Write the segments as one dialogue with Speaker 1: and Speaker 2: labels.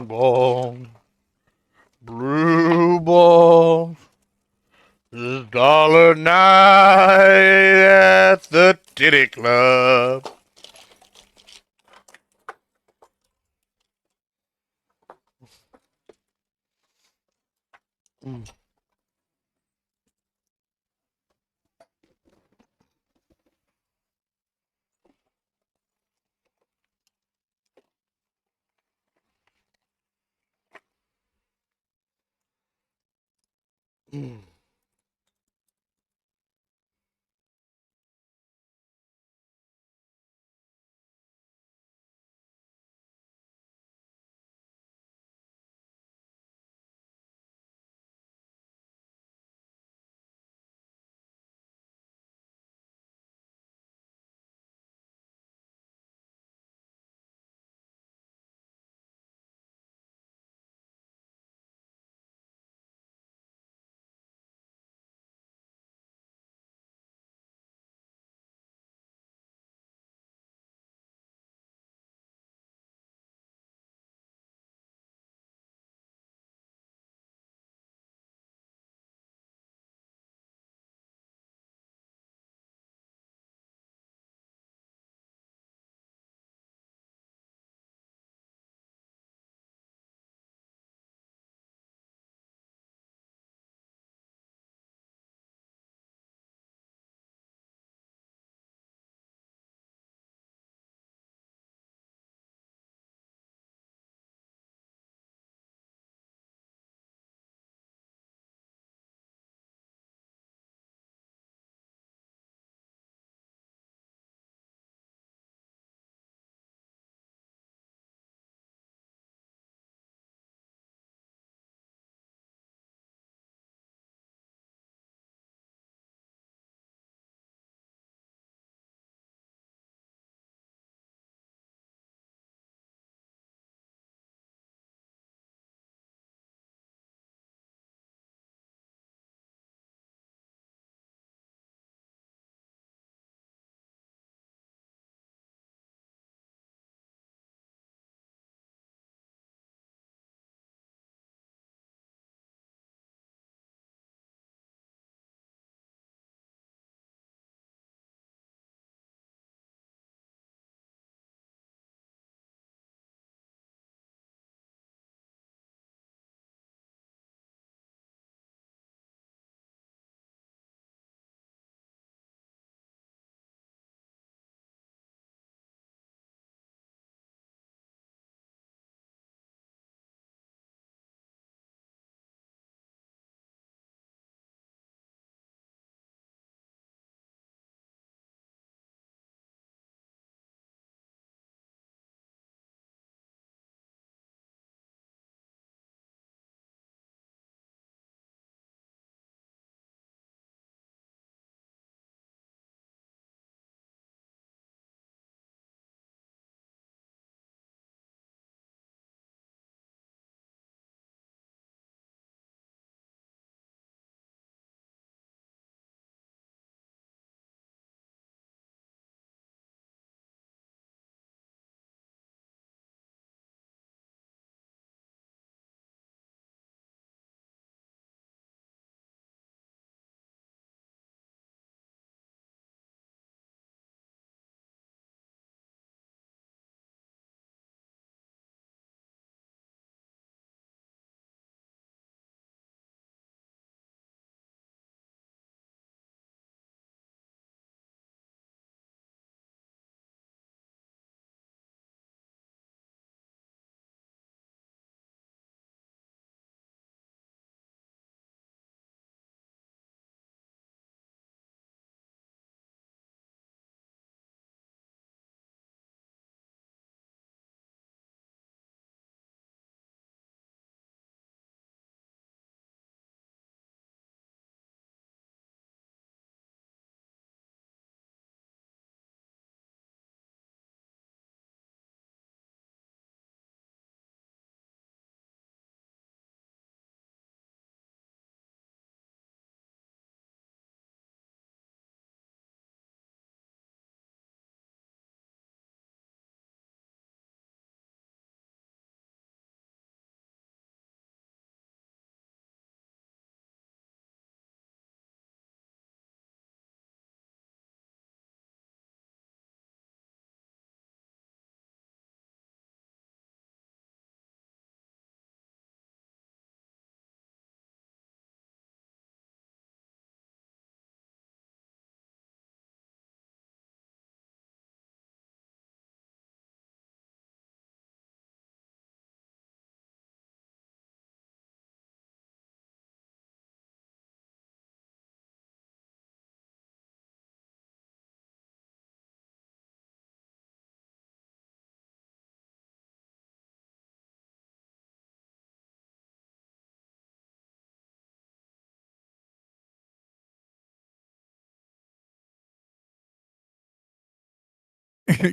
Speaker 1: balls, blue balls. This dollar night at the Titty Club. Mm. Mm.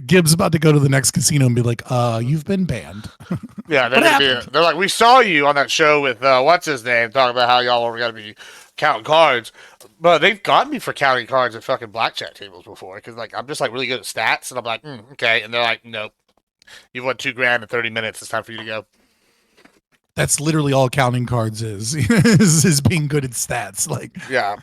Speaker 2: Gibbs about to go to the next casino and be like, you've been banned.
Speaker 1: Yeah, they're like, we saw you on that show with what's his name talking about how y'all were gonna be counting cards, but they've got me for counting cards at fucking blackjack tables before because like I'm just like really good at stats, and I'm like, okay, and they're like, nope, you've won $2,000 in 30 minutes. It's time for you to go.
Speaker 2: That's literally all counting cards is being good at stats. Like,
Speaker 1: yeah.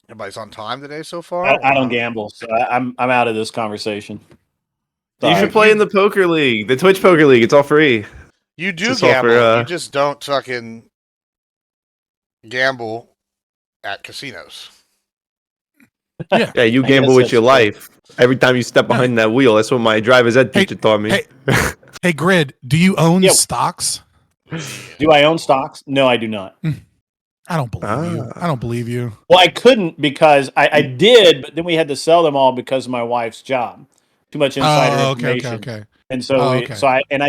Speaker 1: Everybody's on time today so far.
Speaker 3: I don't gamble, so I'm out of this conversation.
Speaker 4: You should play in the poker league, the Twitch poker league. It's all free.
Speaker 1: You do gamble. You just don't fucking gamble at casinos.
Speaker 4: Yeah, you gamble with your life. Every time you step behind that wheel, that's what my driver's ed teacher taught me.
Speaker 2: Hey, Grid, do you own stocks?
Speaker 3: Do I own stocks? No, I do not.
Speaker 2: I don't believe you. I don't believe you.
Speaker 3: Well, I couldn't because I did, but then we had to sell them all because of my wife's job. Too much insider information.
Speaker 2: Okay.
Speaker 3: And so, I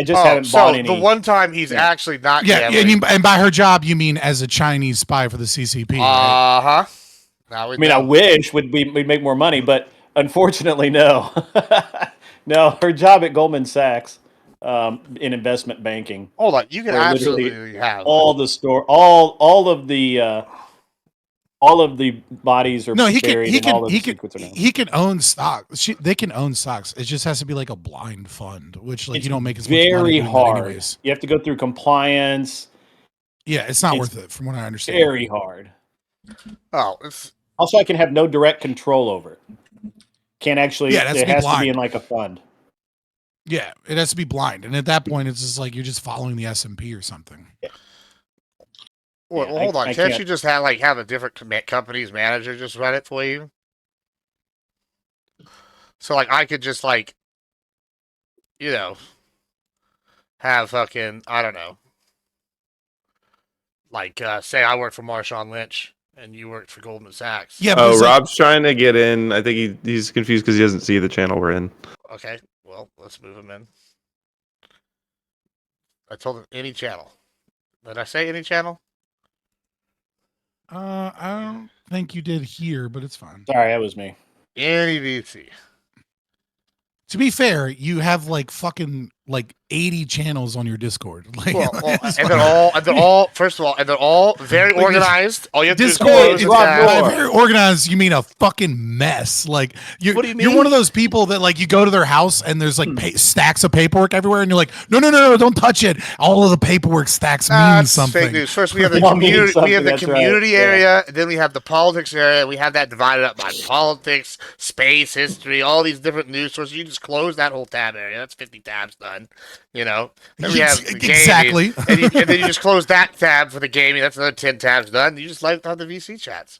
Speaker 3: just haven't bought any.
Speaker 1: The one time he's actually not.
Speaker 2: Yeah, and by her job, you mean as a Chinese spy for the CCP?
Speaker 1: Right?
Speaker 3: I wish we'd make more money, but unfortunately, no. No, her job at Goldman Sachs in investment banking.
Speaker 1: Hold on, you can absolutely have
Speaker 3: all the store, all of the bodies are buried.
Speaker 2: He can own stocks. They can own stocks. It just has to be like a blind fund, which like you don't make as much money.
Speaker 3: Very hard.
Speaker 2: Anyways.
Speaker 3: You have to go through compliance.
Speaker 2: Yeah, it's not worth it, from what I understand.
Speaker 3: Very hard.
Speaker 1: Oh,
Speaker 3: also I can have no direct control over it. Can't actually.
Speaker 2: Yeah,
Speaker 3: it has to be in like a fund.
Speaker 2: Yeah, it has to be blind, and at that point, it's just like you're just following the S&P or something.
Speaker 3: Yeah.
Speaker 1: Well, hold on. Can't you just have a different company's manager just run it for you? So like I could just like, have fucking I don't know. Like say I work for Marshawn Lynch and you worked for Goldman Sachs.
Speaker 2: Yeah.
Speaker 4: Oh, Rob's trying to get in. I think he's confused because he doesn't see the channel we're in.
Speaker 1: Okay. Well, let's move him in. I told him any channel. Did I say any channel?
Speaker 2: I don't think you did here, but it's fine.
Speaker 3: Sorry, that was me.
Speaker 1: Any VC.
Speaker 2: To be fair, you have like fucking like 80 channels on your Discord. Like,
Speaker 1: and they're all first of all, and they're all very organized. All you have to
Speaker 2: Discord
Speaker 1: do is close
Speaker 2: very organized. You mean a fucking mess? Like,
Speaker 1: what do you mean?
Speaker 2: You're one of those people that like you go to their house and there's like stacks of paperwork everywhere, and you're like, no, don't touch it. All of the paperwork stacks mean something.
Speaker 1: Fake news. First, we have the community. We have the community area. Then we have the politics area. We have that divided up by politics, space, history, all these different news sources. You just close that whole tab area. That's 50 tabs done. Then we have the
Speaker 2: exactly,
Speaker 1: and then you just close that tab for the gaming. That's another 10 tabs done. You just left on the VC chats.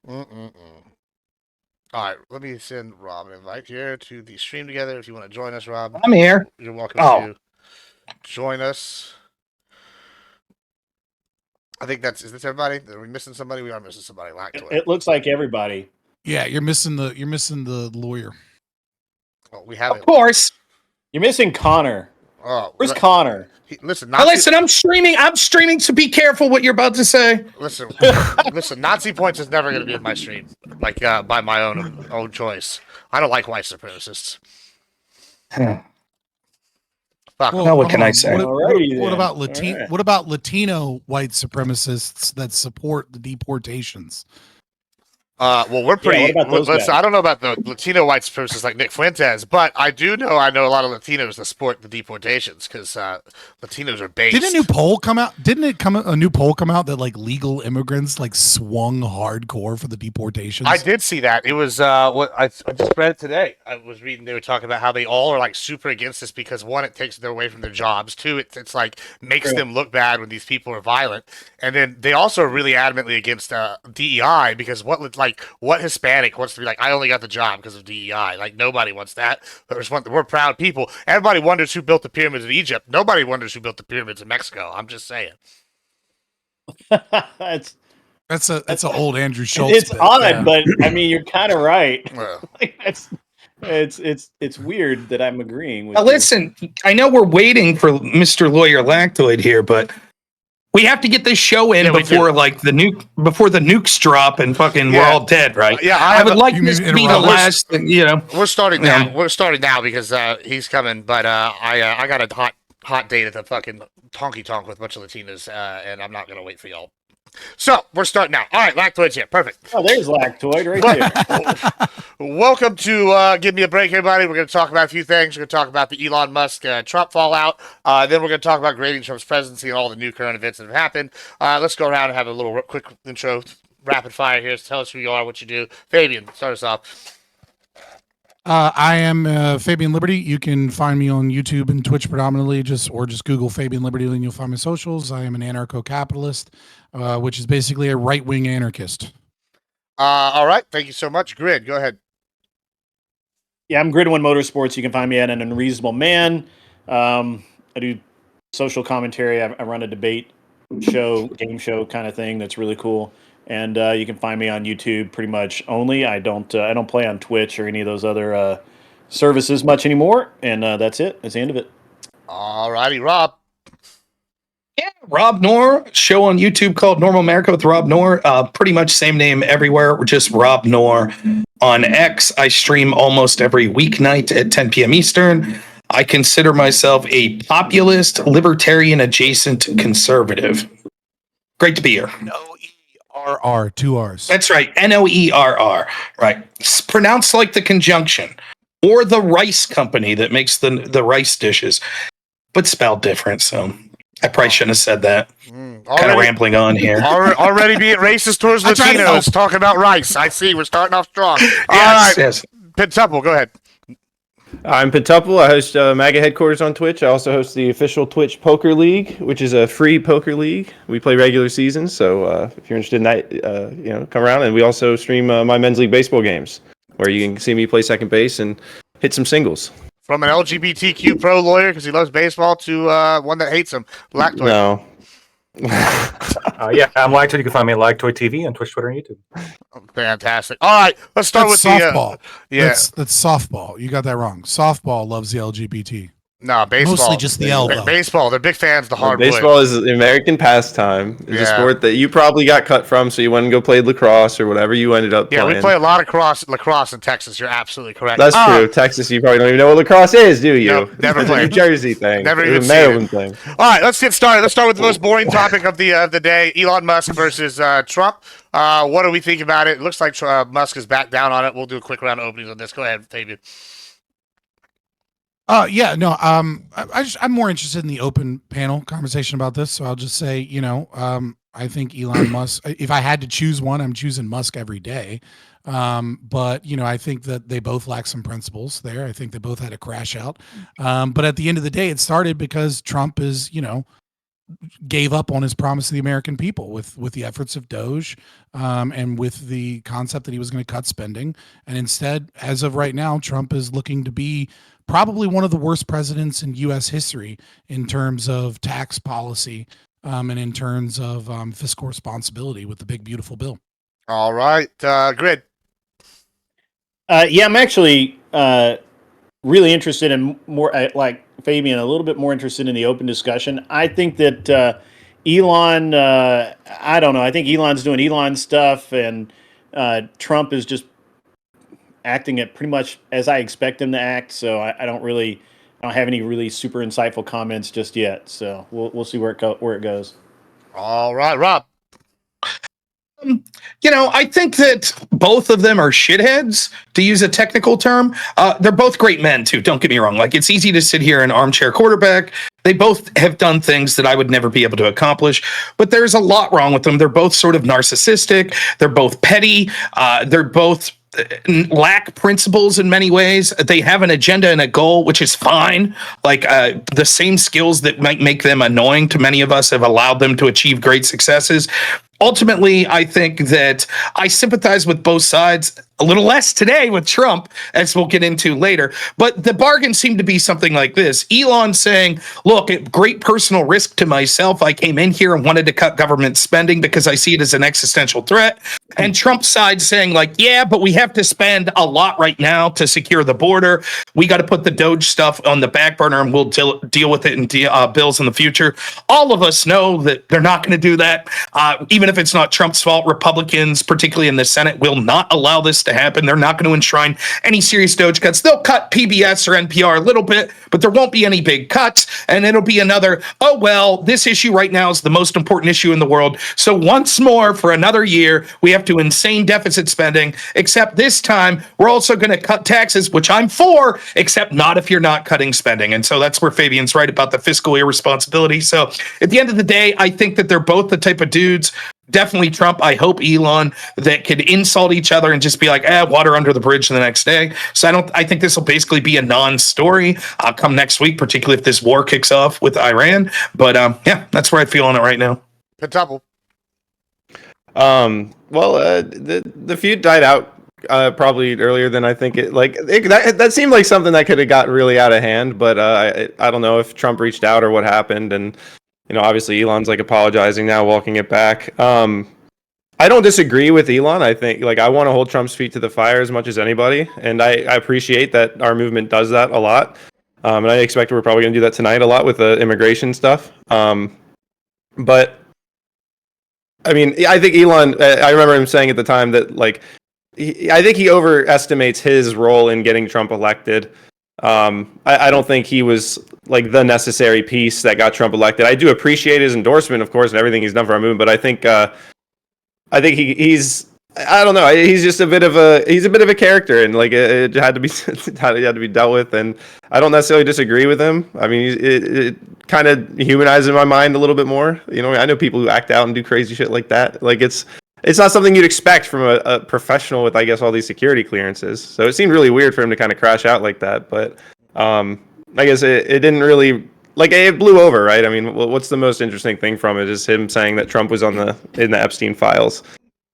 Speaker 1: All right, let me send Rob an invite here to the stream together. If you want to join us, Rob,
Speaker 5: I'm here.
Speaker 1: You're welcome to join us. I think is this everybody? Are we missing somebody? We are missing somebody.
Speaker 3: It looks like everybody.
Speaker 2: Yeah, you're missing the lawyer.
Speaker 1: Well, we have
Speaker 5: of course.
Speaker 3: You're missing Connor.
Speaker 5: Oh,
Speaker 3: where's Connor?
Speaker 1: Listen,
Speaker 5: listen. I'm streaming. So be careful what you're about to say.
Speaker 1: Listen. Nazi points is never going to be in my stream, like by my own choice. I don't like white supremacists.
Speaker 5: Fuck. Well, what can I say?
Speaker 2: What about What about Latino white supremacists that support the deportations?
Speaker 1: Well, we're pretty. Listen, I don't know about the Latino white supremacists like Nick Fuentes, but I know a lot of Latinos that support the deportations because Latinos are based.
Speaker 2: Did a new poll come out? A new poll come out that like legal immigrants like swung hardcore for the deportations?
Speaker 1: I did see that. It was what I just read it today. I was reading. They were talking about how they all are like super against this because one, it takes them away from their jobs. Two, it's like makes them look bad when these people are violent, and then they also are really adamantly against DEI because what Hispanic wants to be like, I only got the job because of DEI. Like, nobody wants that. We're proud people. Everybody wonders who built the pyramids in Egypt. Nobody wonders who built the pyramids in Mexico. I'm just saying.
Speaker 2: That's an old Andrew Schultz.
Speaker 3: It's odd, but I mean, you're kind of right. It's weird that I'm agreeing with you.
Speaker 5: Listen, I know we're waiting for Mr. Lawyer Lactoid here, but
Speaker 6: We have to get this show in before the nukes drop and fucking we're all dead, right? I would like this to be the last thing,
Speaker 1: We're starting now. We're starting now because he's coming, but I got a hot date at the fucking honky tonk with a bunch of Latinas, and I'm not gonna wait for y'all. So we're starting now. All right, Lactoid's here. Perfect.
Speaker 3: Oh, there's Lactoid right
Speaker 1: there. Welcome to Give Me a Break, everybody. We're going to talk about a few things. We're going to talk about the Elon Musk Trump fallout. Then we're going to talk about grading Trump's presidency and all the new current events that have happened. Let's go around and have a little quick intro, rapid fire here. Tell us who you are, what you do. Fabian, start us off.
Speaker 2: I am Fabian Liberty. You can find me on YouTube and Twitch predominantly, just Google Fabian Liberty and you'll find my socials. I am an anarcho-capitalist, which is basically a right-wing anarchist.
Speaker 1: All right. Thank you so much. Grid, go ahead.
Speaker 3: Yeah, I'm Grid One Motorsports. You can find me at An Unreasonable Man. I do social commentary. I run a debate show, game show kind of thing that's really cool. And you can find me on YouTube pretty much only. I don't play on Twitch or any of those other services much anymore. And that's it. That's the end of it.
Speaker 1: All righty, Rob.
Speaker 6: Yeah, Rob Noor, show on YouTube called Normal America with Rob Noor. Pretty much same name everywhere. We're just Rob Noor. On X, I stream almost every weeknight at 10 p.m. Eastern. I consider myself a populist, libertarian, adjacent conservative. Great to be here.
Speaker 2: N-O-E-R-R, 2 R's.
Speaker 6: That's right, Noerr. Right. It's pronounced like the conjunction or the rice company that makes the rice dishes, but spelled different, so... I probably shouldn't have said that. Kind of rambling on here.
Speaker 1: Already being racist towards Latinos, talking about rice. I see. We're starting off strong.
Speaker 6: Yes.
Speaker 1: Pentuple, go ahead.
Speaker 4: I'm Pentuple. I host MAGA headquarters on Twitch. I also host the official Twitch Poker League, which is a free poker league. We play regular seasons, so if you're interested in that, come around. And we also stream my men's league baseball games, where you can see me play second base and hit some singles.
Speaker 1: From an LGBTQ pro lawyer because he loves baseball to one that hates him. Lactoid.
Speaker 4: No.
Speaker 7: Yeah, I'm Lactoid. You can find me at Lactoid TV on Twitch, Twitter, and YouTube.
Speaker 1: Fantastic. All right, let's start with
Speaker 2: softball.
Speaker 1: Yeah,
Speaker 2: that's softball. You got that wrong. Softball loves the LGBT.
Speaker 1: No, baseball.
Speaker 2: Mostly just the L, though.
Speaker 1: Baseball. They're big fans of the hardwood.
Speaker 4: Baseball is an American pastime. It's a sport that you probably got cut from, so you went and go play lacrosse or whatever you ended up playing.
Speaker 1: Yeah, we play a lot of lacrosse in Texas. You're absolutely correct.
Speaker 4: That's true. Texas, you probably don't even know what lacrosse is, do you?
Speaker 1: No, never played.
Speaker 4: It's a New Jersey thing.
Speaker 1: Never even
Speaker 4: a Maryland thing.
Speaker 1: All right, let's get started. Let's start with the most boring topic of the day: Elon Musk versus Trump. What do we think about it? It looks like Musk is back down on it. We'll do a quick round of openings on this. Go ahead, Fabian.
Speaker 2: I'm more interested in the open panel conversation about this. So I'll just say, I think Elon Musk, if I had to choose one, I'm choosing Musk every day. But I think that they both lack some principles there. I think they both had a crash out. But at the end of the day, it started because Trump gave up on his promise to the American people with the efforts of Doge, and with the concept that he was going to cut spending. And instead, as of right now, Trump is looking to be probably one of the worst presidents in U.S. history in terms of tax policy, and in terms of fiscal responsibility with the big, beautiful bill.
Speaker 1: All right. Grid.
Speaker 3: Yeah, I'm actually really interested in more, like Fabian, a little bit more interested in the open discussion. I think that Elon, I don't know. I think Elon's doing Elon stuff, and Trump is just acting it pretty much as I expect him to act. So I don't have any really super insightful comments just yet. So we'll see where it goes.
Speaker 1: All right, Rob.
Speaker 6: I think that both of them are shitheads, to use a technical term. They're both great men, too. Don't get me wrong. Like, it's easy to sit here and armchair quarterback. They both have done things that I would never be able to accomplish, but there's a lot wrong with them. They're both sort of narcissistic. They're both petty. They're both lack principles in many ways. They have an agenda and a goal, which is fine. Like the same skills that might make them annoying to many of us have allowed them to achieve great successes. Ultimately, I think that I sympathize with both sides. A little less today with Trump, as we'll get into later. But the bargain seemed to be something like this. Elon saying, look, at great personal risk to myself, I came in here and wanted to cut government spending because I see it as an existential threat. And Trump's side saying, like, yeah, but we have to spend a lot right now to secure the border. We got to put the Doge stuff on the back burner and we'll deal with it in bills in the future. All of us know that they're not going to do that. Even if it's not Trump's fault, Republicans, particularly in the Senate, will not allow this to happen. They're not going to enshrine any serious Doge cuts. They'll cut PBS or NPR a little bit, but there won't be any big cuts. And it'll be another, oh, well, this issue right now is the most important issue in the world. So once more for another year, we have to insane deficit spending, except this time we're also going to cut taxes, which I'm for, except not if you're not cutting spending. And so that's where Fabian's right about the fiscal irresponsibility. So at the end of the day, I think that they're both the type of dudes, definitely Trump, I hope Elon, that could insult each other and just be like, water under the bridge the next day. So I think this will basically be a non-story come next week, particularly if this war kicks off with Iran. But yeah, that's where I feel on it right now.
Speaker 1: Double.
Speaker 4: Well, the feud died out probably earlier than I think that seemed like something that could have got really out of hand, but I don't know if Trump reached out or what happened. And obviously Elon's like apologizing now, walking it back. I don't disagree with Elon. I think I want to hold Trump's feet to the fire as much as anybody, and I appreciate that our movement does that a lot. And I expect we're probably going to do that tonight a lot with the immigration stuff. But I mean, I think Elon, I remember him saying at the time that I think he overestimates his role in getting Trump elected. I don't think he was the necessary piece that got Trump elected. I do appreciate his endorsement, of course, and everything he's done for our movement, but I think he's I don't know. He's just a bit of a character, and it had to be dealt with. And I don't necessarily disagree with him. I mean, it kind of humanizes in my mind a little bit more. I know people who act out and do crazy shit like that. It's not something you'd expect from a professional with, I guess, all these security clearances. So it seemed really weird for him to kind of crash out like that. But I guess it didn't really it blew over, right? I mean, what's the most interesting thing from it is him saying that Trump was in the Epstein files.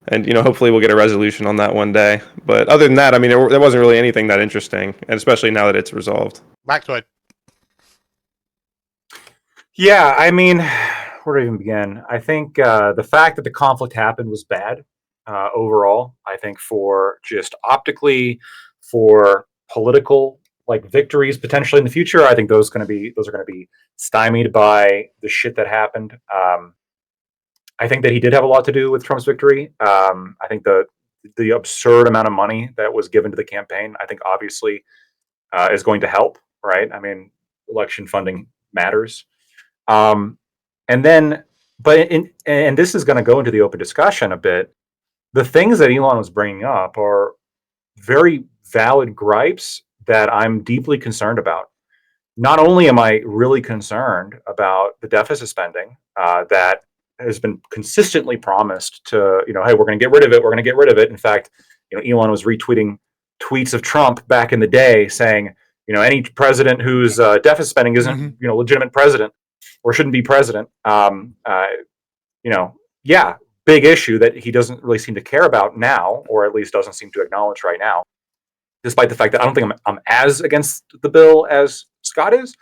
Speaker 4: And, hopefully we'll get a resolution on that one day. But other than that, I mean, there wasn't really anything that interesting, and especially now that it's resolved.
Speaker 1: Back to it.
Speaker 7: Yeah, I mean, where do I even begin? I think the fact that the conflict happened was bad overall. I think for just optically, for political victories potentially in the future, I think those are going to be stymied by the shit that happened. I think that he did have a lot to do with Trump's victory. I think the absurd amount of money that was given to the campaign, I think obviously is going to help, right? I mean, election funding matters. And this is going to go into the open discussion a bit. The things that Elon was bringing up are very valid gripes that I'm deeply concerned about. Not only am I really concerned about the deficit spending that has been consistently promised to, hey, we're going to get rid of it. We're going to get rid of it. In fact, Elon was retweeting tweets of Trump back in the day saying, any president whose deficit spending isn't, legitimate president or shouldn't be president. Yeah, big issue that he doesn't really seem to care about now, or at least doesn't seem to acknowledge right now, despite the fact that I don't think I'm as against the bill as Scott is.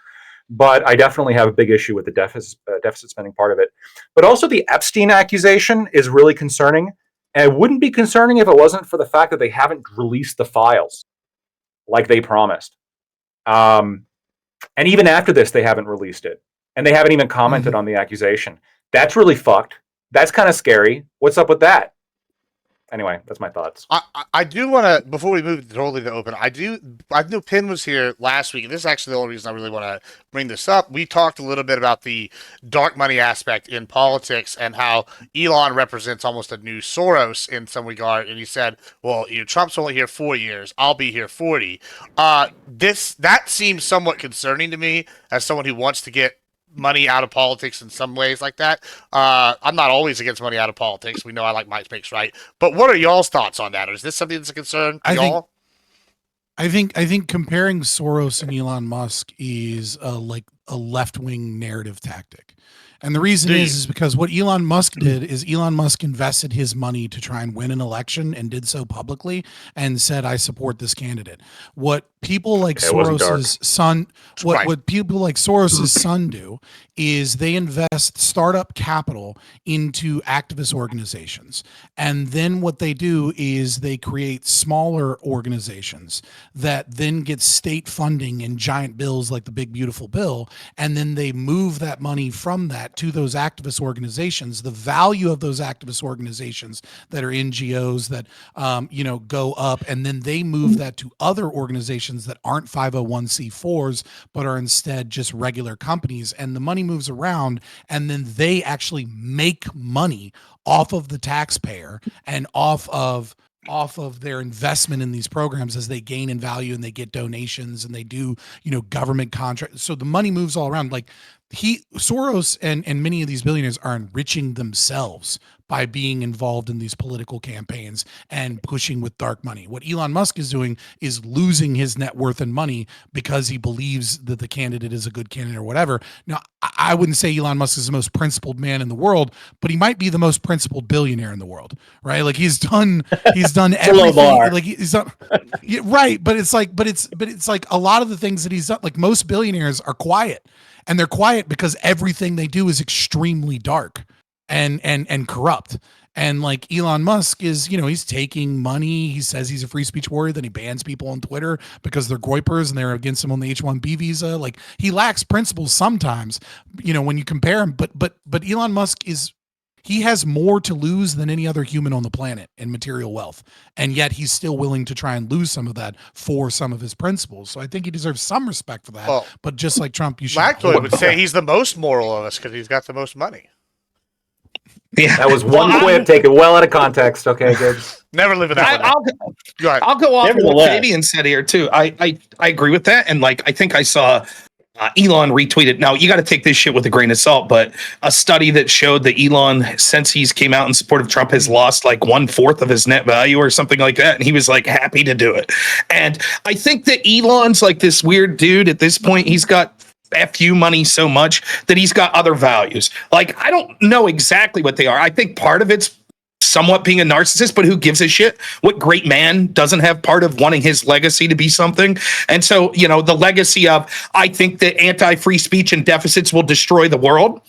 Speaker 7: But I definitely have a big issue with the deficit spending part of it. But also the Epstein accusation is really concerning. And it wouldn't be concerning if it wasn't for the fact that they haven't released the files like they promised. And even after this, they haven't released it. And they haven't even commented on the accusation. That's really fucked. That's kind of scary. What's up with that? Anyway, that's my thoughts.
Speaker 1: I do want to, before we move totally to open, I knew Penn was here last week, and this is actually the only reason I really want to bring this up. We talked a little bit about the dark money aspect in politics and how Elon represents almost a new Soros in some regard, and he said, well, Trump's only here 4 years, I'll be here 40. That seems somewhat concerning to me as someone who wants to get money out of politics in some ways like that. I'm not always against money out of politics. We know I like Mike Picks, right? But what are y'all's thoughts on that? Or is this something that's a concern to y'all?
Speaker 2: I think comparing Soros and Elon Musk is a left-wing narrative tactic. And the reason is because what Elon Musk did is Elon Musk invested his money to try and win an election and did so publicly and said, I support this candidate. What people like Soros's son, what people like Soros's son do is they invest startup capital into activist organizations. And then what they do is they create smaller organizations that then get state funding in giant bills like the Big Beautiful Bill. And then they move that money from that to those activist organizations. The value of those activist organizations that are NGOs that, go up, and then they move that to other organizations that aren't 501c4s, but are instead just regular companies. And the money moves around, and then they actually make money off of the taxpayer and off of their investment in these programs as they gain in value and they get donations and they do, government contracts. So the money moves all around. Like Soros and many of these billionaires are enriching themselves by being involved in these political campaigns and pushing with dark money. What Elon Musk is doing is losing his net worth and money because he believes that the candidate is a good candidate or whatever. Now, I wouldn't say Elon Musk is the most principled man in the world, but he might be the most principled billionaire in the world, right? Like he's done everything. Like he's done, yeah, right. But it's like a lot of the things that he's done, like most billionaires are quiet, and they're quiet because everything they do is extremely dark and corrupt. And like Elon Musk is, he's taking money. He says he's a free speech warrior. Then he bans people on Twitter because they're goipers and they're against him on the H-1B visa. Like he lacks principles sometimes, when you compare him. But Elon Musk he has more to lose than any other human on the planet in material wealth. And yet he's still willing to try and lose some of that for some of his principles. So I think he deserves some respect for that. Well, but just like Trump, you should.
Speaker 1: Lactoid would say he's the most moral of us because he's got the most money.
Speaker 7: Yeah, that was one quip taken well out of context. Okay, good.
Speaker 1: Never live in that.
Speaker 6: I'll go off what Fabian said here too. I agree with that, and I think I saw Elon retweeted. Now you got to take this shit with a grain of salt, but a study that showed that Elon, since he's came out in support of Trump, has lost 1/4 of his net value or something like that, and he was happy to do it. And I think that Elon's this weird dude at this point. He's got FU money so much that he's got other values. I don't know exactly what they are. I think part of it's somewhat being a narcissist, but who gives a shit? What great man doesn't have part of wanting his legacy to be something? And so, the legacy of, I think that anti-free speech and deficits will destroy the world.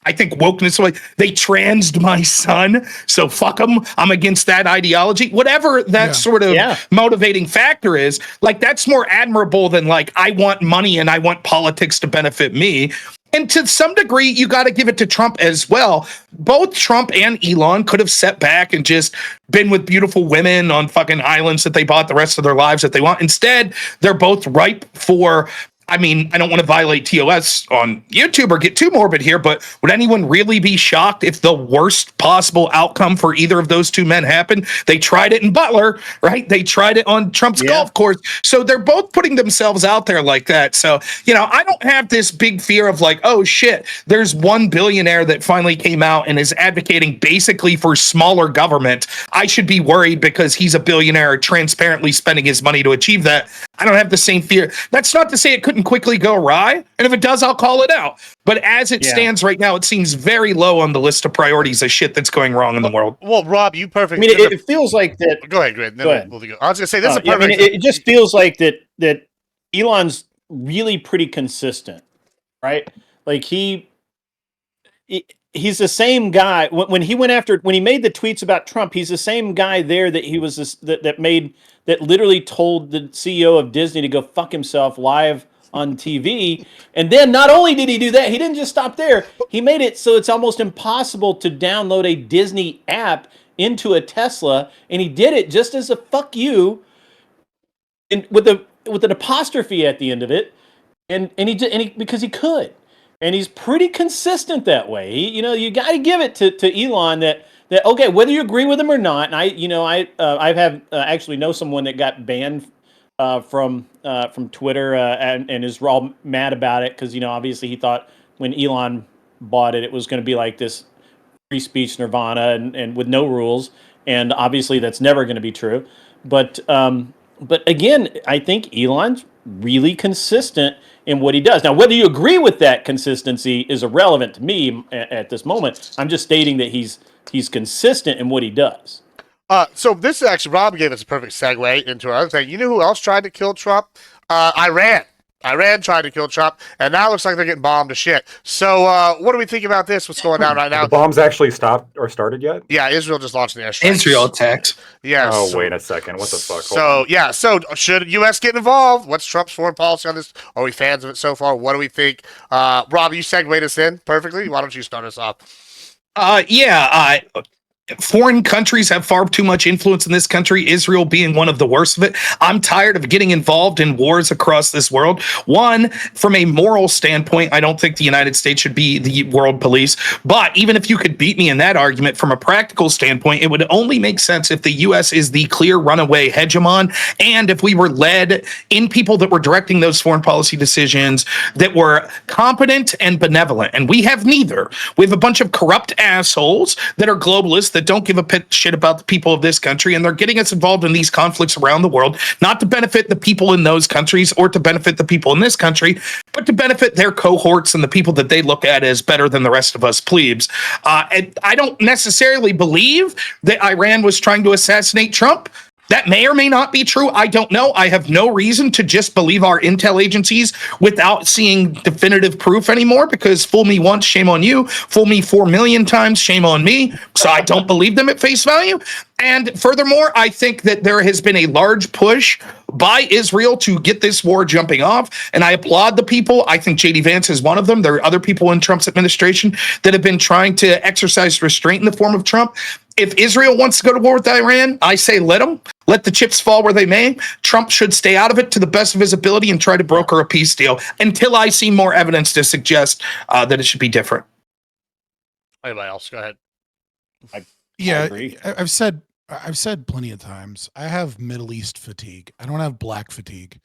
Speaker 6: I think wokeness, they transed my son, so fuck them. I'm against that ideology. Whatever that sort of motivating factor is, that's more admirable than I want money and I want politics to benefit me. And to some degree, you got to give it to Trump as well. Both Trump and Elon could have sat back and just been with beautiful women on fucking islands that they bought the rest of their lives that they want. Instead, they're both ripe for... I don't want to violate TOS on YouTube or get too morbid here, but would anyone really be shocked if the worst possible outcome for either of those two men happened? They tried it in Butler, right? They tried it on Trump's golf course. So they're both putting themselves out there like that. So, I don't have this big fear of oh shit, there's one billionaire that finally came out and is advocating basically for smaller government. I should be worried because he's a billionaire transparently spending his money to achieve that. I don't have the same fear. That's not to say it couldn't quickly go awry. And if it does, I'll call it out. But as it stands right now, it seems very low on the list of priorities of shit that's going wrong in the world.
Speaker 1: Well, Rob, you perfect.
Speaker 3: It feels like that.
Speaker 1: Go ahead. Go ahead. I was going to say this is a perfect.
Speaker 3: It just feels like that Elon's really pretty consistent, right? He's the same guy when he made the tweets about Trump. He's the same guy there that he was that literally told the CEO of Disney to go fuck himself live on TV. And then not only did he do that, he didn't just stop there. He made it so it's almost impossible to download a Disney app into a Tesla, and he did it just as a fuck you, and with an apostrophe at the end of it, and he because he could. And he's pretty consistent that way. You got to give it to Elon that okay, whether you agree with him or not. And I have actually know someone that got banned from Twitter and is all mad about it because obviously he thought when Elon bought it, it was going to be like this free speech nirvana and with no rules. And obviously that's never going to be true. But But again, I think Elon's really consistent in what he does. Now, whether you agree with that consistency is irrelevant to me at this moment. I'm just stating that he's consistent in what he does.
Speaker 1: So this is actually, Rob gave us a perfect segue into our other thing. You know who else tried to kill Trump? Iran. Iran tried to kill Trump, and now it looks like they're getting bombed to shit. So what do we think about this? What's going on right now?
Speaker 7: The bombs actually stopped or started yet?
Speaker 1: Yeah, Israel just launched an airstrike.
Speaker 6: Israel attacks.
Speaker 1: Yeah.
Speaker 7: Oh,
Speaker 1: so,
Speaker 7: wait a second. What the fuck?
Speaker 1: So, yeah. So, should U.S. get involved? What's Trump's foreign policy on this? Are we fans of it so far? What do we think? Rob, you segued us in perfectly. Why don't you start us off?
Speaker 6: Foreign countries have far too much influence in this country, Israel being one of the worst of it. I'm tired of getting involved in wars across this world. One, from a moral standpoint, I don't think the United States should be the world police. But even if you could beat me in that argument, from a practical standpoint, it would only make sense if the U.S. is the clear runaway hegemon, and if we were led in people that were directing those foreign policy decisions that were competent and benevolent. And we have neither. We have a bunch of corrupt assholes that are globalists that don't give a shit about the people of this country, and they're getting us involved in these conflicts around the world, not to benefit the people in those countries or to benefit the people in this country, but to benefit their cohorts and the people that they look at as better than the rest of us plebes. And I don't necessarily believe that Iran was trying to assassinate Trump. That may or may not be true. I don't know. I have no reason to just believe our intel agencies without seeing definitive proof anymore, because fool me once, shame on you. Fool me 4 million times, shame on me. So I don't believe them at face value. And furthermore, I think that there has been a large push by Israel to get this war jumping off. And I applaud the people. I think J.D. Vance is one of them. There are other people in Trump's administration that have been trying to exercise restraint in the form of Trump. If Israel wants to go to war with Iran, I say let them. Let the chips fall where they may. Trump should stay out of it to the best of his ability and try to broker a peace deal until I see more evidence to suggest that it should be different.
Speaker 1: Anybody else? Go ahead.
Speaker 3: I
Speaker 2: Yeah, I've said plenty of times, I have Middle East fatigue. I don't have black fatigue.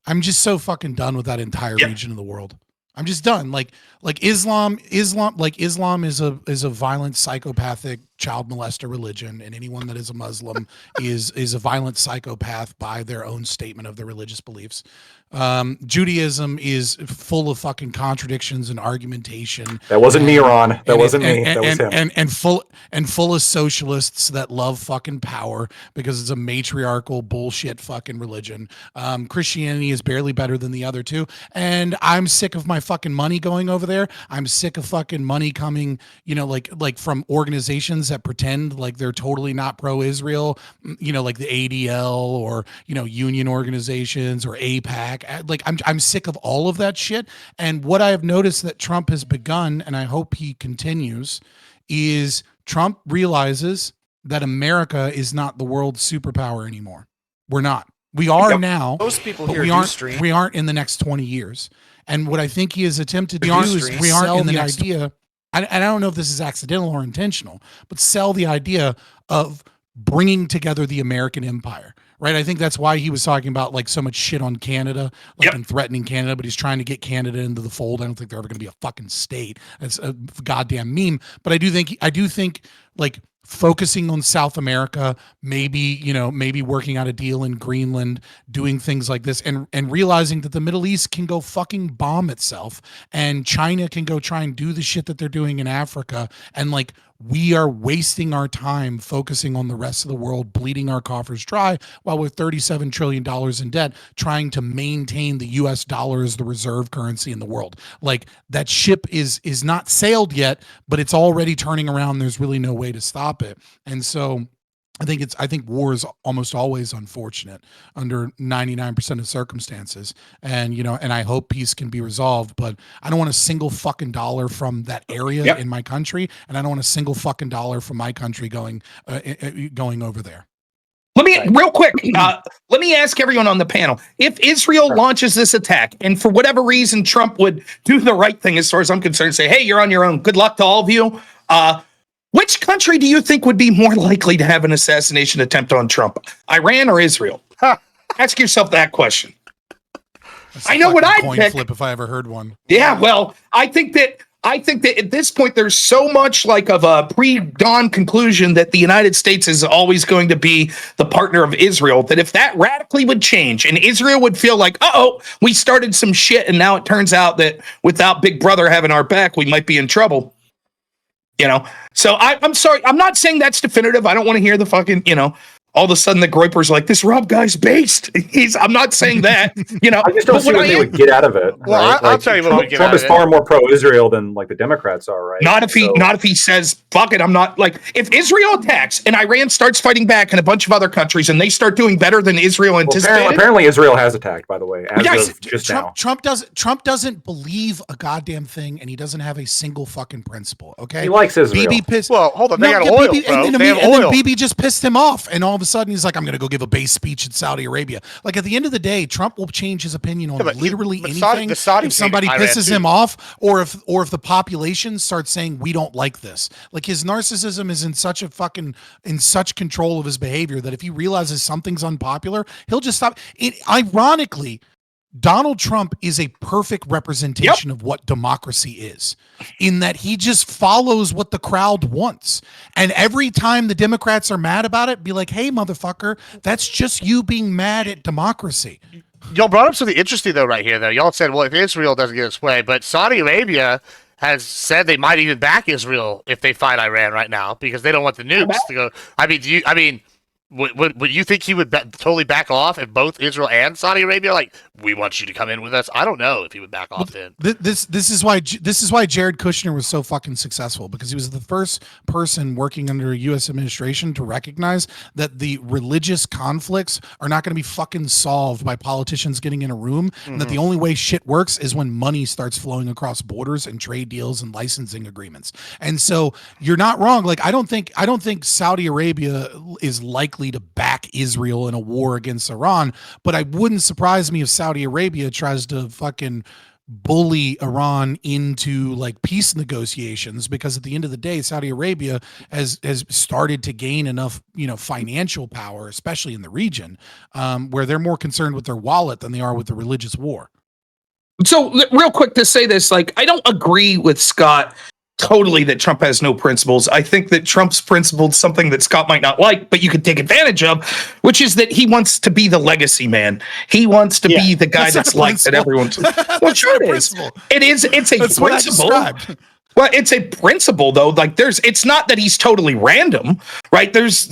Speaker 2: I'm just so fucking done with that entire region of the world. I'm just done. Like Islam is a violent, psychopathic child molester religion, and anyone that is a Muslim is a violent psychopath by their own statement of their religious beliefs. Judaism is full of fucking contradictions and argumentation.
Speaker 7: That wasn't me, Ron. That wasn't me. That was him.
Speaker 2: And full of socialists that love fucking power because it's a matriarchal bullshit fucking religion. Christianity is barely better than the other two, and I'm sick of my fucking money going over there. I'm sick of fucking money coming, like from organizations that pretend like they're totally not pro-Israel, like the ADL or union organizations or AIPAC. Like I'm sick of all of that shit. And what I have noticed that Trump has begun, and I hope he continues, is Trump realizes that America is not the world's superpower anymore. We're not. We are now.
Speaker 8: Most people
Speaker 2: but
Speaker 8: here
Speaker 2: we aren't in the next 20 years. And what I think he has attempted to do is we aren't in the idea. And I don't know if this is accidental or intentional, but sell the idea of bringing together the American empire. Right. I think that's why he was talking about like so much shit on Canada, and threatening Canada, but he's trying to get Canada into the fold. I don't think they're ever going to be a fucking state. That's a goddamn meme. But I do think like focusing on South America, maybe working out a deal in Greenland, doing things like this, and realizing that the Middle East can go fucking bomb itself, and China can go try and do the shit that they're doing in Africa, and like we are wasting our time focusing on the rest of the world, bleeding our coffers dry while we're $37 trillion in debt, trying to maintain the US dollar as the reserve currency in the world. Like that ship is not sailed yet, but it's already turning around. There's really no way to stop it. And so I think war is almost always unfortunate under 99% of circumstances. And, and I hope peace can be resolved, but I don't want a single fucking dollar from that area in my country. And I don't want a single fucking dollar from my country going over there.
Speaker 6: Let me real quick. Let me ask everyone on the panel: if Israel launches this attack, and for whatever reason Trump would do the right thing, as far as I'm concerned, say, "Hey, you're on your own. Good luck to all of you." Which country do you think would be more likely to have an assassination attempt on Trump, Iran or Israel? Ask yourself that question. I know what I'd
Speaker 2: coin
Speaker 6: pick.
Speaker 2: Flip if I ever heard one.
Speaker 6: Yeah, well, I think that I think that at this point, there's so much like of a pre-dawn conclusion that the United States is always going to be the partner of Israel, that if that radically would change and Israel would feel like, we started some shit and now it turns out that without Big Brother having our back, we might be in trouble. So I'm sorry. I'm not saying that's definitive. I don't want to hear the fucking, all of a sudden the Groyper's like, this Rob guy's based. I'm not saying that,
Speaker 7: I just don't see what they would get out of it.
Speaker 1: Well,
Speaker 7: right?
Speaker 1: I'll tell you what
Speaker 7: Trump,
Speaker 1: we get
Speaker 7: Trump
Speaker 1: out
Speaker 7: is
Speaker 1: of it.
Speaker 7: far more pro-Israel than like the Democrats are, right?
Speaker 6: Not if he says, fuck it, I'm not like, if Israel attacks and Iran starts fighting back and a bunch of other countries and they start doing better than Israel anticipated.
Speaker 7: Apparently Israel has attacked, by the way, as of just now.
Speaker 2: Trump doesn't believe a goddamn thing, and he doesn't have a single fucking principle. Okay,
Speaker 7: He likes Israel.
Speaker 2: BB pissed.
Speaker 1: Well, hold on, they got oil, bro.
Speaker 2: And
Speaker 1: They have
Speaker 2: then
Speaker 1: oil.
Speaker 2: BB just pissed him off, and all of a sudden he's like, "I'm going to go give a base speech in Saudi Arabia." Like at the end of the day, Trump will change his opinion on literally
Speaker 1: but
Speaker 2: anything
Speaker 1: the Saudis
Speaker 2: if somebody
Speaker 1: hate Iran
Speaker 2: pisses
Speaker 1: too.
Speaker 2: him off, or if the population starts saying we don't like this. Like his narcissism is in such control of his behavior that if he realizes something's unpopular, he'll just stop. Ironically, Donald Trump is a perfect representation of what democracy is, in that he just follows what the crowd wants. And every time the Democrats are mad about it, be like, hey, motherfucker, that's just you being mad at democracy.
Speaker 1: Y'all brought up something interesting, though, right here, though. Y'all said, well, if Israel doesn't get its way, but Saudi Arabia has said they might even back Israel if they fight Iran right now because they don't want the nukes to go. Would you think he would totally back off if both Israel and Saudi Arabia we want you to come in with us? I don't know if he would back off then.
Speaker 2: This is why Jared Kushner was so fucking successful, because he was the first person working under a U.S. administration to recognize that the religious conflicts are not going to be fucking solved by politicians getting in a room, and that the only way shit works is when money starts flowing across borders and trade deals and licensing agreements. And so you're not wrong. Like I don't think Saudi Arabia is likely to back Israel in a war against Iran, but it wouldn't surprise me if Saudi Arabia tries to fucking bully Iran into peace negotiations, because at the end of the day, Saudi Arabia has started to gain enough, financial power, especially in the region, where they're more concerned with their wallet than they are with the religious war.
Speaker 6: So real quick to say this, I don't agree with Scott totally that Trump has no principles. I think that Trump's principled something that Scott might not like, but you could take advantage of, which is that he wants to be the legacy man. He wants to be the guy that's liked that everyone's. Well, sure it is. It's a
Speaker 2: That's
Speaker 6: principle. Well, it's a principle though. It's not that he's totally random, right? There's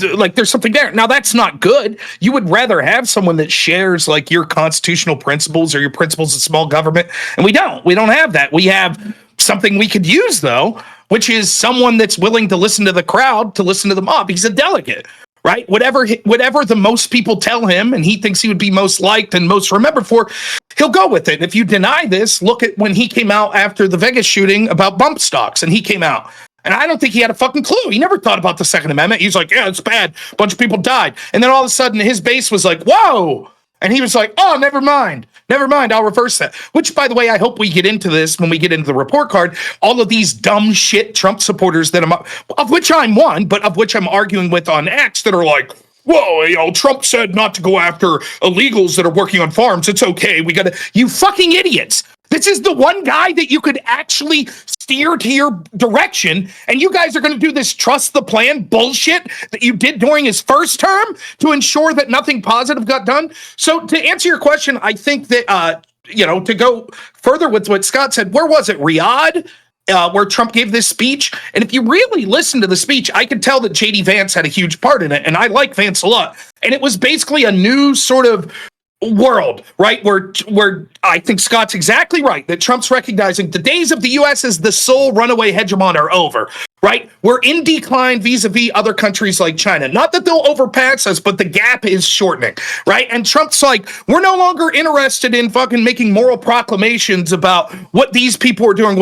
Speaker 6: something there. Now that's not good. You would rather have someone that shares your constitutional principles or your principles of small government, and we don't have that. We have something we could use though, which is someone that's willing to listen to the crowd, to listen to the mob. He's a delegate, right? Whatever the most people tell him and he thinks he would be most liked and most remembered for, he'll go with it. If you deny this, look at when he came out after the Vegas shooting about bump stocks, and he came out. And I don't think he had a fucking clue. He never thought about the Second Amendment. He's like, yeah, it's bad. A bunch of people died. And then all of a sudden his base was like, whoa. And he was like, oh, never mind. I'll reverse that. Which, by the way, I hope we get into this when we get into the report card. All of these dumb shit Trump supporters of which I'm one, but of which I'm arguing with on X, that are like, whoa, Trump said not to go after illegals that are working on farms. It's okay. You fucking idiots. This is the one guy that you could actually steer to your direction, and you guys are going to do this trust the plan bullshit that you did during his first term to ensure that nothing positive got done. So to answer your question, I think that, to go further with what Scott said, where was it? Riyadh? Where Trump gave this speech. And if you really listen to the speech, I could tell that JD Vance had a huge part in it. And I like Vance a lot. And it was basically a new sort of world, right? Where I think Scott's exactly right, that Trump's recognizing the days of the U.S. as the sole runaway hegemon are over, right? We're in decline vis-a-vis other countries like China. Not that they'll overpass us, but the gap is shortening, right? And Trump's like, we're no longer interested in fucking making moral proclamations about what these people are doing,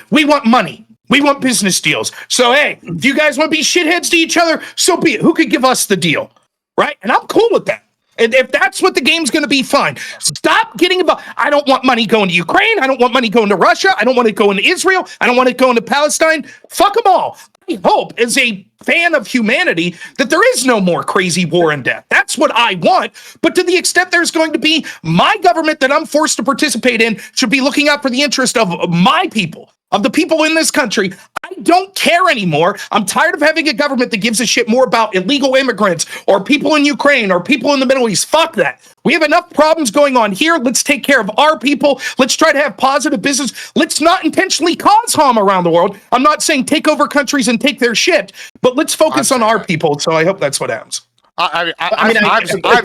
Speaker 6: we want money. We want business deals. So, hey, if you guys want to be shitheads to each other, so be it. Who could give us the deal, right? And I'm cool with that. And if that's what the game's going to be, fine. Stop getting involved. I don't want money going to Ukraine. I don't want money going to Russia. I don't want it going to Israel. I don't want it going to Palestine. Fuck them all. I hope, as a fan of humanity, that there is no more crazy war and death. That's what I want. But to the extent there's going to be, my government that I'm forced to participate in should be looking out for the interest of my people, of the people in this country. I don't care anymore. I'm tired of having a government that gives a shit more about illegal immigrants or people in Ukraine or people in the Middle East. Fuck that. We have enough problems going on here. Let's take care of our people. Let's try to have positive business. Let's not intentionally cause harm around the world. I'm not saying take over countries and take their shit, but let's focus on our people. So I hope that's what happens.
Speaker 1: I'm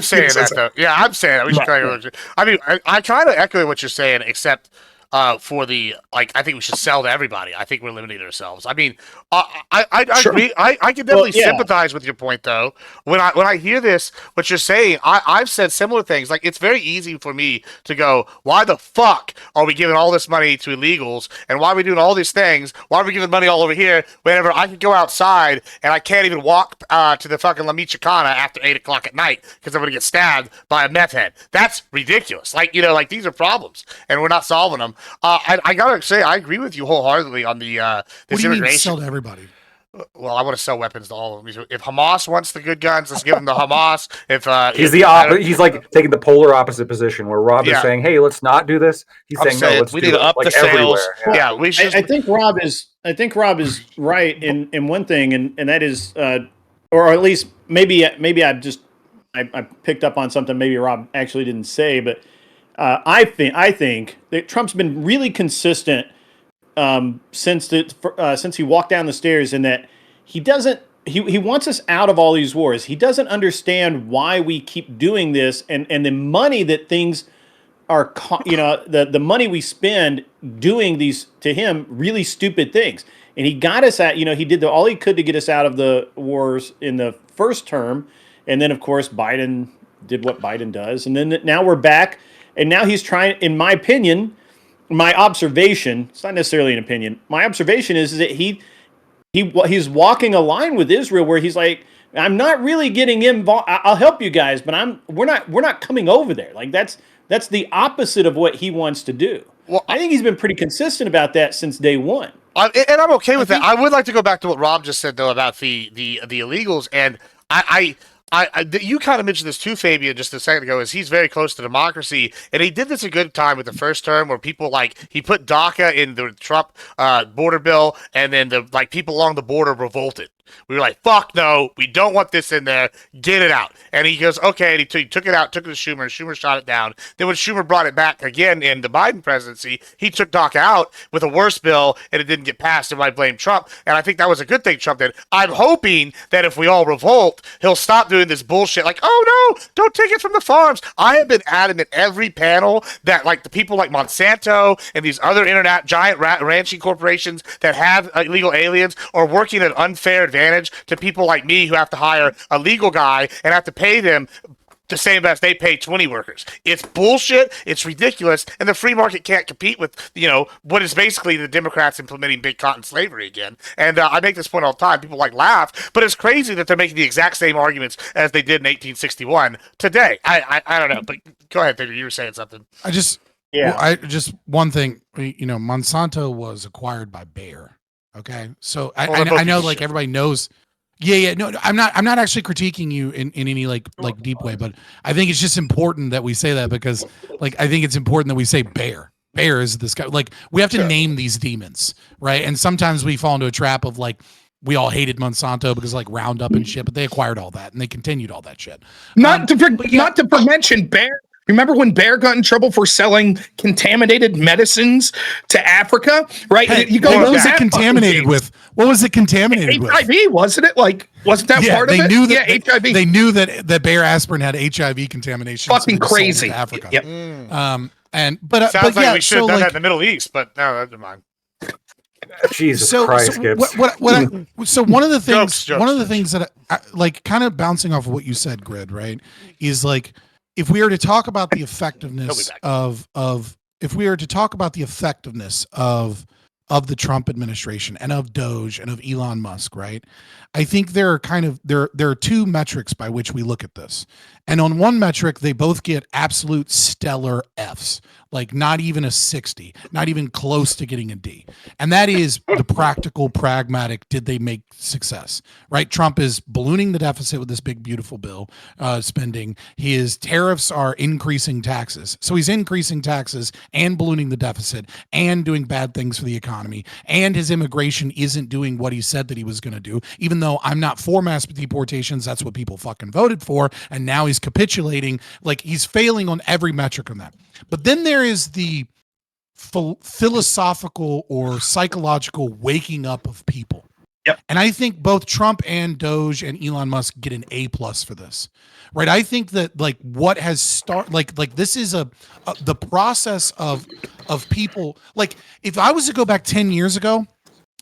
Speaker 1: saying that though. Yeah, I'm saying that. We should try to. I mean, I kind of echo what you're saying, except for the like, I think we should sell to everybody. I think we're limiting ourselves. I mean, I agree. I can definitely sympathize with your point though. When I hear this, what you're saying, I've said similar things. Like, it's very easy for me to go, why the fuck are we giving all this money to illegals, and why are we doing all these things? Why are we giving money all over here whenever I could go outside and I can't even walk to the fucking La Michoacana after 8 o'clock at night because I'm gonna get stabbed by a meth head? That's ridiculous. Like, like, these are problems and we're not solving them. I gotta say, I agree with you wholeheartedly on the this
Speaker 2: What do you mean
Speaker 1: immigration.
Speaker 2: sell to everybody?
Speaker 1: Well, I want to sell weapons to all of them. If Hamas wants the good guns, let's give them to Hamas. If
Speaker 7: he's like taking the polar opposite position where Rob is saying, "Hey, let's not do this." He's saying, "No, let's
Speaker 1: we
Speaker 7: do
Speaker 1: need
Speaker 7: it
Speaker 1: to up
Speaker 7: like
Speaker 1: the sales."
Speaker 7: everywhere."
Speaker 1: Yeah, we should.
Speaker 3: I think Rob is right in one thing, and that is, or at least maybe I picked up on something maybe Rob actually didn't say, but I think that Trump's been really consistent since he walked down the stairs, in that he wants us out of all these wars. He doesn't understand why we keep doing this, and the money that things are, the money we spend doing these, to him, really stupid things. And he got us out, he did all he could to get us out of the wars in the first term. And then, of course, Biden did what Biden does. And then now we're back. And now he's trying, in my opinion, my observation, it's not necessarily an opinion, my observation is that he's walking a line with Israel where he's like, I'm not really getting involved. I'll help you guys, but we're not coming over there. Like, that's the opposite of what he wants to do. Well, I think he's been pretty consistent about that since day one.
Speaker 1: And I'm okay with that. I would like to go back to what Rob just said though about the illegals, and you kind of mentioned this too, Fabian, just a second ago, is he's very close to democracy, and he did this a good time with the first term, where people he put DACA in the Trump border bill, and then people along the border revolted. We were like, fuck no, we don't want this in there, get it out. And he goes, okay, and he took it out, took it to Schumer, and Schumer shot it down. Then when Schumer brought it back again in the Biden presidency, he took DACA out with a worse bill, and it didn't get passed, and I blame Trump. And I think that was a good thing Trump did. I'm hoping that if we all revolt, he'll stop doing this bullshit, like, oh no, don't take it from the farms. I have been adamant every panel that, like, the people like Monsanto and these other internet giant ranching corporations that have illegal aliens are working at unfair advantage to people like me who have to hire a legal guy and have to pay them the same as they pay 20 workers. It's bullshit. It's ridiculous. And the free market can't compete with, what is basically the Democrats implementing big cotton slavery again. And I make this point all the time. People laugh, but it's crazy that they're making the exact same arguments as they did in 1861 today. I don't know, but go ahead, Peter. You were saying something.
Speaker 2: One thing, Monsanto was acquired by Bayer. Okay. So I know, like, everybody knows. Yeah. No, I'm not actually critiquing you in any like deep way, but I think it's just important that we say that, because I think it's important that we say Bayer. Bayer is this guy. Like, we have to name these demons, right? And sometimes we fall into a trap of we all hated Monsanto because Roundup and shit, but they acquired all that and they continued all that shit. Not
Speaker 6: to mention Bayer. Remember when Bayer got in trouble for selling contaminated medicines to Africa? Right?
Speaker 2: Hey, what was it contaminated with? What was it contaminated with?
Speaker 6: HIV, wasn't it? Wasn't that part of it?
Speaker 2: Knew that, HIV. They knew that Bayer aspirin had HIV contamination.
Speaker 6: Fucking crazy.
Speaker 2: To Africa.
Speaker 6: Yep.
Speaker 1: Sounds like we should have done that in the Middle East, but no, never mind.
Speaker 7: Jesus Christ, Gibbs.
Speaker 2: So one of the things that I kind of bouncing off of what you said, Grid, right, is if we were to talk about the effectiveness of the Trump administration and of Doge and of Elon Musk, right? I think there are two metrics by which we look at this. And on one metric, they both get absolute stellar Fs, like not even a 60, not even close to getting a D. And that is the practical, pragmatic, did they make success, right? Trump is ballooning the deficit with this big, beautiful bill spending. His tariffs are increasing taxes. So he's increasing taxes and ballooning the deficit and doing bad things for the economy. And his immigration isn't doing what he said that he was going to do, even though I'm not for mass deportations. That's what people fucking voted for. And now he's capitulating. Like, he's failing on every metric on that. But then there is the philosophical or psychological waking up of people.
Speaker 6: Yep.
Speaker 2: And I think both Trump and Doge and Elon Musk get an A+ for this, right? I think that like what has started, like this is the process of people. Like, if I was to go back 10 years ago,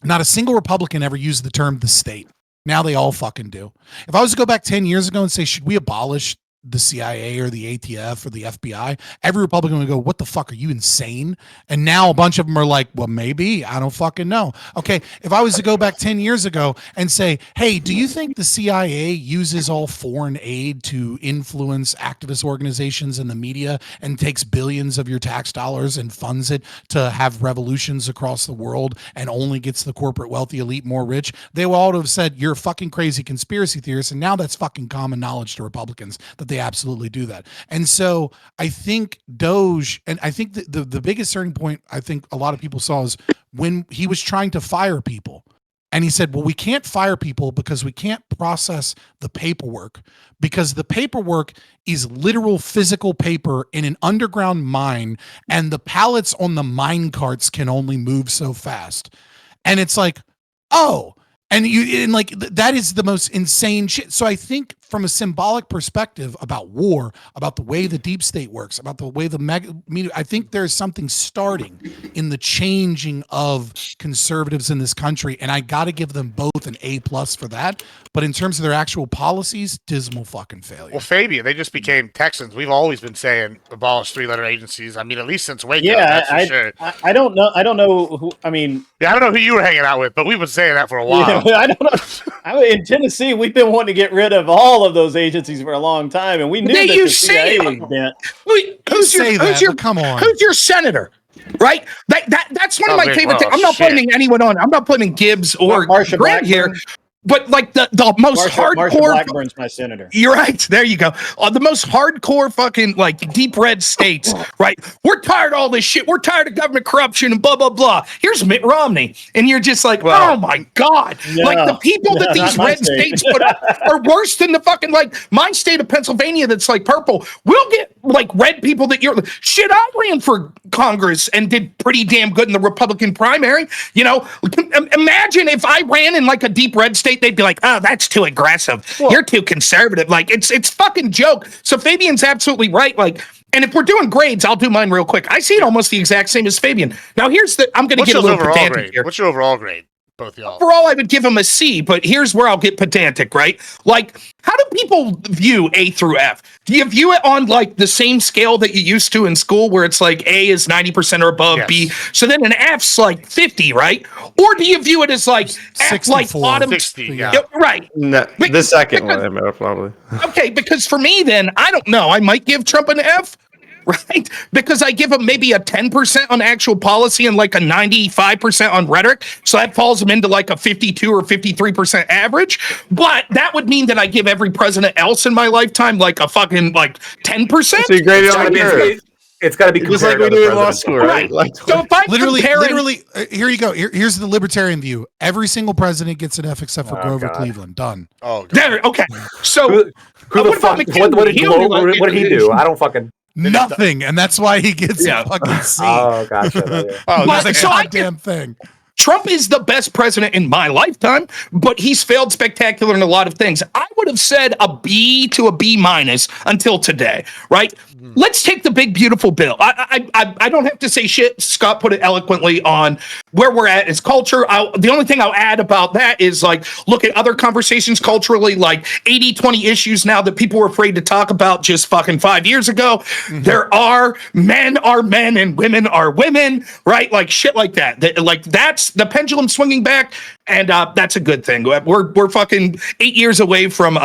Speaker 2: not a single Republican ever used the term the state. Now they all fucking do. If I was to go back 10 years ago and say, should we abolish the CIA or the ATF or the FBI, every Republican would go, what the fuck, are you insane? And now a bunch of them are like, well, maybe, I don't fucking know. Okay, if I was to go back 10 years ago and say, hey, do you think the CIA uses all foreign aid to influence activist organizations in the media and takes billions of your tax dollars and funds it to have revolutions across the world and only gets the corporate wealthy elite more rich? They would all have said, you're a fucking crazy conspiracy theorist. And now that's fucking common knowledge to Republicans that they absolutely do that. And so I think Doge, and I think the biggest turning point I think a lot of people saw is when he was trying to fire people. And he said, well, we can't fire people because we can't process the paperwork, because the paperwork is literal physical paper in an underground mine, and the pallets on the mine carts can only move so fast. And it's like, oh, and that is the most insane shit. So I think from a symbolic perspective about war, about the way the deep state works, about the way the media, I think there's something starting in the changing of conservatives in this country. And I got to give them both an A+ for that. But in terms of their actual policies, dismal fucking failure.
Speaker 1: Well, Fabian, they just became Texans. We've always been saying abolish 3-letter agencies. I mean, at least since Waco.
Speaker 3: Yeah,
Speaker 1: that's for sure.
Speaker 3: I don't know. I don't know who. I mean,
Speaker 1: Yeah, I don't know who you were hanging out with, but we've been saying that for a while.
Speaker 3: I don't know. In Tennessee, we've been wanting to get rid of all of those agencies for a long time, and we knew that the CIA was bent.
Speaker 2: Come on.
Speaker 6: Who's your senator? Right? That's one of my favorite things. I'm not blaming anyone on. I'm not blaming Gibbs or
Speaker 3: Marsha
Speaker 6: Grant here. But like the most
Speaker 3: Marsha
Speaker 6: hardcore,
Speaker 3: Blackburn's my senator.
Speaker 6: You're right. There you go. The most hardcore fucking like deep red states, right? We're tired of all this shit. We're tired of government corruption and blah blah blah. Here's Mitt Romney, and you're just like, oh my god!
Speaker 3: No,
Speaker 6: like the people that these red states put up are worse than the fucking like my state of Pennsylvania that's like purple. We'll get like red people that you're shit. I ran for Congress and did pretty damn good in the Republican primary. You know, imagine if I ran in like a deep red state. They'd be like, oh, that's too aggressive. Well, you're too conservative. Like, it's fucking joke. So Fabian's absolutely right. Like, and if we're doing grades, I'll do mine real quick. I see it almost the exact same as Fabian. Now, I'm going to get a little pedantic here.
Speaker 1: What's your overall grade? Both y'all.
Speaker 6: Overall, I would give him a C, but here's where I'll get pedantic, right? Like, how do people view A through F? Do you view it on like the same scale that you used to in school, where it's like A is 90% or above, yes. B, so then an F's like 50, right? Or do you view it as like F, like autumn
Speaker 1: 60, yeah.
Speaker 6: Right?
Speaker 4: No, the second one, probably.
Speaker 6: Okay, because for me, then I don't know. I might give Trump an F. Right? Because I give him maybe a 10% on actual policy and like a 95% on rhetoric. So that falls him into like a 52 or 53% average. But that would mean that I give every president else in my lifetime like a fucking like 10%.
Speaker 4: So you grade it on the curve.
Speaker 7: It's got to be
Speaker 4: just like we do in law school, right? Like,
Speaker 6: so if I'm
Speaker 2: literally, here you go. Here's the libertarian view. Every single president gets an F except for Grover Cleveland. Done.
Speaker 1: Oh, God.
Speaker 6: There. Okay. So
Speaker 7: who the fuck? What did he do? I don't fucking.
Speaker 2: Nothing, and that's why he gets a fucking C.
Speaker 7: Oh, gotcha.
Speaker 2: Oh, that's like a goddamn thing.
Speaker 6: Trump is the best president in my lifetime, but he's failed spectacular in a lot of things. I would have said a B to a B minus until today, right? Let's take the big, beautiful bill. I don't have to say shit. Scott put it eloquently on where we're at as culture. The only thing I'll add about that is like, look at other conversations culturally, like 80-20 issues now that people were afraid to talk about just fucking 5 years ago. Mm-hmm. There are men and women are women, right? Like shit like that. Like that's the pendulum swinging back. And that's a good thing. We're fucking 8 years away from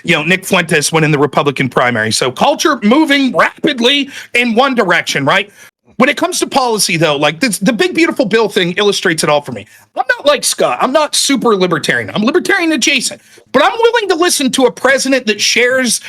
Speaker 6: Nick Fuentes winning the Republican primary. So culture moving rapidly in one direction, right? When it comes to policy, though, like the big beautiful bill thing illustrates it all for me. I'm not like Scott. I'm not super libertarian. I'm libertarian adjacent, but I'm willing to listen to a president that shares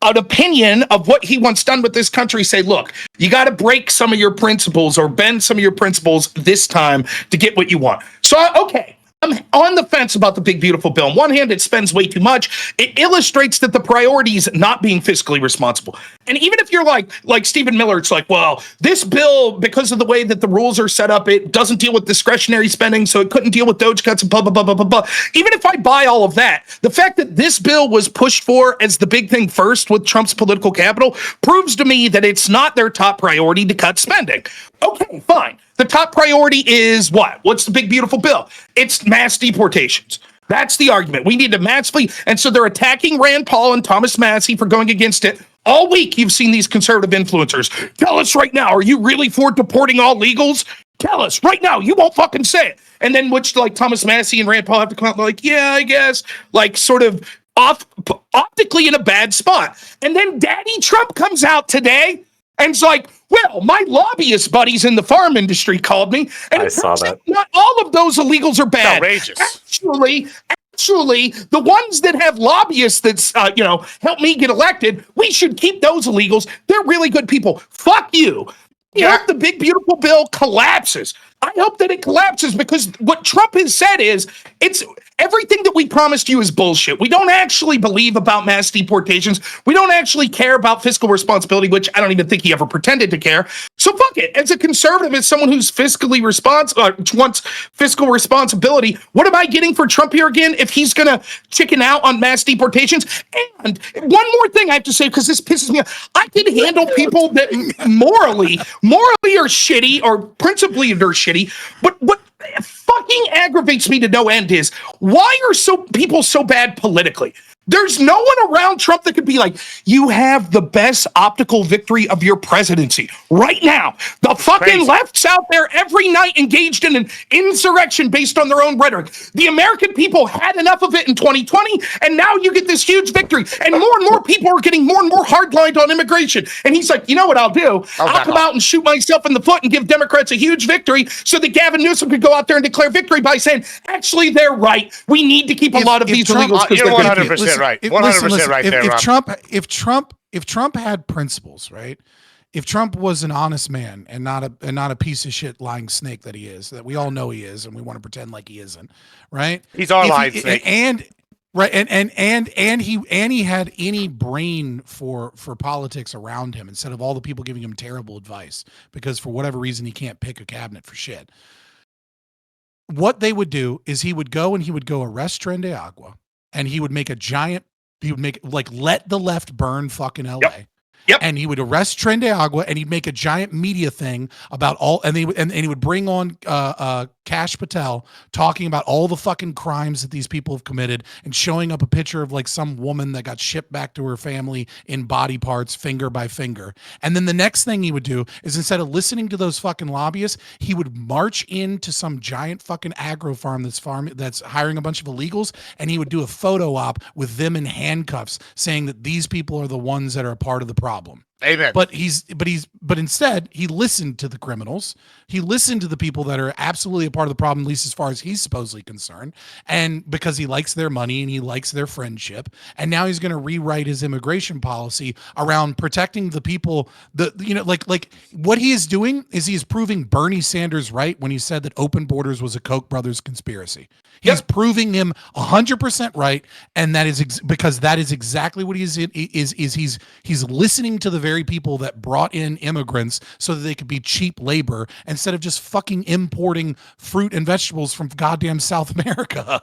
Speaker 6: an opinion of what he wants done with this country. Say, look, you got to break some of your principles or bend some of your principles this time to get what you want. So, okay. I'm on the fence about the big beautiful bill. On one hand, it spends way too much. It illustrates that the priority is not being fiscally responsible. And even if you're like Stephen Miller, it's like, well, this bill, because of the way that the rules are set up, it doesn't deal with discretionary spending, so it couldn't deal with Doge cuts and blah, blah, blah, blah, blah, blah. Even if I buy all of that, the fact that this bill was pushed for as the big thing first with Trump's political capital proves to me that it's not their top priority to cut spending. Okay, fine. The top priority is what? What's the big beautiful bill? It's mass deportations. That's the argument. We need to massively, and so they're attacking Rand Paul and Thomas Massie for going against it. All week you've seen these conservative influencers. Tell us right now, are you really for deporting all legals? Tell us right now. You won't fucking say it. And then which like Thomas Massie and Rand Paul have to come out like, yeah, I guess, like sort of optically in a bad spot. And then Daddy Trump comes out today and it's like, well, my lobbyist buddies in the farm industry called me, and
Speaker 7: I saw that.
Speaker 6: Not all of those illegals are bad.
Speaker 1: Outrageous.
Speaker 6: Actually, the ones that have lobbyists that's help me get elected, we should keep those illegals. They're really good people. Fuck you. I hope the big beautiful bill collapses. I hope that it collapses because what Trump has said is it's everything that we promised you is bullshit. We don't actually believe about mass deportations. We don't actually care about fiscal responsibility, which I don't even think he ever pretended to care. So fuck it. As a conservative, as someone who's fiscally wants fiscal responsibility, what am I getting for Trump here again if he's going to chicken out on mass deportations? And one more thing I have to say, because this pisses me off. I can handle people that morally are shitty or principally they're shitty. But what fucking aggravates me to no end is why are people so bad politically? There's no one around Trump that could be like, you have the best optical victory of your presidency right now. The fucking left's out there every night engaged in an insurrection based on their own rhetoric. The American people had enough of it in 2020, and now you get this huge victory. And more people are getting more and more hardlined on immigration. And he's like, you know what I'll do? I'll come out and shoot myself in the foot and give Democrats a huge victory so that Gavin Newsom could go out there and declare victory by saying, actually, they're right. We need to keep a lot of these illegals because they're
Speaker 1: 100% right. 100% right there, Rob.
Speaker 2: If Trump had principles, right? If Trump was an honest man and not a piece of shit lying snake that he is, that we all know he is, and we want to pretend like he isn't, right?
Speaker 1: He's our lying snake.
Speaker 2: And he had any brain for politics around him instead of all the people giving him terrible advice because for whatever reason he can't pick a cabinet for shit. What they would do is he would go arrest Tren de Agua. And he would make let the left burn fucking LA.
Speaker 6: Yep.
Speaker 2: And he would arrest Tren de Agua and he'd make a giant media thing about all, and he would bring on Kash Patel talking about all the fucking crimes that these people have committed and showing up a picture of like some woman that got shipped back to her family in body parts, finger by finger. And then the next thing he would do is instead of listening to those fucking lobbyists, he would march into some giant fucking agro farm that's hiring a bunch of illegals, and he would do a photo op with them in handcuffs saying that these people are the ones that are a part of the problem.
Speaker 1: Amen.
Speaker 2: But instead he listened to the criminals. He listened to the people that are absolutely a part of the problem, at least as far as he's supposedly concerned. And because he likes their money and he likes their friendship. And now he's going to rewrite his immigration policy around protecting the people like what he is doing is he is proving Bernie Sanders right when he said that open borders was a Koch brothers conspiracy. He's proving him 100% right. And that is because that is exactly what he's listening to the very people that brought in immigrants so that they could be cheap labor instead of just fucking importing fruit and vegetables from goddamn South America.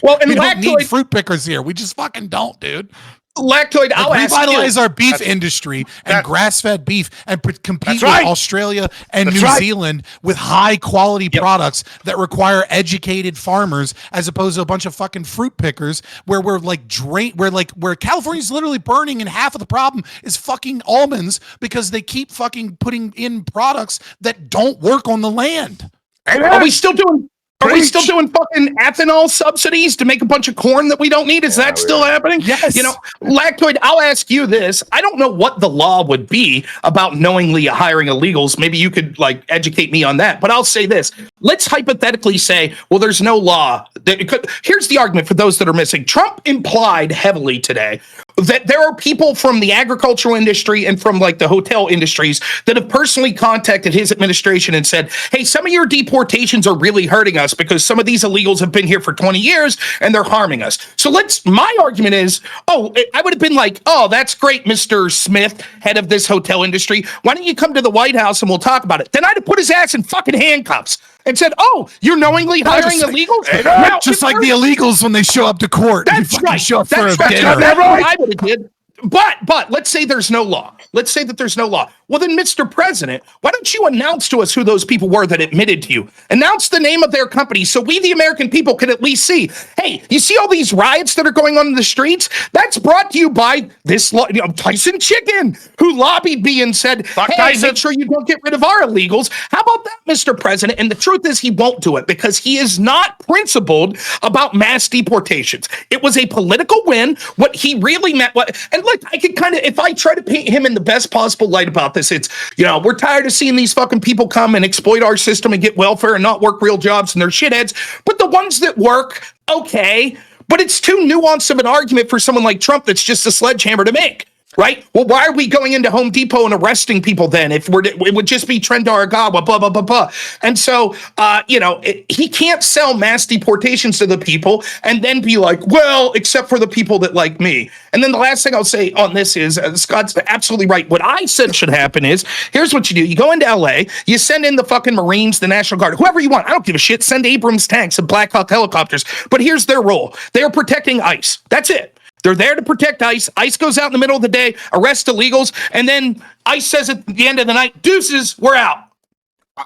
Speaker 2: We don't need fruit pickers here. We just fucking don't, dude.
Speaker 6: Lactoid, I'll
Speaker 2: revitalize our beef industry and grass-fed beef and compete with Australia and New Zealand with high-quality products that require educated farmers as opposed to a bunch of fucking fruit pickers where we're like where California's literally burning and half of the problem is fucking almonds because they keep fucking putting in products that don't work on the land.
Speaker 6: Are we still doing Are we still doing fucking ethanol subsidies to make a bunch of corn that we don't need? Is that still happening?
Speaker 2: Yes.
Speaker 6: You know, Lactoid, I'll ask you this. I don't know what the law would be about knowingly hiring illegals. Maybe you could like educate me on that. But I'll say this. Let's hypothetically say, well, there's no law. Here's the argument for those that are missing. Trump implied heavily today that there are people from the agricultural industry and from like the hotel industries that have personally contacted his administration and said, hey, some of your deportations are really hurting us because some of these illegals have been here for 20 years and they're harming us. So my argument is, I would have been like, oh, that's great, Mr. Smith, head of this hotel industry. Why don't you come to the White House and we'll talk about it? Then I'd have put his ass in fucking handcuffs and said, oh, you're knowingly hiring illegals?
Speaker 2: Now, just like the illegals when they show up to court.
Speaker 6: That's right.
Speaker 2: Show up
Speaker 6: That's
Speaker 2: for a
Speaker 6: right.
Speaker 2: dinner.
Speaker 6: That's what I would have did. But let's say there's no law. Let's say that there's no law. Well, then, Mr. President, why don't you announce to us who those people were that admitted to you? Announce the name of their company so we, the American people, can at least see, hey, you see all these riots that are going on in the streets? That's brought to you by this Tyson Chicken, who lobbied me and said, make sure you don't get rid of our illegals. How about that, Mr. President? And the truth is he won't do it because he is not principled about mass deportations. It was a political win. What he really meant, and look, I could kind of, if I try to paint him in the best possible light about this, it's, we're tired of seeing these fucking people come and exploit our system and get welfare and not work real jobs and they're shitheads. But the ones that work, okay. But it's too nuanced of an argument for someone like Trump that's just a sledgehammer to make. Right? Well, why are we going into Home Depot and arresting people then if it would just be Trent Aragawa, blah, blah, blah, blah. And so, he can't sell mass deportations to the people and then be like, well, except for the people that like me. And then the last thing I'll say on this is, Scott's absolutely right. What I said should happen is, here's what you do. You go into LA, you send in the fucking Marines, the National Guard, whoever you want. I don't give a shit. Send Abrams tanks and Black Hawk helicopters. But here's their role. They are protecting ICE. That's it. They're there to protect ICE. ICE goes out in the middle of the day, arrests illegals, and then ICE says at the end of the night, deuces, we're out.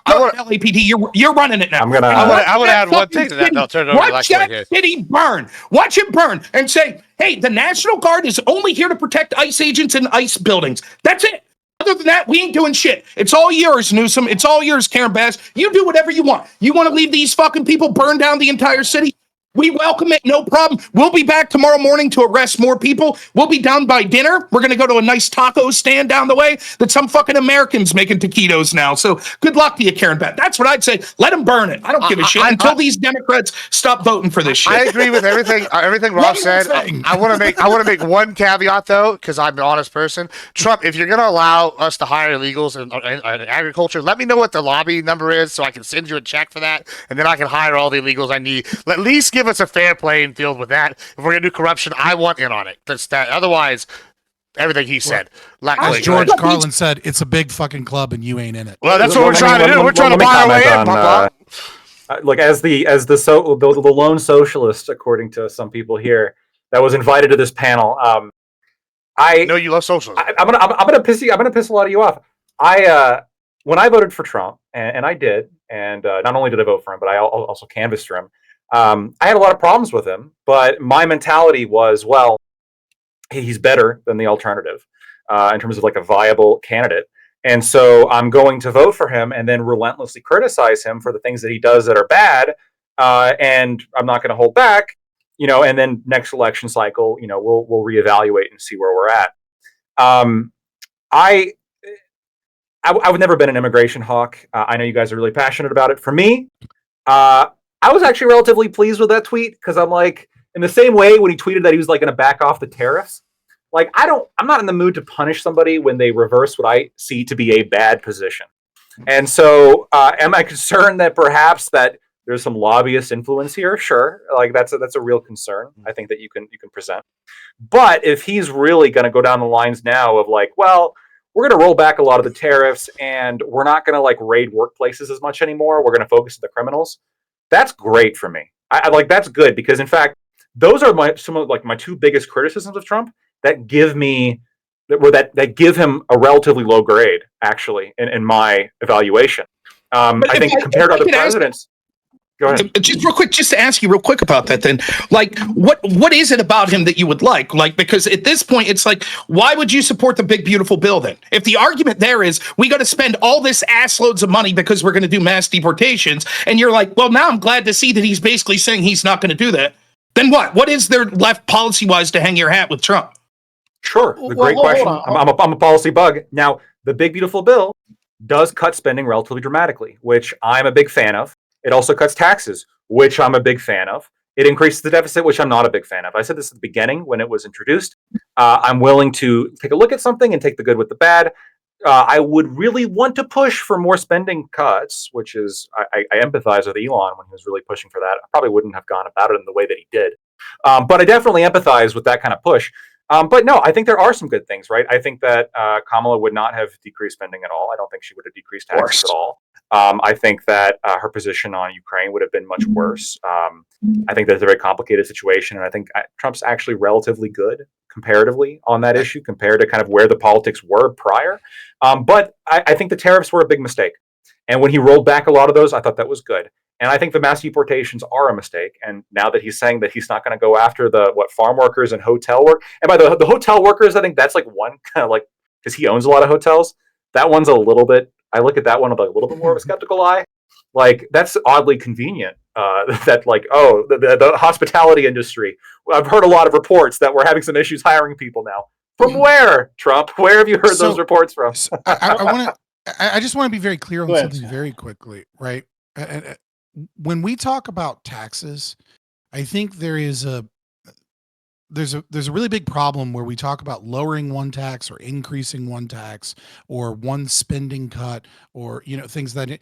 Speaker 6: LAPD, you're running it now.
Speaker 1: I would add one thing to that. I'll turn it over to
Speaker 6: Watch that city burn. Watch it burn and say, hey, the National Guard is only here to protect ICE agents in ICE buildings. That's it. Other than that, we ain't doing shit. It's all yours, Newsom. It's all yours, Karen Bass. You do whatever you want. You want to leave these fucking people burn down the entire city? We welcome it, no problem. We'll be back tomorrow morning to arrest more people. We'll be down by dinner. We're going to go to a nice taco stand down the way that some fucking Americans making taquitos now. So good luck to you, Karen Bat. That's what I'd say. Let them burn it. I don't give a shit until these Democrats stop voting for this shit.
Speaker 1: I agree with everything Rob said. I want to make one caveat though, because I'm an honest person. Trump, if you're going to allow us to hire illegals in agriculture, let me know what the lobby number is so I can send you a check for that, and then I can hire all the illegals I need. At least give us a fair playing field with that. If we're gonna do corruption, I want in on it. That's that. Otherwise, everything he said.
Speaker 2: As George Carlin said, it's a big fucking club and you ain't in it.
Speaker 1: Well, that's what we're trying to do. We're trying to buy our way in.
Speaker 7: Like as the lone socialist, according to some people here, that was invited to this panel. I
Speaker 1: know you love socialism.
Speaker 7: I'm gonna piss a lot of you off. When I voted for Trump, and I did, and not only did I vote for him, but I also canvassed for him. I had a lot of problems with him, but my mentality was, well, he's better than the alternative in terms of like a viable candidate. And so I'm going to vote for him and then relentlessly criticize him for the things that he does that are bad. And I'm not going to hold back, and then next election cycle, we'll reevaluate and see where we're at. I've never been an immigration hawk. I know you guys are really passionate about it. For me, I was actually relatively pleased with that tweet because I'm like, in the same way when he tweeted that he was like going to back off the tariffs, like I'm not in the mood to punish somebody when they reverse what I see to be a bad position. And so, am I concerned that perhaps that there's some lobbyist influence here? Sure, like that's a real concern. I think that you can present. But if he's really going to go down the lines now of like, well, we're going to roll back a lot of the tariffs and we're not going to like raid workplaces as much anymore. We're going to focus on the criminals. That's great for me. I like that's good because in fact, those are some of like my two biggest criticisms of Trump that give me that give him a relatively low grade actually in my evaluation. I think compared to other presidents, Go ahead.
Speaker 6: Just real quick, just to ask you real quick about that then. Like, what is it about him that you would like? Like, because at this point, it's like, why would you support the big, beautiful bill then? If the argument there is, we got to spend all this ass loads of money because we're going to do mass deportations, and you're like, well, now I'm glad to see that he's basically saying he's not going to do that. Then what? What is there left policy-wise to hang your hat with Trump?
Speaker 7: Sure. The great question. I'm a policy bug. Now, the big, beautiful bill does cut spending relatively dramatically, which I'm a big fan of. It also cuts taxes, which I'm a big fan of. It increases the deficit, which I'm not a big fan of. I said this at the beginning when it was introduced. I'm willing to take a look at something and take the good with the bad. I would really want to push for more spending cuts, which is, I empathize with Elon when he was really pushing for that. I probably wouldn't have gone about it in the way that he did. But I definitely empathize with that kind of push. But no, I think there are some good things, right? I think that Kamala would not have decreased spending at all. I don't think she would have decreased taxes at all. I think that her position on Ukraine would have been much worse. I think that's a very complicated situation, and I think Trump's actually relatively good comparatively on that issue compared to kind of where the politics were prior. But I think the tariffs were a big mistake. And when he rolled back a lot of those, I thought that was good. And I think the mass deportations are a mistake. And now that he's saying that he's not going to go after the farm workers and hotel work, and by the hotel workers, I think that's like one kind of like, because he owns a lot of hotels. That one's a little bit, I look at that one with a little bit more of a skeptical eye. Like, that's oddly convenient. That like, oh, the hospitality industry. I've heard a lot of reports that we're having some issues hiring people now. From where, Trump? Where have you heard those reports from?
Speaker 2: I just want to be very clear on something very quickly, right? When we talk about taxes, I think there's a really big problem where we talk about lowering one tax or increasing one tax or one spending cut or things that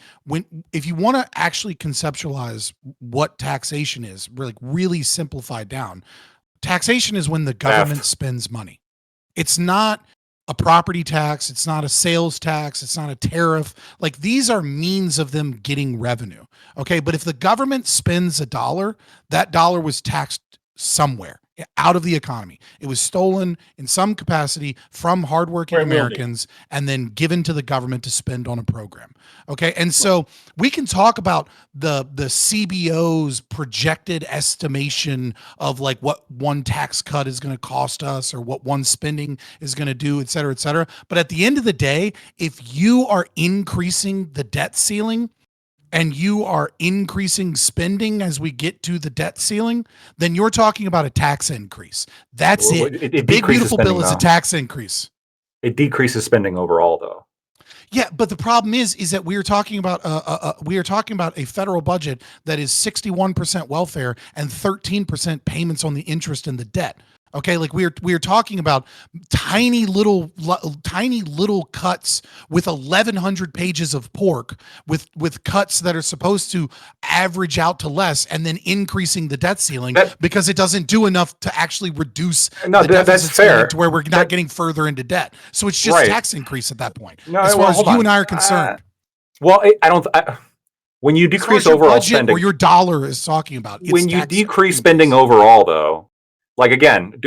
Speaker 2: if you want to actually conceptualize what taxation is, really simplified down, taxation is when the government spends money. It's not a property tax, it's not a sales tax, it's not a tariff. Like, these are means of them getting revenue. Okay, but if the government spends $1, that dollar was taxed somewhere out of the economy. It was stolen in some capacity from hardworking Americans and then given to the government to spend on a program. Okay, and so we can talk about the CBO's projected estimation of like what one tax cut is going to cost us or what one spending is going to do, et cetera, et cetera. But at the end of the day, if you are increasing the debt ceiling and you are increasing spending as we get to the debt ceiling, then you're talking about a tax increase. That's it. The big, beautiful bill is a tax increase.
Speaker 7: It decreases spending overall, though.
Speaker 2: Yeah, but the problem is that we are talking about a federal budget that is 61% welfare and 13% payments on the interest and the debt. Okay, like we are talking about tiny little cuts with 1,100 pages of pork with cuts that are supposed to average out to less, and then increasing the debt ceiling because it doesn't do enough to actually reduce the deficit ceiling to where we're not getting further into debt. So it's just tax increase at that point.
Speaker 7: No,
Speaker 2: as far as you and I are concerned.
Speaker 7: When you decrease overall spending,
Speaker 2: or your dollar is talking about,
Speaker 7: when you decrease spending overall, though. Like, again,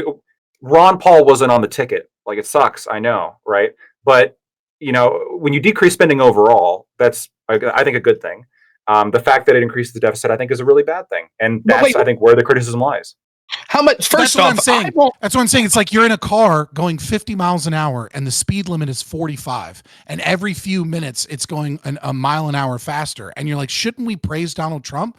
Speaker 7: Ron Paul wasn't on the ticket. Like, it sucks, I know, right? But, when you decrease spending overall, that's, I think, a good thing. The fact that it increases the deficit, I think, is a really bad thing. And that's, I think, where the criticism lies.
Speaker 6: How much? First off,
Speaker 2: that's what I'm saying. It's like you're in a car going 50 miles an hour and the speed limit is 45. And every few minutes it's going a mile an hour faster. And you're like, shouldn't we praise Donald Trump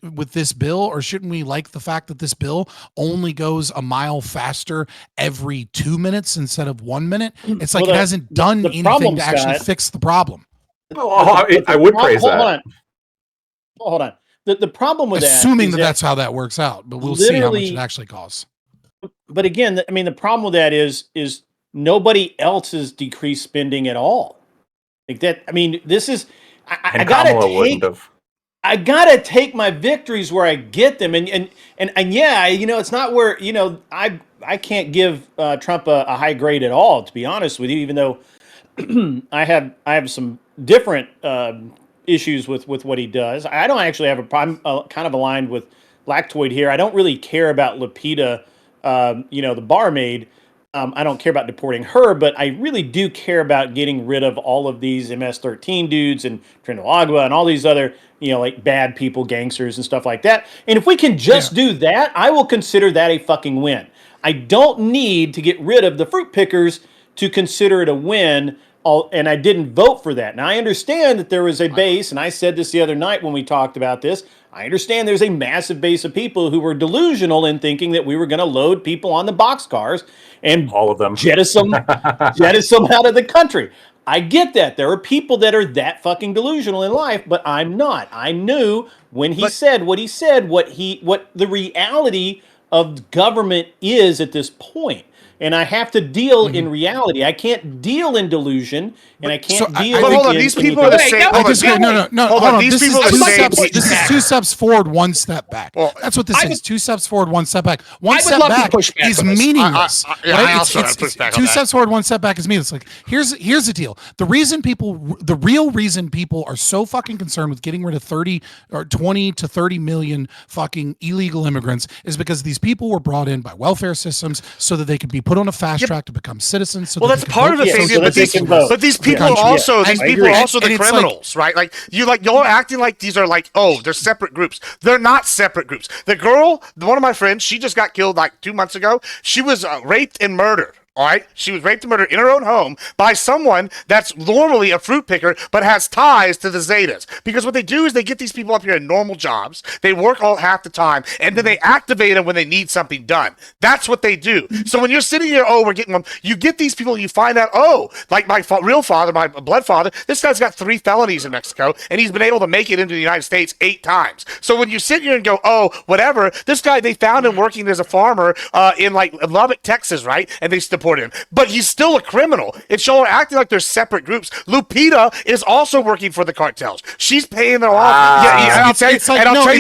Speaker 2: with this bill? Or shouldn't we like the fact that this bill only goes a mile faster every 2 minutes instead of 1 minute? It's like it hasn't done anything to actually fix the problem.
Speaker 7: I would praise that.
Speaker 3: Hold on. The problem with
Speaker 2: assuming that's how that works out, but we'll see how much it actually costs.
Speaker 3: But again, the problem with that is nobody else has decreased spending at all. Like that. I mean, this is I gotta take my victories where I get them, and yeah, it's not where I can't give Trump a high grade at all, to be honest with you, even though I have some different issues with what he does. I don't actually have a problem. Kind of aligned with Lactoid here. I don't really care about Lupita, the barmaid. I don't care about deporting her, but I really do care about getting rid of all of these MS-13 dudes and Trino Agua and all these other, like bad people, gangsters and stuff like that. And if we can just do that, I will consider that a fucking win. I don't need to get rid of the fruit pickers to consider it a win. And I didn't vote for that. Now, I understand that there was a base, and I said this the other night when we talked about this. I understand there's a massive base of people who were delusional in thinking that we were going to load people on the boxcars and
Speaker 7: all of them
Speaker 3: jettison out of the country. I get that. There are people that are that fucking delusional in life, but I'm not. I knew when he said what he said, what the reality of government is at this point. And I have to deal in reality. I can't deal in delusion, and I can't deal.
Speaker 1: But hold on, these people are the same.
Speaker 2: No. Hold on. These people are the same. This is 2 steps forward, 1 step back. Well, that's what this is. 2 steps forward, 1 step back. 1 step back is meaningless.
Speaker 1: I also have to push back on that.
Speaker 2: 2 steps forward, 1 step back is meaningless. Like here's the deal. The real reason people are so fucking concerned with getting rid of 30 or 20 to 30 million fucking illegal immigrants is because these people were brought in by welfare systems so that they could be put on a fast track to become citizens. So
Speaker 1: that's part of it, Fabian. But these people are also the criminals, right? Like you're acting like these are like, oh, they're separate groups. They're not separate groups. The girl, one of my friends, she just got killed like 2 months ago. She was raped and murdered. All right, she was raped and murdered in her own home by someone that's normally a fruit picker but has ties to the Zetas. Because what they do is they get these people up here in normal jobs, they work all half the time, and then they activate them when they need something done. That's what they do. So when you're sitting here, we're getting them, you get these people, you find out, like my real father, my blood father, this guy's got 3 felonies in Mexico, and he's been able to make it into the United States 8 times. So when you sit here and go, whatever, this guy, they found him working as a farmer in like Lubbock, Texas, right? And they deported him. But he's still a criminal. It's y'all are acting like they're separate groups. Lupita is also working for the cartels. She's paying them off. I'll tell you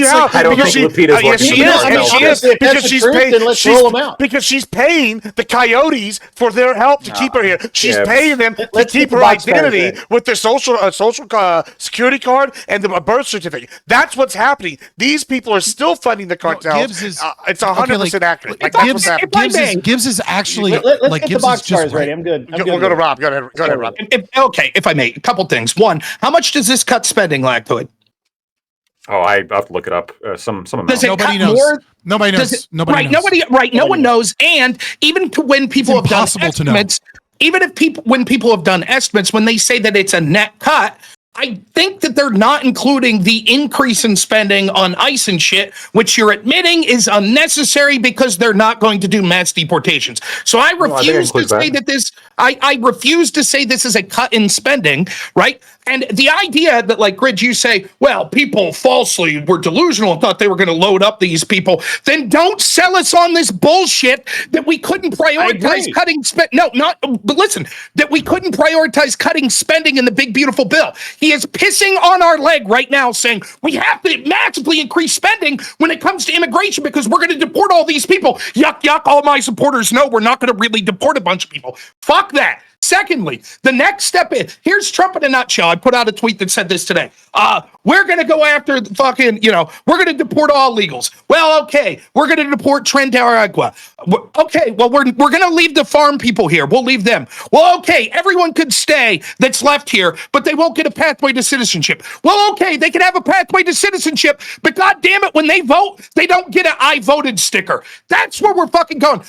Speaker 1: how.
Speaker 7: I don't think Lupita's working for the cartels.
Speaker 1: Because she's paying the coyotes for their help to keep her here. She's paying them to keep her identity with their social security card and the birth certificate. That's what's happening. These people are still funding the cartels. It's 100% accurate.
Speaker 2: Gibbs is actually
Speaker 3: like Gibbs the boxcars ready. I'm good.
Speaker 1: We'll go to Rob. Go ahead, Rob.
Speaker 6: If I may, a couple things. One, how much does this cut spending like to it?
Speaker 7: Oh, I have to look it up. Some amount.
Speaker 6: Does it
Speaker 2: Nobody
Speaker 6: cut
Speaker 2: knows.
Speaker 6: more?
Speaker 2: Nobody knows. Nobody knows.
Speaker 6: No one knows. And even when people have done estimates, when people have done estimates, when they say that it's a net cut, I think that they're not including the increase in spending on ICE and shit, which you're admitting is unnecessary because they're not going to do mass deportations. So I refuse to say that this. I refuse to say this is a cut in spending, right? And the idea that, like Grid, you say, well, people falsely were delusional and thought they were going to load up these people. Then don't sell us on this bullshit that we couldn't prioritize cutting but listen, that we couldn't prioritize cutting spending in the big, beautiful bill. He is pissing on our leg right now saying we have to massively increase spending when it comes to immigration because we're going to deport all these people. Yuck, yuck. All my supporters know we're not going to really deport a bunch of people. Fuck that. Secondly, the next step is, here's Trump in a nutshell. I put out a tweet that said this today. We're going to go after the fucking, we're going to deport all illegals. Well, okay, we're going to deport Agua. Okay, well, we're going to leave the farm people here. We'll leave them. Well, okay, everyone could stay that's left here, but they won't get a pathway to citizenship. Well, okay, they can have a pathway to citizenship, but God damn it, when they vote, they don't get an I voted sticker. That's where we're fucking going.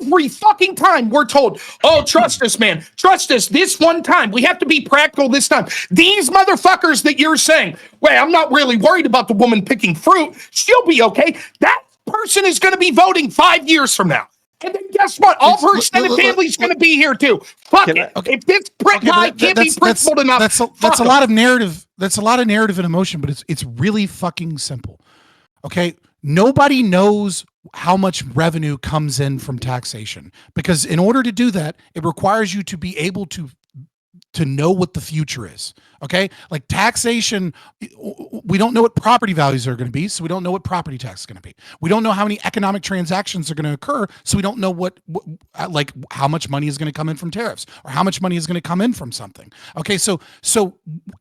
Speaker 6: Every fucking time we're told, oh, trust us, man. Trust us this one time. We have to be practical this time. These motherfuckers that you're saying, well, I'm not really worried about the woman picking fruit. She'll be okay. That person is going to be voting 5 years from now. And then guess what? All of her extended family's going to be here too. Fuck it. Okay. If this guy can't be principled enough,
Speaker 2: that's a lot of narrative. That's a lot of narrative and emotion, but it's really fucking simple. Okay. Nobody knows how much revenue comes in from taxation, because in order to do that, it requires you to be able to know what the future is. Okay. Like taxation, we don't know what property values are going to be. So we don't know what property tax is going to be. We don't know how many economic transactions are going to occur. So we don't know what how much money is going to come in from tariffs or how much money is going to come in from something. Okay. So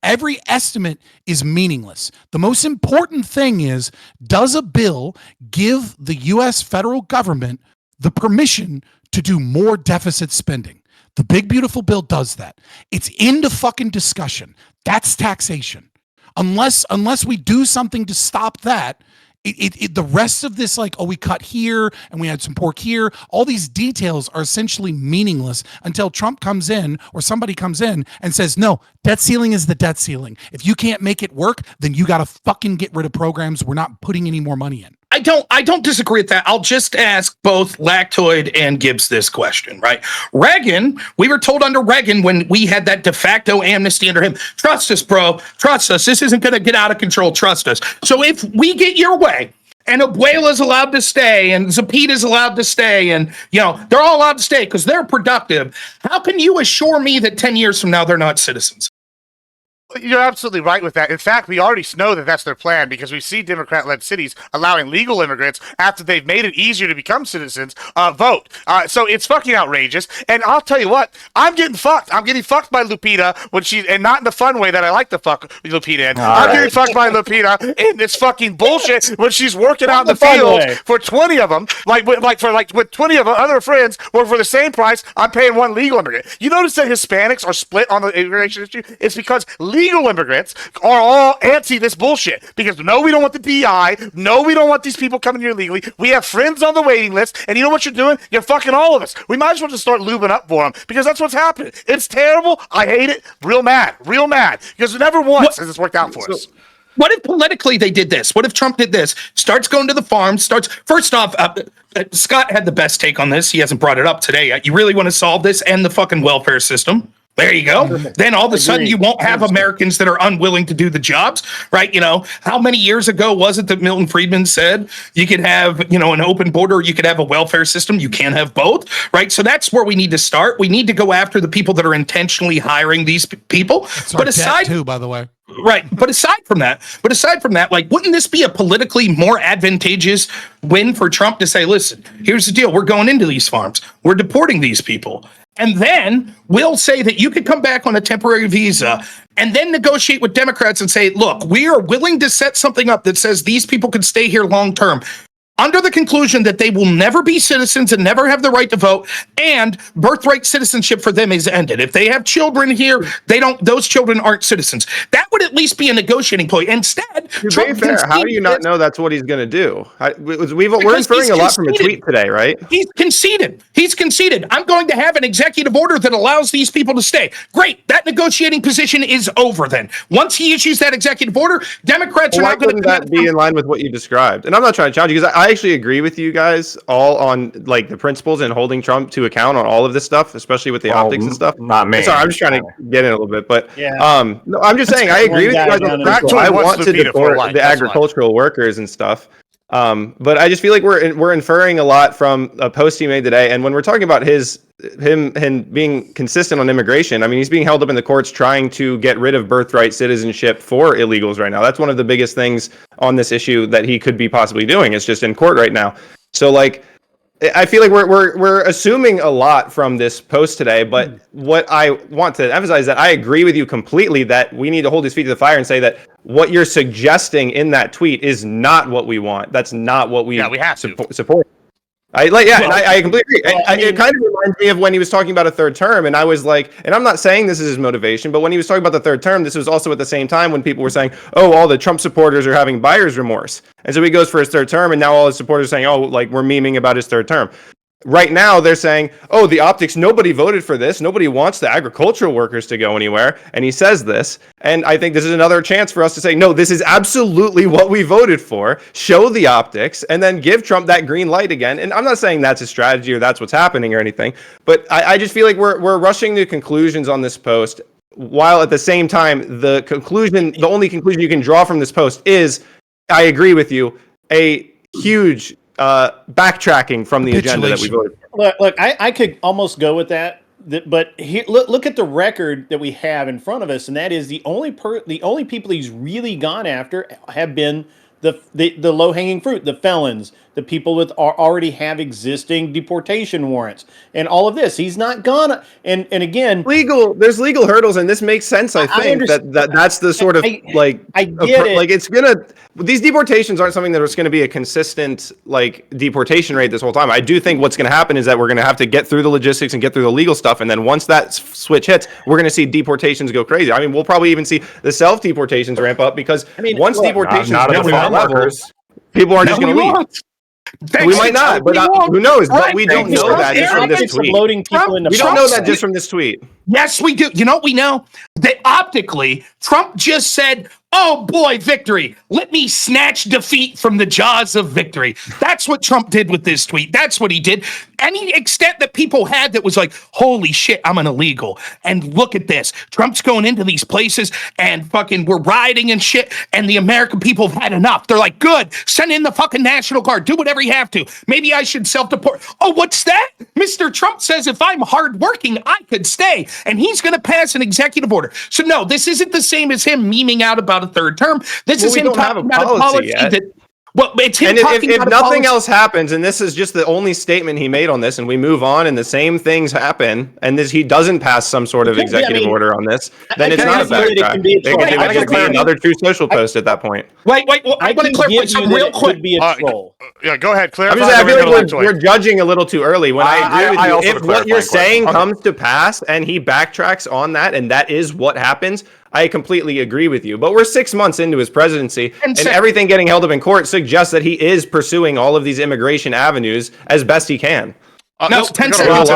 Speaker 2: every estimate is meaningless. The most important thing is, does a bill give the U.S. federal government the permission to do more deficit spending. The big beautiful bill does that. It's into fucking discussion. That's taxation. Unless we do something to stop that, the rest of this, like, oh, we cut here and we had some pork here, all these details are essentially meaningless until Trump comes in or somebody comes in and says, no, debt ceiling is the debt ceiling. If you can't make it work, then you got to fucking get rid of programs we're not putting any more money in.
Speaker 6: I don't disagree with that. I'll just ask both Lactoid and Gibbs this question, right? Reagan, we were told under Reagan when we had that de facto amnesty under him, trust us, bro, trust us. This isn't going to get out of control. Trust us. So if we get your way and Abuela's allowed to stay and Zapita's allowed to stay and, they're all allowed to stay because they're productive, how can you assure me that 10 years from now they're not citizens?
Speaker 1: You're absolutely right with that. In fact, we already know that that's their plan because we see Democrat-led cities allowing legal immigrants after they've made it easier to become citizens, vote. So it's fucking outrageous. And I'll tell you what, I'm getting fucked. I'm getting fucked by Lupita and not in the fun way that I like to fuck Lupita in. Getting fucked by Lupita in this fucking bullshit when she's working out in the field for 20 of them, with 20 of her other friends work for the same price. I'm paying one legal immigrant. You notice that Hispanics are split on the immigration issue? It's because legal immigrants are all anti this bullshit because no, we don't want the DI. No, we don't want these people coming here illegally. We have friends on the waiting list, and you know what you're doing? You're fucking all of us. We might as well just start lubing up for them because that's what's happening. It's terrible. I hate it. Real mad because never once has this worked out for us.
Speaker 6: What if politically they did this? What if Trump did this? Starts going to the farms, first off, Scott had the best take on this. He hasn't brought it up today yet. You really want to solve this and the fucking welfare system? There you go. Then all of a sudden you won't have Americans that are unwilling to do the jobs, right? How many years ago was it that Milton Friedman said you could have, an open border, you could have a welfare system, you can't have both, right? So that's where we need to start. We need to go after the people that are intentionally hiring these people.
Speaker 2: But aside too, by the way.
Speaker 6: Right. But aside from that, like, wouldn't this be a politically more advantageous win for Trump to say, listen, here's the deal. We're going into these farms. We're deporting these people. And then we'll say that you could come back on a temporary visa and then negotiate with Democrats and say, look, we are willing to set something up that says these people can stay here long term, under the conclusion that they will never be citizens and never have the right to vote, and birthright citizenship for them is ended. If they have children here, those children aren't citizens. That would at least be a negotiating point. Instead,
Speaker 4: Trump fair. How do you not know that's what he's going to do? We're inferring a lot from a tweet today, right?
Speaker 6: He's conceded. I'm going to have an executive order that allows these people to stay. Great. That negotiating position is over then. Once he issues that executive order, Democrats are not going to...
Speaker 4: that be in line with what you described? And I'm not trying to challenge you because I actually agree with you guys all on like the principles and holding Trump to account on all of this stuff, especially with the optics and stuff.
Speaker 7: Not me.
Speaker 4: Sorry, I'm just trying to get in a little bit, but no, I'm just saying I agree with you guys. I want to deport the agricultural workers and stuff. But I just feel like we're inferring a lot from a post he made today, and when we're talking about him being consistent on immigration, I mean, he's being held up in the courts trying to get rid of birthright citizenship for illegals right now. That's one of the biggest things on this issue that he could be possibly doing. It's just in court right now. So like, I feel like we're assuming a lot from this post today, but what I want to emphasize is that I agree with you completely that we need to hold his feet to the fire and say that what you're suggesting in that tweet is not what we want. That's not what we
Speaker 1: have
Speaker 4: support. I completely agree. It kind of reminds me of when he was talking about a third term, and I was like, and I'm not saying this is his motivation, but when he was talking about the third term, this was also at the same time when people were saying, oh, all the Trump supporters are having buyer's remorse. And so he goes for his third term, and now all his supporters are saying, oh, like we're memeing about his third term. Right now, they're saying, oh, the optics, nobody voted for this. Nobody wants the agricultural workers to go anywhere. And he says this. And I think this is another chance for us to say, no, this is absolutely what we voted for. Show the optics and then give Trump that green light again. And I'm not saying that's a strategy or that's what's happening or anything. But I just feel like we're rushing to conclusions on this post, while at the same time, the only conclusion you can draw from this post is, I agree with you, a huge backtracking from the agenda that we voted for.
Speaker 3: Look, I could almost go with that, but here, look at the record that we have in front of us, and that is the only people he's really gone after have been the low hanging fruit, the felons, the people with already have existing deportation warrants, and all of this. He's not gonna. And again,
Speaker 4: there's legal hurdles, and this makes sense. I think that's the sort of
Speaker 3: I get it.
Speaker 4: Like it's gonna. These deportations aren't something that is going to be a consistent like deportation rate this whole time. I do think what's going to happen is that we're going to have to get through the logistics and get through the legal stuff, and then once that switch hits, we're going to see deportations go crazy. I mean, we'll probably even see the self deportations ramp up because once deportations
Speaker 7: not
Speaker 4: get to that level, people are just going to leave. We might not, but who knows? But we don't know that just from this tweet.
Speaker 3: Loading people into
Speaker 4: we don't know that just from this tweet.
Speaker 6: Yes, we do. You know what we know? That optically, Trump just said, oh boy, victory. Let me snatch defeat from the jaws of victory. That's what Trump did with this tweet. That's what he did. Any extent that people had that was like, holy shit, I'm an illegal. And look at this. Trump's going into these places and fucking we're rioting and shit. And the American people have had enough. They're like, good, send in the fucking National Guard. Do whatever you have to. Maybe I should self-deport. Oh, what's that? Mr. Trump says if I'm hardworking, I could stay. And he's going to pass an executive order. So no, this isn't the same as him memeing out about a third term. This is him talking about a policy that. Well, it's him talking
Speaker 4: if
Speaker 6: about
Speaker 4: nothing else happens, and this is just the only statement he made on this, and we move on, and the same things happen, and he doesn't pass some sort of executive order on this, then it's not a backtrack. It could be another True Social post at that point.
Speaker 6: Wait, well, I want to clarify something real quick.
Speaker 3: Be a troll.
Speaker 1: Yeah, go ahead, clarify.
Speaker 4: I'm just saying, I feel like we're judging a little too early. When I agree with you, if what you're saying comes to pass, and he backtracks on that, and that is what happens, I completely agree with you. But we're 6 months into his presidency, and everything getting held up in court suggests that he is pursuing all of these immigration avenues as best he can.
Speaker 6: No, 10 seconds.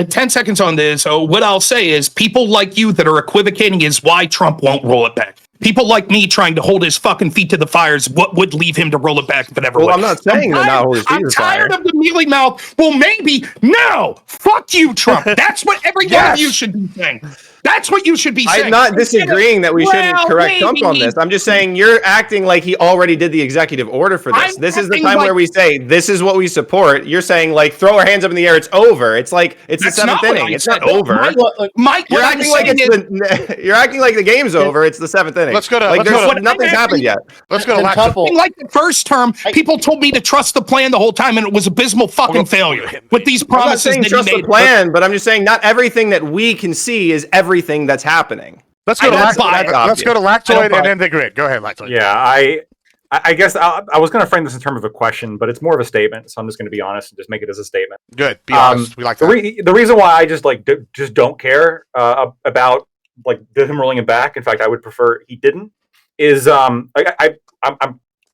Speaker 6: 10 seconds on this. So what I'll say is people like you that are equivocating is why Trump won't roll it back. People like me trying to hold his fucking feet to the fire is what would leave him to roll it back if it ever would.
Speaker 4: I'm not saying to not hold his feet to the fire.
Speaker 6: I'm tired of the mealy mouth. Well, maybe. No. Fuck you, Trump. That's what every one of you should be saying. That's what you should be saying.
Speaker 4: I'm not disagreeing that we shouldn't correct Trump on this. I'm just saying you're acting like he already did the executive order for this. This is the time where we say this is what we support. You're saying like throw our hands up in the air. It's over. It's like it's the seventh inning. It's not over.
Speaker 6: Mike,
Speaker 4: you're acting like you're acting like the game's over. It's the seventh inning.
Speaker 1: Let's go to
Speaker 4: nothing's happened yet.
Speaker 1: Let's go to
Speaker 6: like the first term. People told me to trust the plan the whole time, and it was abysmal fucking failure with these promises.
Speaker 4: I'm not saying trust the plan, but I'm just saying not everything that we can see is everything that's happening.
Speaker 1: Let's go to Lactoid and then the grid. Go ahead, Lactoid.
Speaker 7: Yeah, I guess I was going to frame this in terms of a question, but it's more of a statement, so I'm just going to be honest and just make it as a statement.
Speaker 1: Good. Be honest. We like that.
Speaker 7: The reason why I just just don't care about him rolling it back. In fact, I would prefer he didn't. Is I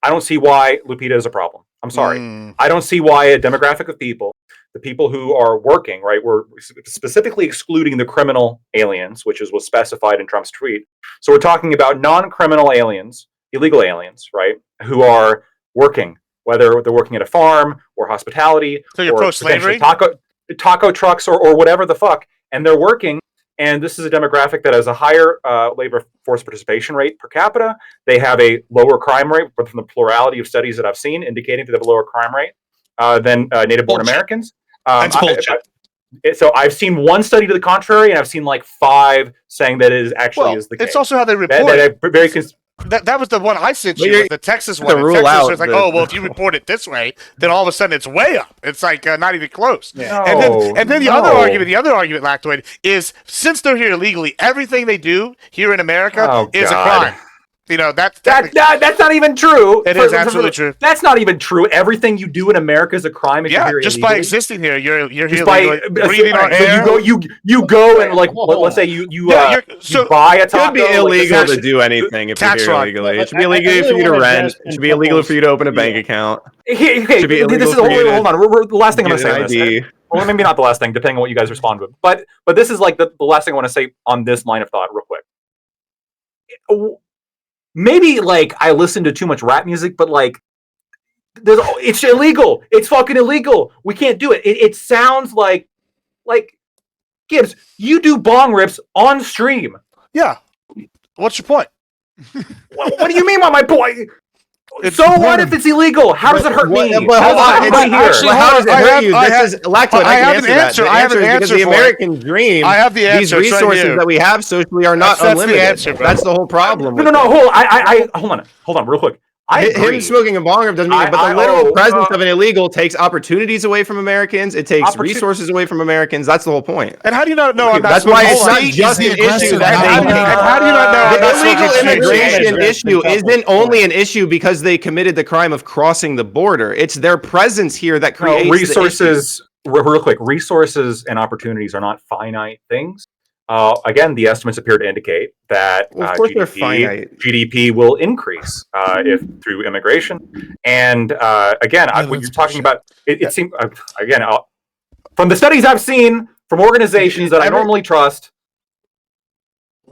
Speaker 7: don't see why Lupita is a problem. I'm sorry. I don't see why a demographic of people, the people who are working, right, we're specifically excluding the criminal aliens, which was specified in Trump's tweet. So we're talking about non-criminal aliens, illegal aliens, right, who are working, whether they're working at a farm or hospitality,
Speaker 1: so you're pro-slavery,
Speaker 7: taco trucks or whatever the fuck, and they're working. And this is a demographic that has a higher labor force participation rate per capita. They have a lower crime rate, but from the plurality of studies that I've seen indicating that they have a lower crime rate than native-born Americans.
Speaker 6: That's bullshit.
Speaker 7: So I've seen one study to the contrary, and I've seen like 5 saying that it is actually is the case.
Speaker 1: It's also how they report that was the one I sent you, the Texas one. Texas, it's like, oh, well, if you report it this way, then all of a sudden it's way up. It's like not even close. Yeah. And then the other argument, Lactoid, is since they're here illegally, everything they do here in America is a crime. You know, that's
Speaker 7: not even true.
Speaker 1: It is absolutely true.
Speaker 7: That's not even true. Everything you do in America is a crime. If you're here
Speaker 1: just
Speaker 7: illegally.
Speaker 1: by existing here, you're
Speaker 7: just
Speaker 1: here
Speaker 7: by
Speaker 1: breathing our air.
Speaker 7: So you go and let's say you buy a taco.
Speaker 4: It should be illegal to do anything if you're here illegally. It should be illegal for you to rent. It should be illegal for you to open a bank account.
Speaker 7: Okay, this is hold on. The last thing I'm going to say. Well, maybe not the last thing, depending on what you guys respond with. But this is like the last thing I want to say on this line of thought, real quick. Maybe I listen to too much rap music, but it's illegal. It's fucking illegal. We can't do it. It sounds like Gibbs. You do bong rips on stream.
Speaker 1: Yeah. What's your point?
Speaker 7: What do you mean by my point? So what if it's illegal? How does it hurt me?
Speaker 4: But hold on. How does it hurt you? This is Lactoid.
Speaker 1: I have an answer. I have an answer
Speaker 4: because the American dream.
Speaker 1: I have the answer.
Speaker 4: These resources that we have socially are not unlimited. That's the whole problem.
Speaker 7: No. Hold on, real quick. agree.
Speaker 4: Him smoking a bong doesn't mean, but the literal presence of an illegal takes opportunities away from Americans. It takes resources away from Americans. That's the whole point.
Speaker 1: And how do you not know?
Speaker 4: That's why it's not just an issue that
Speaker 1: how do you not know?
Speaker 4: The illegal immigration issue isn't only an issue because they committed the crime of crossing the border. It's their presence here that creates
Speaker 7: resources. Real quick, resources and opportunities are not finite things. Again, the estimates appear to indicate that GDP will increase if through immigration. And again, when you're talking about it seems again from the studies I've seen from organizations that I normally trust.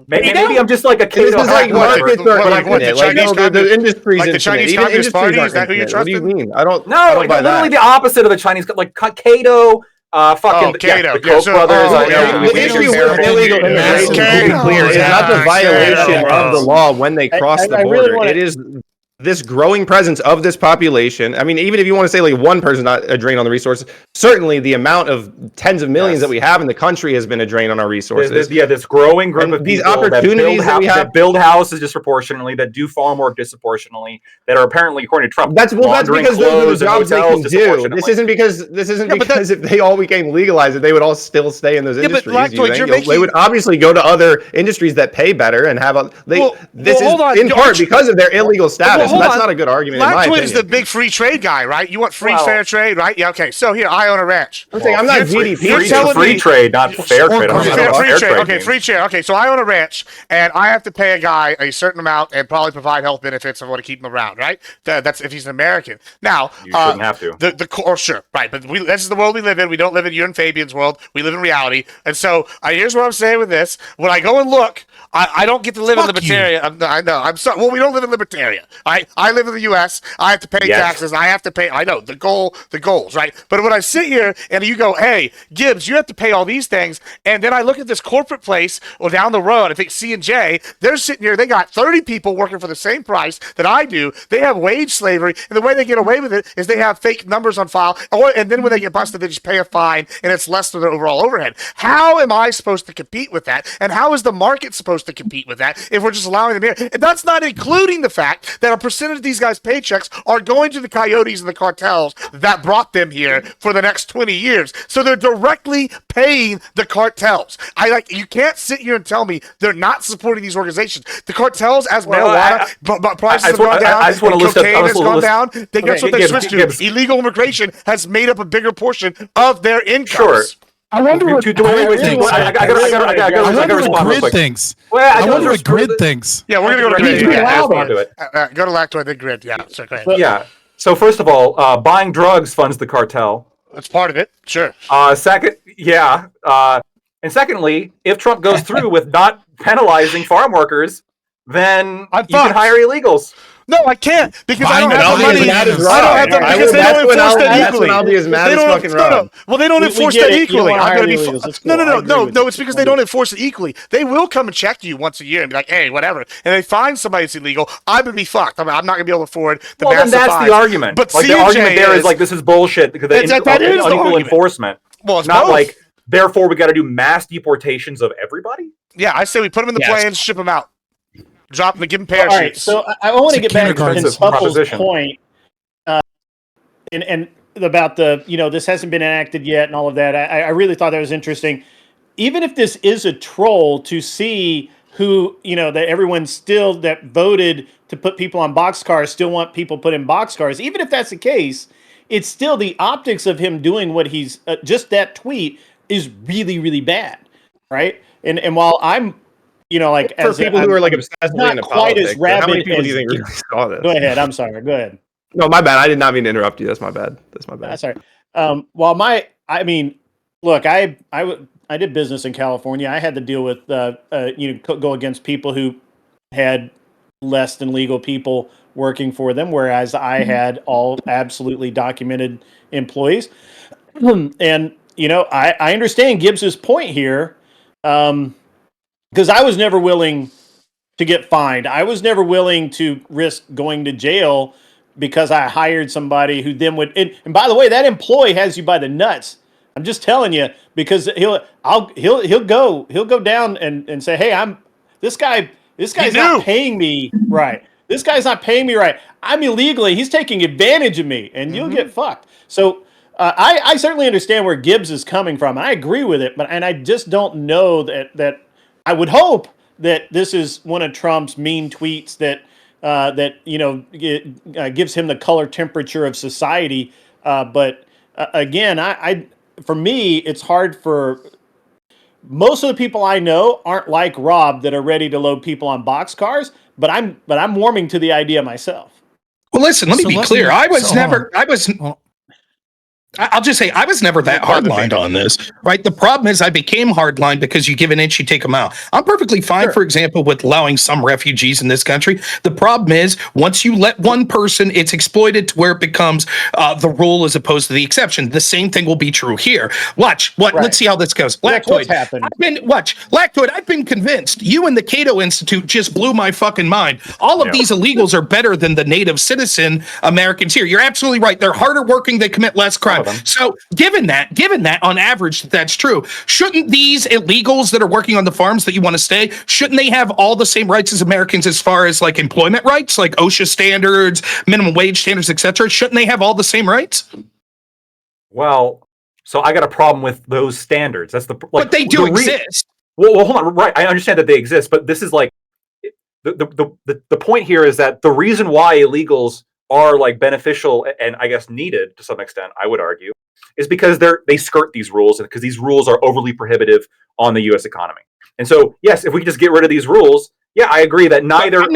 Speaker 7: Maybe I'm just like a kid.
Speaker 4: This is like markets are the industries,
Speaker 1: like the Chinese Communist Party. Is that who you're trusting?
Speaker 4: What do you mean? I don't.
Speaker 7: No, literally the opposite of the Chinese, like Cato. Fucking
Speaker 1: Cato.
Speaker 7: the Koch brothers.
Speaker 4: The issue with illegal immigration, to be clear, is not the violation of the law when they cross the border. It is this growing presence of this population. I mean, even if you want to say like one person not a drain on the resources, certainly the amount of tens of millions that we have in the country has been a drain on our resources.
Speaker 7: This growing group of
Speaker 4: these
Speaker 7: people
Speaker 4: opportunities
Speaker 7: that build houses disproportionately, that do farm work disproportionately, that are apparently, according to Trump,
Speaker 4: that's because those are the jobs they can do. This isn't because if they all became legalized, they would all still stay in those industries. They would obviously go to other industries that pay better and have this is in part because of their illegal status. That's not a good argument.
Speaker 1: Lactoid is the big free trade guy, right? You want fair trade, right? Yeah, okay. So here, I own a ranch.
Speaker 4: I'm saying I'm not GDP.
Speaker 7: Free trade, not fair trade.
Speaker 1: Free trade. Okay, free trade. Okay, so I own a ranch, and I have to pay a guy a certain amount and probably provide health benefits and want to keep him around, right? That's if he's an American. Now,
Speaker 7: you shouldn't have to.
Speaker 1: Sure, right? But this is the world we live in. We don't live in you and Fabian's world. We live in reality. And so here's what I'm saying with this: when I go and look, I don't get to live in Libertaria. I know. I'm sorry. Well, we don't live in Libertaria. I live in the U.S. I have to pay taxes. I have to pay. I know the goals, right? But when I sit here and you go, hey, Gibbs, you have to pay all these things, and then I look at this corporate place down the road, I think C&J, they're sitting here, they got 30 people working for the same price that I do. They have wage slavery, and the way they get away with it is they have fake numbers on file, and then when they get busted, they just pay a fine, and it's less than their overall overhead. How am I supposed to compete with that? And how is the market supposed to compete with that if we're just allowing them here? And that's not including the fact that a percentage of these guys' paychecks are going to the coyotes and the cartels that brought them here for the next 20 years. So they're directly paying the cartels. You can't sit here and tell me they're not supporting these organizations. The cartels, as marijuana prices have gone down, and cocaine has gone down, that's what they switched to. Illegal immigration has made up a bigger portion of their incomes.
Speaker 7: Sure.
Speaker 2: I wonder what Grid thinks. I wonder what Grid thinks.
Speaker 1: Yeah, we're going to go to Grid. Go to Lactoid, then Grid. Yeah, so go ahead.
Speaker 7: Yeah. So first of all, buying drugs funds the cartel.
Speaker 1: That's part of it. Sure.
Speaker 7: Second, yeah. And secondly, if Trump goes through with not penalizing farm workers, then you can hire illegals.
Speaker 1: No, I can't because I don't have the money. I don't have them because they don't enforce that equally.
Speaker 4: I'll be as mad as fucking wrong.
Speaker 1: Well, they don't enforce that equally. I'm gonna be no. It's because they don't enforce it equally. They will come and check you once a year and be like, hey, whatever. And they find somebody that's illegal. I'm gonna be fucked. I'm not gonna be able to afford the massive fines.
Speaker 7: Well, then that's the argument. But like the argument there is like this is bullshit because they unequal enforcement.
Speaker 1: Well, it's
Speaker 7: not like therefore we got to do mass deportations of everybody.
Speaker 1: Yeah, I say we put them in the planes, ship them out. Drop them and give them parachutes.
Speaker 3: All right, so I want to get back to Puffle's point, and about this hasn't been enacted yet and all of that. I really thought that was interesting. Even if this is a troll to see who, that everyone still that voted to put people on boxcars still want people put in boxcars. Even if that's the case, it's still the optics of him doing what he's just that tweet is really, really bad, right? And while I'm for
Speaker 4: as people who are like obsessively
Speaker 3: not
Speaker 4: into
Speaker 3: quite
Speaker 4: politics,
Speaker 3: as rabid.
Speaker 4: How many people do you think really saw this?
Speaker 3: Go ahead. I'm sorry. Go ahead.
Speaker 4: No, my bad. I did not mean to interrupt you. That's my bad.
Speaker 3: Sorry. Look, I did business in California. I had to deal with go against people who had less than legal people working for them, whereas I had all absolutely documented employees. And I understand Gibbs's point here. Because I was never willing to get fined. I was never willing to risk going to jail because I hired somebody who then would. And by the way, that employee has you by the nuts. I'm just telling you because he'll go down and say, hey, this guy's not paying me right. this guy's not paying me right. I'm illegally. He's taking advantage of me, and you'll get fucked. So I certainly understand where Gibbs is coming from. I agree with it, and I just don't know that I would hope that this is one of Trump's mean tweets that gives him the color temperature of society. But again, I for me, it's hard for most of the people I know aren't like Rob that are ready to load people on boxcars. But I'm warming to the idea myself.
Speaker 6: Well, listen, let me be clear. I'll just say I was never that hardlined on this, right? The problem is I became hardlined because you give an inch, you take them out. I'm perfectly fine, for example, with allowing some refugees in this country. The problem is once you let one person, it's exploited to where it becomes the rule as opposed to the exception. The same thing will be true here. Let's see how this goes. Lactoid. I've been convinced. You and the Cato Institute just blew my fucking mind. All of these illegals are better than the native citizen Americans here. You're absolutely right. They're harder working. They commit less crime. So given that on average that's true, shouldn't these illegals that are working on the farms that you want to stay, shouldn't they have all the same rights as Americans as far as like employment rights, like OSHA standards, minimum wage standards, etc.? Shouldn't they have all the same rights?
Speaker 7: Well, so I got a problem with those standards. That's
Speaker 6: but they do exist.
Speaker 7: Well, hold on. Right, I understand that they exist, but this is like the point here is that the reason why illegals are like beneficial and I guess needed to some extent, I would argue, is because they skirt these rules and because these rules are overly prohibitive on the U.S. economy. And so, yes, if we could just get rid of these rules, yeah, I agree that neither. I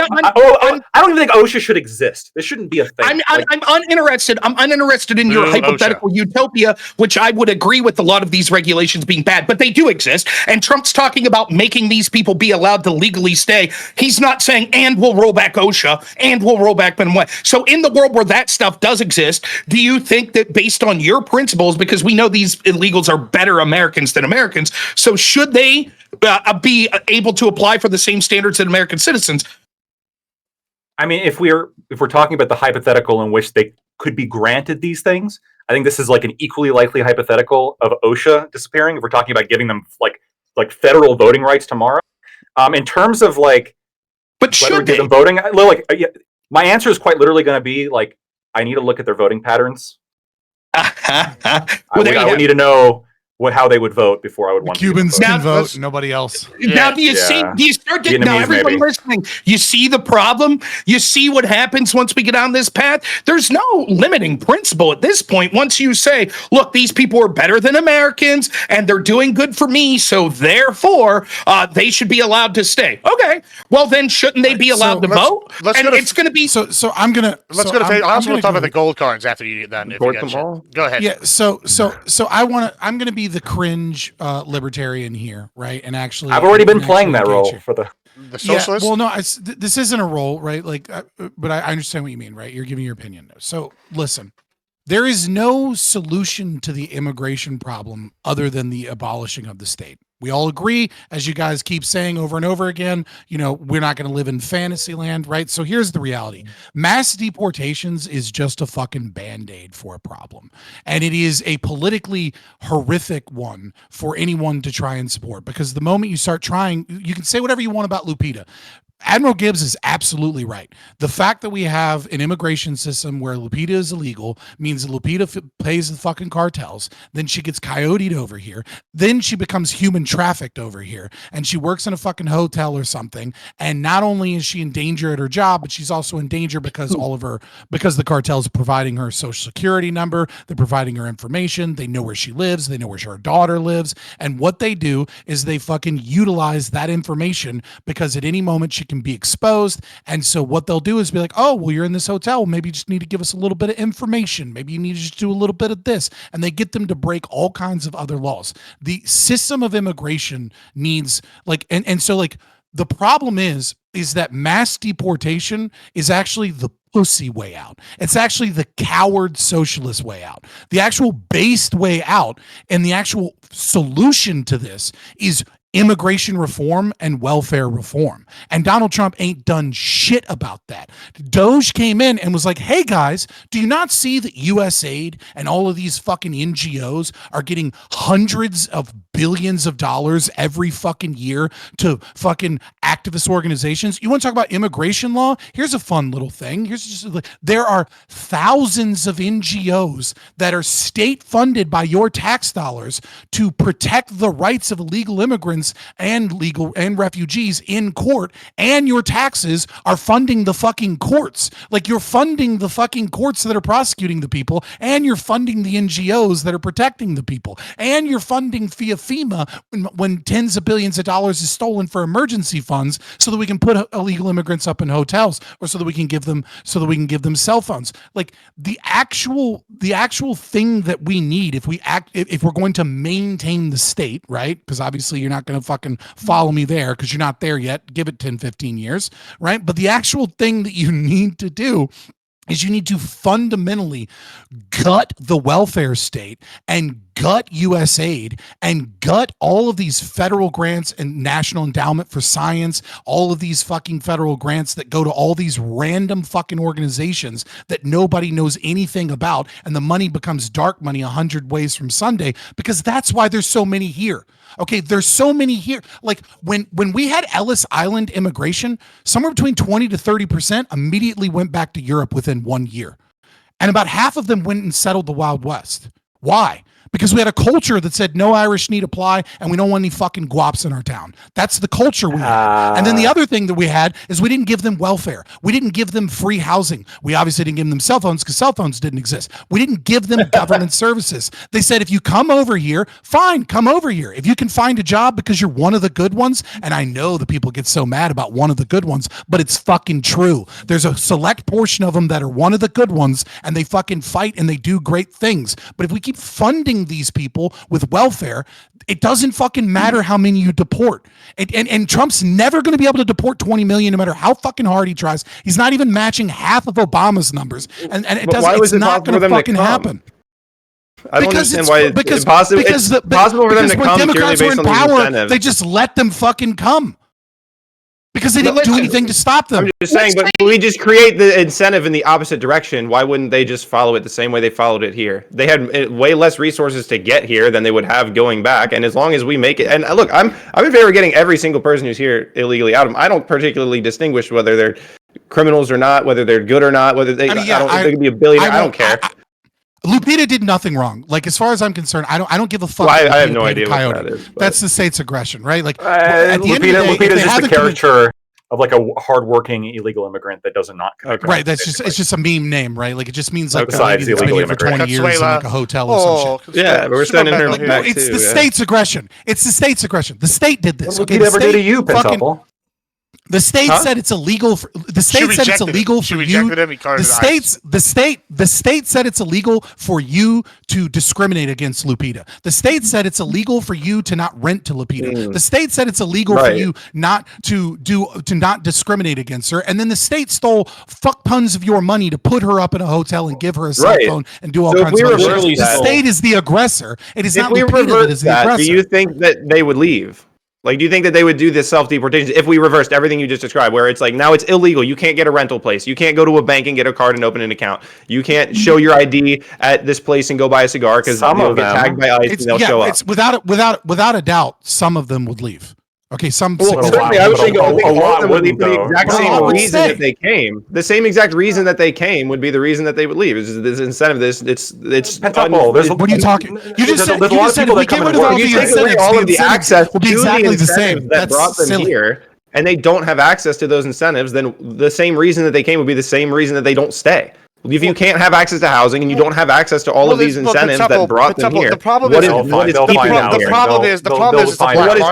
Speaker 7: don't even think OSHA should exist. This shouldn't be a thing.
Speaker 6: I'm uninterested. I'm uninterested in your hypothetical utopia, which I would agree with a lot of these regulations being bad, but they do exist. And Trump's talking about making these people be allowed to legally stay. He's not saying, and we'll roll back OSHA, and we'll roll back minimum wage. So in the world where that stuff does exist, do you think that based on your principles, because we know these illegals are better Americans than Americans, so should they be able to apply for the same standards that American citizens?
Speaker 7: I mean, if we're talking about the hypothetical in which they could be granted these things, I think this is like an equally likely hypothetical of OSHA disappearing. If we're talking about giving them like federal voting rights tomorrow, in terms of like,
Speaker 6: but should they?
Speaker 7: Them voting? My answer is quite literally going to be like, I need to look at their voting patterns. I would need to know how they would vote before I would want
Speaker 2: Cubans
Speaker 7: to
Speaker 2: can vote, nobody else.
Speaker 6: Now, do you start getting, now everyone listening, you see the problem? You see what happens once we get on this path? There's no limiting principle at this point. Once you say, look, these people are better than Americans and they're doing good for me, so therefore they should be allowed to stay. Okay, well then shouldn't they be allowed to vote? It's going to be
Speaker 2: so. I'm gonna
Speaker 1: let's go to. I also want to talk about the gold cards after you get done. Go ahead.
Speaker 2: Yeah. So I'm gonna be the cringe libertarian here, right? And actually,
Speaker 7: I've already been playing that role for the
Speaker 1: socialist.
Speaker 2: Yeah, well, no, this isn't a role, right? Like, but I understand what you mean, right? You're giving your opinion. So listen, there is no solution to the immigration problem other than the abolishing of the state. We all agree, as you guys keep saying over and over again, we're not going to live in fantasy land, right? So here's the reality. Mass deportations is just a fucking Band-Aid for a problem. And it is a politically horrific one for anyone to try and support, because the moment you start trying, you can say whatever you want about Lupita. Admiral Gibbs is absolutely right. The fact that we have an immigration system where Lupita is illegal means that Lupita pays the fucking cartels. Then she gets coyoted over here. Then she becomes human trafficked over here. And she works in a fucking hotel or something. And not only is she in danger at her job, but she's also in danger because because the cartels are providing her social security number. They're providing her information. They know where she lives. They know where her daughter lives. And what they do is they fucking utilize that information because at any moment she can be exposed. And so what they'll do is be like, oh, well, you're in this hotel. Maybe you just need to give us a little bit of information. Maybe you need to just do a little bit of this. And they get them to break all kinds of other laws. The system of immigration needs the problem is that mass deportation is actually the pussy way out. It's actually the coward socialist way out. The actual based way out and the actual solution to this is immigration reform and welfare reform. And Donald Trump ain't done shit about that. Doge came in and was like, hey guys, do you not see that USAID and all of these fucking NGOs are getting hundreds of billions of dollars every fucking year to fucking activist organizations. You want to talk about immigration law? Here's a fun little thing. There are thousands of NGOs that are state funded by your tax dollars to protect the rights of illegal immigrants and refugees in court, and your taxes are funding the fucking courts. Like, you're funding the fucking courts that are prosecuting the people, and you're funding the NGOs that are protecting the people, and you're funding via FEMA when tens of billions of dollars is stolen for emergency funds so that we can put illegal immigrants up in hotels, or so that we can give them cell phones. Like, the actual thing that we need if we're going to maintain the state, right? Because obviously you're not going to fucking follow me there because you're not there yet. Give it 10, 15 years, right? But the actual thing that you need to do is you need to fundamentally gut the welfare state and gut USAID and gut all of these federal grants and National Endowment for Science, all of these fucking federal grants that go to all these random fucking organizations that nobody knows anything about, and the money becomes dark money 100 ways from Sunday, because that's why there's so many here. Okay, there's so many here. Like, when we had Ellis Island immigration, somewhere between 20 to 30% immediately went back to Europe within 1 year. And about half of them went and settled the Wild West. Why? Because we had a culture that said no Irish need apply, and we don't want any fucking guaps in our town. That's the culture we had. And then the other thing that we had is we didn't give them welfare. We didn't give them free housing. We obviously didn't give them cell phones because cell phones didn't exist. We didn't give them government services. They said, if you come over here, fine, come over here. If you can find a job because you're one of the good ones, and I know that people get so mad about one of the good ones, but it's fucking true. There's a select portion of them that are one of the good ones, and they fucking fight and they do great things. But if we keep funding these people with welfare, it doesn't fucking matter how many you deport. And Trump's never going to be able to deport 20 million no matter how fucking hard he tries. He's not even matching half of Obama's numbers. And it doesn't, it's not going to fucking happen.
Speaker 4: I don't understand why it's possible. It's possible for them to come purely based on these incentives.
Speaker 2: They just let them fucking come. Because they didn't do anything to stop them.
Speaker 4: I'm just saying, but we just create the incentive in the opposite direction. Why wouldn't they just follow it the same way they followed it here? They had way less resources to get here than they would have going back. And as long as we make it, and look, I'm in favor of getting every single person who's here illegally out. I don't particularly distinguish whether they're criminals or not, whether they're good or not, whether they, they could be a billionaire. I don't care.
Speaker 2: Lupita did nothing wrong. Like, as far as I'm concerned, I don't give a fuck.
Speaker 4: Well, I have no idea what that is.
Speaker 2: That's the state's aggression, right? Like,
Speaker 7: Lupita is just a caricature of like a hardworking illegal immigrant that does not commit
Speaker 2: right. That's just it's just a meme name, right? Like, it just means like
Speaker 7: besides the illegal
Speaker 2: for 20 years in like a hotel or some shit.
Speaker 4: Yeah, but we're sending her
Speaker 2: like,
Speaker 4: back
Speaker 2: it's
Speaker 4: too,
Speaker 2: the state's aggression. It's the state's aggression. The state did this.
Speaker 7: What ever did to you, Pentuple?
Speaker 2: The state said it's illegal. The state said it's illegal for you. The state said it's illegal for you to discriminate against Lupita. The state said it's illegal for you to not rent to Lupita. The state said it's illegal for you not to not discriminate against her. And then the state stole fuck tons of your money to put her up in a hotel and give her a cell phone and do all kinds of other shit. The state is the aggressor. It is not Lupita that is the aggressor.
Speaker 4: Do you think that they would leave? Like, do you think that they would do this self-deportation if we reversed everything you just described, where it's like, now it's illegal. You can't get a rental place. You can't go to a bank and get a card and open an account. You can't show your ID at this place and go buy a cigar because you'll get tagged by ICE and they'll show up.
Speaker 2: It's without a doubt, some of them would leave. Okay,
Speaker 4: certainly, I would think all of them would leave for the exact same reason that they came. The same exact reason that they came would be the reason that they would leave. Is this incentive? It's
Speaker 7: what are
Speaker 2: you talking? You just said if we get rid of all the incentives,
Speaker 4: all of the access
Speaker 2: will be exactly the same.
Speaker 4: That brought them here, and they don't have access to those incentives. Then the same reason that they came would be the same reason that they don't stay. If you can't have access to housing and you don't have access to all of these incentives that brought them here,
Speaker 1: the problem is
Speaker 4: what is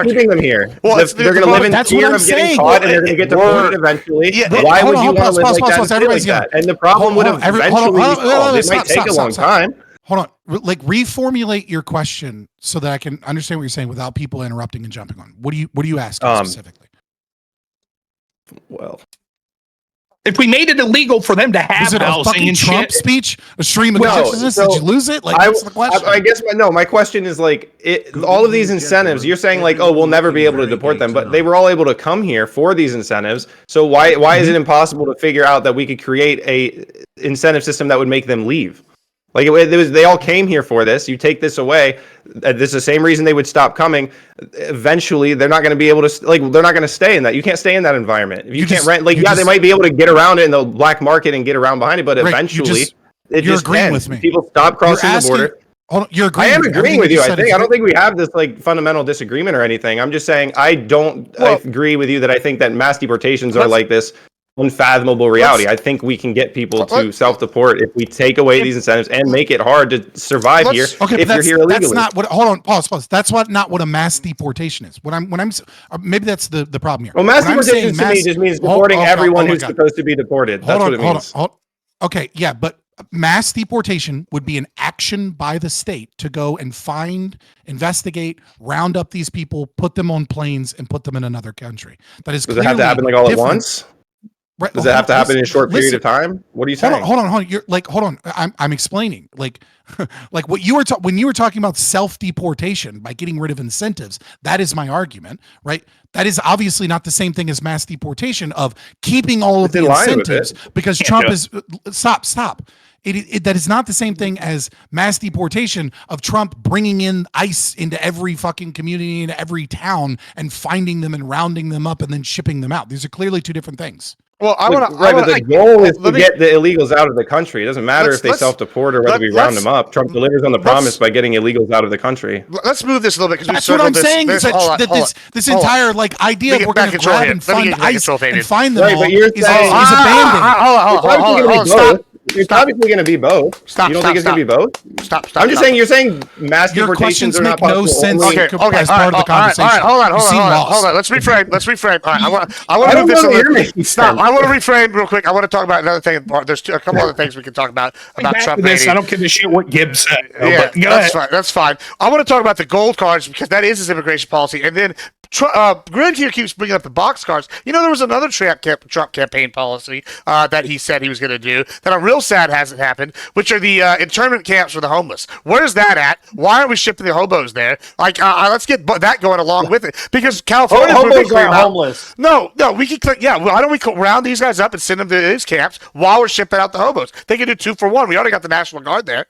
Speaker 4: keeping them here? They're going to live in fear of getting caught and they're going to get deported eventually. Why would you want to live like that? And the problem would eventually be solved. It might take a long time.
Speaker 2: Hold on. Like, reformulate your question so that I can understand what you're saying without people interrupting and jumping on. What do you ask specifically?
Speaker 4: Well,
Speaker 6: if we made it illegal for them to have housing and
Speaker 2: Trump speech, a stream of consciousness, did you lose it? Like, that's the question.
Speaker 4: I guess my question is like, all of these incentives. You're saying like, oh, we'll never be able to deport them, but they were all able to come here for these incentives. So why is it impossible to figure out that we could create a incentive system that would make them leave? Like they all came here for this. You take this away, this is the same reason they would stop coming. Eventually, they're not going to be able to they're not going to stay in that. You can't stay in that environment. If you can't rent, they might be able to get around it in the black market and get around behind it, but eventually, you're agreeing with me. People stop crossing the border.
Speaker 2: Hold on, you're agreeing.
Speaker 4: I am agreeing with you. I don't think we have this like fundamental disagreement or anything. I'm just saying I agree with you that I think that mass deportations are like this unfathomable reality. I think we can get people to self-deport if we take away these incentives and make it hard to survive here if you're here illegally.
Speaker 2: That's not what. Hold on, pause. That's not what a mass deportation is. Maybe that's the problem here.
Speaker 4: Well, mass deportation to me just means deporting everyone who's supposed to be deported. That's what it means.
Speaker 2: Okay, yeah, but mass deportation would be an action by the state to go and find, investigate, round up these people, put them on planes, and put them in another country. That is. Does
Speaker 4: it have to happen like all at once? Right. Does it have to happen in a short period of time? What are you saying?
Speaker 2: Hold on. You're like, hold on. I'm explaining. Like what you were when you were talking about self-deportation by getting rid of incentives. That is my argument, right? That is obviously not the same thing as mass deportation of keeping all of the incentives because Trump is stop. That is not the same thing as mass deportation of Trump bringing in ICE into every fucking community, into every town, and finding them and rounding them up and then shipping them out. These are clearly two different things.
Speaker 4: Well, but the goal is to get the illegals out of the country. It doesn't matter if they self-deport or whether we round them up. Trump delivers on the promise by getting illegals out of the country.
Speaker 1: Let's move this a little bit because
Speaker 2: that's what I'm saying. Is that this entire like idea of we're going to grab and find ICE and find them all is a band-aid.
Speaker 4: Stop. It's obviously going to be both. You don't think it's going to be both?
Speaker 1: Stop.
Speaker 4: I'm just saying. You're saying mass deportations are not possible.
Speaker 2: No sense.
Speaker 1: Okay.
Speaker 2: As part of the conversation.
Speaker 1: All right. Hold on. Let's reframe. All right. I want to move this a little. Stop. I want to reframe real quick. I want to talk about another thing. There's a couple other things we can talk about Trump.
Speaker 6: I don't give a shit what GIBB said.
Speaker 1: Yeah, that's fine. I want to talk about the gold cards because that is his immigration policy, and then. Grant here keeps bringing up the box cars. You know, there was another Trump campaign policy that he said he was going to do that I'm real sad hasn't happened, which are the internment camps for the homeless. Where's that at? Why are we shipping the hobos there? Like, let's get that going along with it because California
Speaker 3: hobos are homeless.
Speaker 1: No, we can click. Yeah, why don't we round these guys up and send them to these camps while we're shipping out the hobos? They can do 2 for 1. We already got the National Guard there.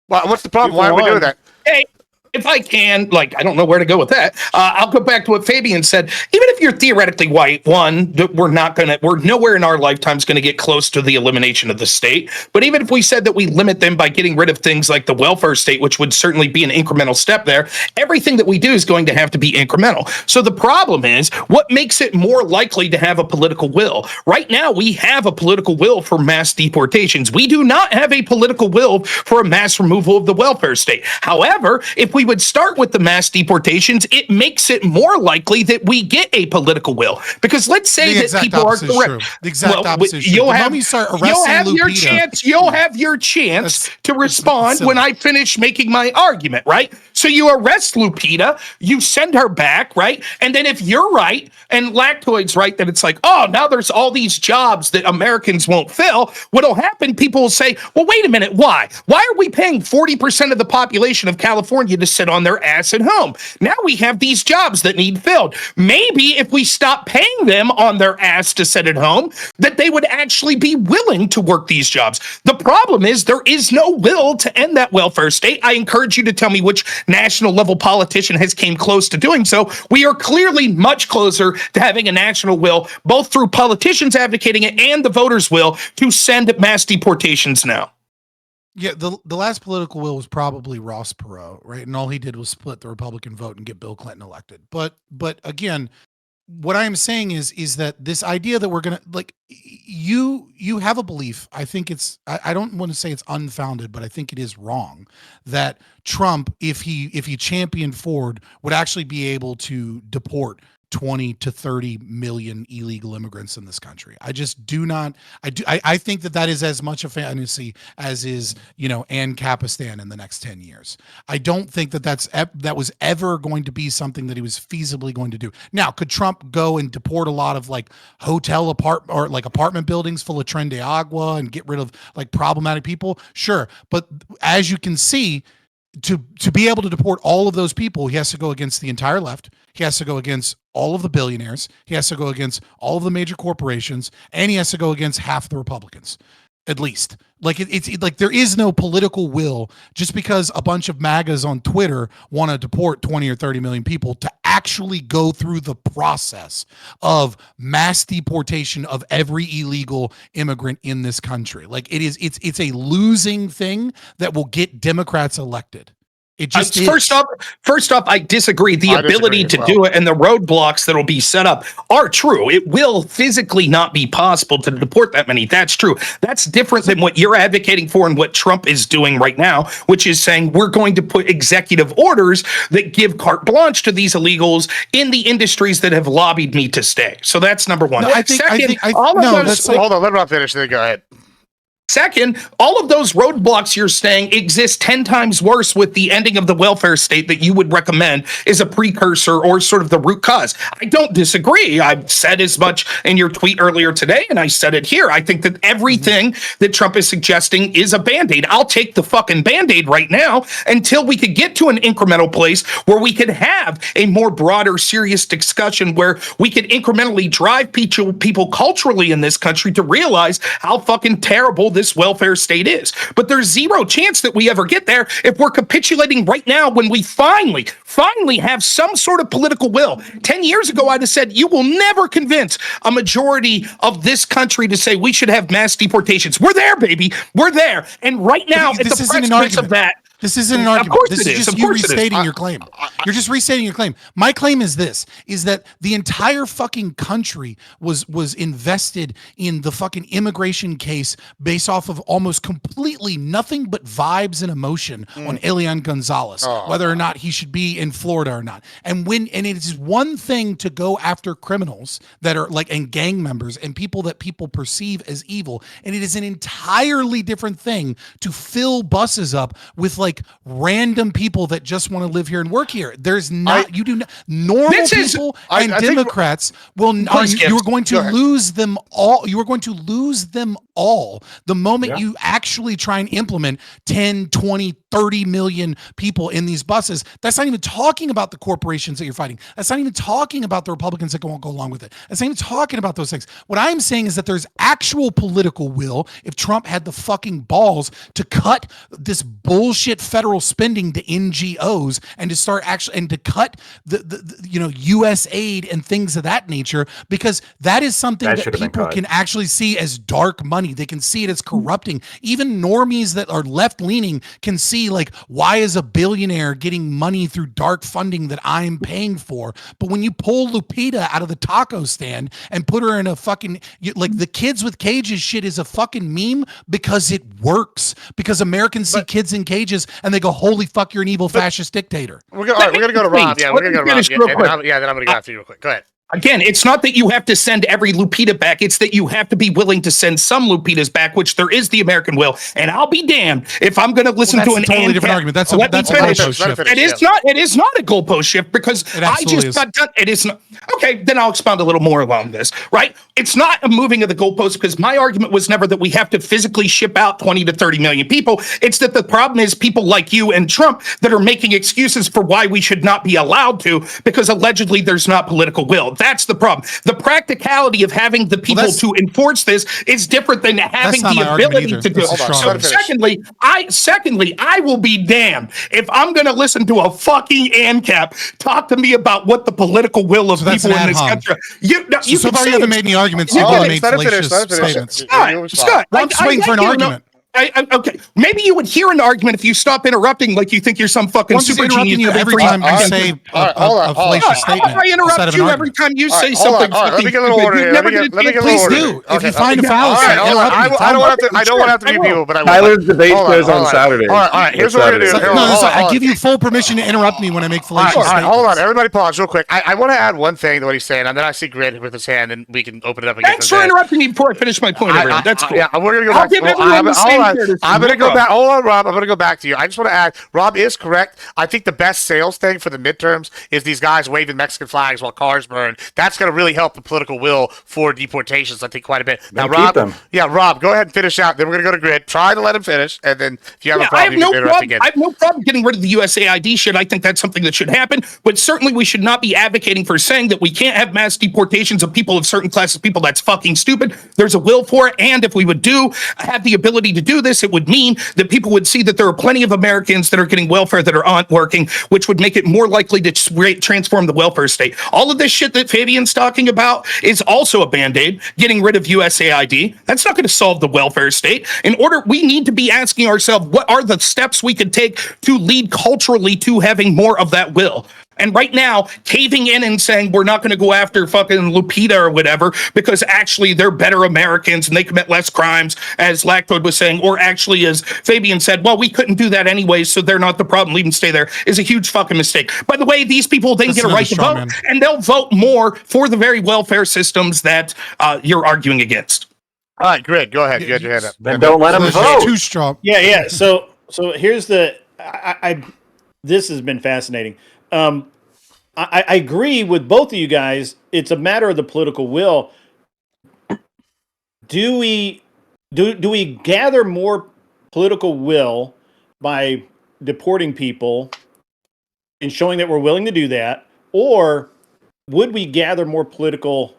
Speaker 1: Well, what's the problem? Why are we doing that?
Speaker 6: Hey. If I can, I don't know where to go with that. I'll go back to what Fabian said. Even if you're theoretically white, we're nowhere in our lifetimes going to get close to the elimination of the state. But even if we said that we limit them by getting rid of things like the welfare state, which would certainly be an incremental step there, everything that we do is going to have to be incremental. So the problem is, what makes it more likely to have a political will? Right now, we have a political will for mass deportations. We do not have a political will for a mass removal of the welfare state. However, if we would start with the mass deportations, it makes it more likely that we get a political will. Because let's say that people are correct.
Speaker 2: The exact opposite. You'll have
Speaker 6: your chance to respond when I finish making my argument, right? So you arrest Lupita, you send her back, right? And then if you're right, and Lactoid's right, that it's like, oh, now there's all these jobs that Americans won't fill, what'll happen, people will say, well, wait a minute, why? Why are we paying 40% of the population of California to sit on their ass at home? Now we have these jobs that need filled. Maybe if we stop paying them on their ass to sit at home, that they would actually be willing to work these jobs. The problem is there is no will to end that welfare state. I encourage you to tell me which national level politician has came close to doing so. We are clearly much closer to having a national will, both through politicians advocating it and the voters' will to send mass deportations now.
Speaker 2: Yeah, the last political will was probably Ross Perot, right? And all he did was split the Republican vote and get Bill Clinton elected. But again, what I'm saying is that this idea that we're gonna you have a belief. I think it's I don't want to say it's unfounded, but I think it is wrong that Trump, if he championed forward, would actually be able to deport 20 to 30 million illegal immigrants in this country. I just do not. I think that is as much a fantasy as is, Ann Capistan in the next 10 years. I don't think that was ever going to be something that he was feasibly going to do. Now, could Trump go and deport a lot of apartment buildings full of Tren de Agua and get rid of problematic people? Sure. But as you can see, to be able to deport all of those people, he has to go against the entire left. He has to go against all of the billionaires. He has to go against all of the major corporations, and he has to go against half the Republicans. at least. Like it's like there is no political will just because a bunch of MAGAs on Twitter want to deport 20 or 30 million people to actually go through the process of mass deportation of every illegal immigrant in this country. Like it's a losing thing that will get Democrats elected. It just
Speaker 6: first off, I disagree. The ability to do it and the roadblocks that will be set up are true. It will physically not be possible to deport that many. That's true. That's different than what you're advocating for and what Trump is doing right now, which is saying we're going to put executive orders that give carte blanche to these illegals in the industries that have lobbied me to stay. So that's number one.
Speaker 1: No, hold on, let me finish. Then go ahead.
Speaker 6: Second, all of those roadblocks you're saying exist 10 times worse with the ending of the welfare state that you would recommend is a precursor or sort of the root cause. I don't disagree. I've said as much in your tweet earlier today, and I said it here. I think that everything that Trump is suggesting is a Band-Aid. I'll take the fucking Band-Aid right now until we could get to an incremental place where we could have a more broader, serious discussion where we could incrementally drive people culturally in this country to realize how fucking terrible this welfare state is. But there's zero chance that we ever get there if we're capitulating right now when we finally have some sort of political will. 10 years ago, I'd have said, you will never convince a majority of this country to say we should have mass deportations. We're there, baby. We're there. And right now, at the precipice of that,
Speaker 2: this isn't an argument.
Speaker 6: Of course
Speaker 2: this
Speaker 6: it
Speaker 2: is just you restating your claim. You're just restating your claim. My claim is this, is that the entire fucking country was invested in the fucking immigration case based off of almost completely nothing but vibes and emotion on Elian Gonzalez, whether or not he should be in Florida or not. And it is one thing to go after criminals that are like, and gang members and people that people perceive as evil. And it is an entirely different thing to fill buses up with like random people that just want to live here and work here. There's not, normal people and Democrats you're going to lose them all. You are going to lose them all the moment you actually try and implement 10, 20, 30 million people in these buses. That's not even talking about the corporations that you're fighting. That's not even talking about the Republicans that won't go along with it. That's not even talking about those things. What I'm saying is that there's actual political will if Trump had the fucking balls to cut this bullshit federal spending to NGOs and to start actually and to cut the US aid and things of that nature, because that is something that people can actually see as dark money. They can see it as corrupting. Even normies that are left leaning can see, like, why is a billionaire getting money through dark funding that I'm paying for? But when you pull Lupita out of the taco stand and put her in a fucking, like, the kids with cages shit is a fucking meme because it works. Because Americans see kids in cages and they go, holy fuck, you're an evil fascist dictator.
Speaker 1: We're gonna go to Rob. Yeah, we're gonna go to Rob. Then I'm gonna go after you real quick. Go ahead.
Speaker 6: Again, it's not that you have to send every Lupita back. It's that you have to be willing to send some Lupitas back, which there is the American will. And I'll be damned if I'm going to listen to an
Speaker 2: totally different argument. That's a
Speaker 6: goalpost shift. It is not a goalpost shift because I just got done. It is not. Okay, then I'll expound a little more along this, right? It's not a moving of the goalpost because my argument was never that we have to physically ship out 20 to 30 million people. It's that the problem is people like you and Trump that are making excuses for why we should not be allowed to because allegedly there's not political will. That's the problem. The practicality of having the people to enforce this is different than having the ability to do it. So secondly, I will be damned if I'm going to listen to a fucking ANCAP talk to me about what the political will of people in this country. You
Speaker 2: haven't made any arguments. You've only made fallacious statements.
Speaker 6: Scott,
Speaker 2: I'm swinging for an argument.
Speaker 6: Okay, maybe you would hear an argument if you stop interrupting like you think you're some fucking super genius.
Speaker 2: You every time I say a fallacious statement.
Speaker 6: I interrupt you every time you say something.
Speaker 1: Let me get a little order here. Let me get a little order.
Speaker 2: Please do. If you find a fallacy,
Speaker 1: I don't want to have to be people, but I will.
Speaker 4: Tyler's debate goes on Saturday.
Speaker 1: All right. Here's what we're gonna do.
Speaker 2: I give you full permission to interrupt me when I make fallacious statements.
Speaker 1: Hold on, everybody, pause real quick. I want to add one thing to what he's saying, and then I see Grant with his hand, and we can open it up again.
Speaker 6: Thanks for interrupting me before I finish my point. That's cool.
Speaker 1: Yeah, we're gonna go back.
Speaker 6: I'll give everyone the same
Speaker 1: on.
Speaker 6: unfair to
Speaker 1: I'm going to
Speaker 6: Rob.
Speaker 1: go back. Hold on, Rob. I'm going to go back to you. I just want to add, Rob is correct. I think the best sales thing for the midterms is these guys waving Mexican flags while cars burn. That's going to really help the political will for deportations, I think, quite a bit. Now,
Speaker 7: Then
Speaker 1: Rob,
Speaker 7: keep them.
Speaker 1: yeah, Rob, go ahead and finish out. Then we're going to go to Grid. Try to let him finish, and then if you have a
Speaker 6: I
Speaker 1: problem,
Speaker 6: have
Speaker 1: you
Speaker 6: no
Speaker 1: can interrupt
Speaker 6: problem.
Speaker 1: again.
Speaker 6: I have no problem getting rid of the USAID shit. I think that's something that should happen. But certainly, we should not be advocating for saying that we can't have mass deportations of people of certain classes of people. That's fucking stupid. There's a will for it, and if we would have the ability to do this, it would mean that people would see that there are plenty of Americans that are getting welfare that aren't working, which would make it more likely to transform the welfare state. All of this shit that Fabian's talking about is also a band-aid. Getting rid of USAID, that's not going to solve the welfare state. We need to be asking ourselves, what are the steps we could take to lead culturally to having more of that will? And right now, caving in and saying we're not going to go after fucking Lupita or whatever because actually they're better Americans and they commit less crimes, as Lactoid was saying, or actually as Fabian said, well, we couldn't do that anyway, so they're not the problem. Leave them stay there, is a huge fucking mistake. By the way, these people then get a right to vote, and they'll vote more for the very welfare systems that you're arguing against.
Speaker 1: All right, Grid, go ahead. You had your hand up.
Speaker 7: Then don't let them vote.
Speaker 2: Too strong.
Speaker 3: Yeah. So here's the. This has been fascinating. I agree with both of you guys. It's a matter of the political will. Do we gather more political will by deporting people and showing that we're willing to do that, or would we gather more political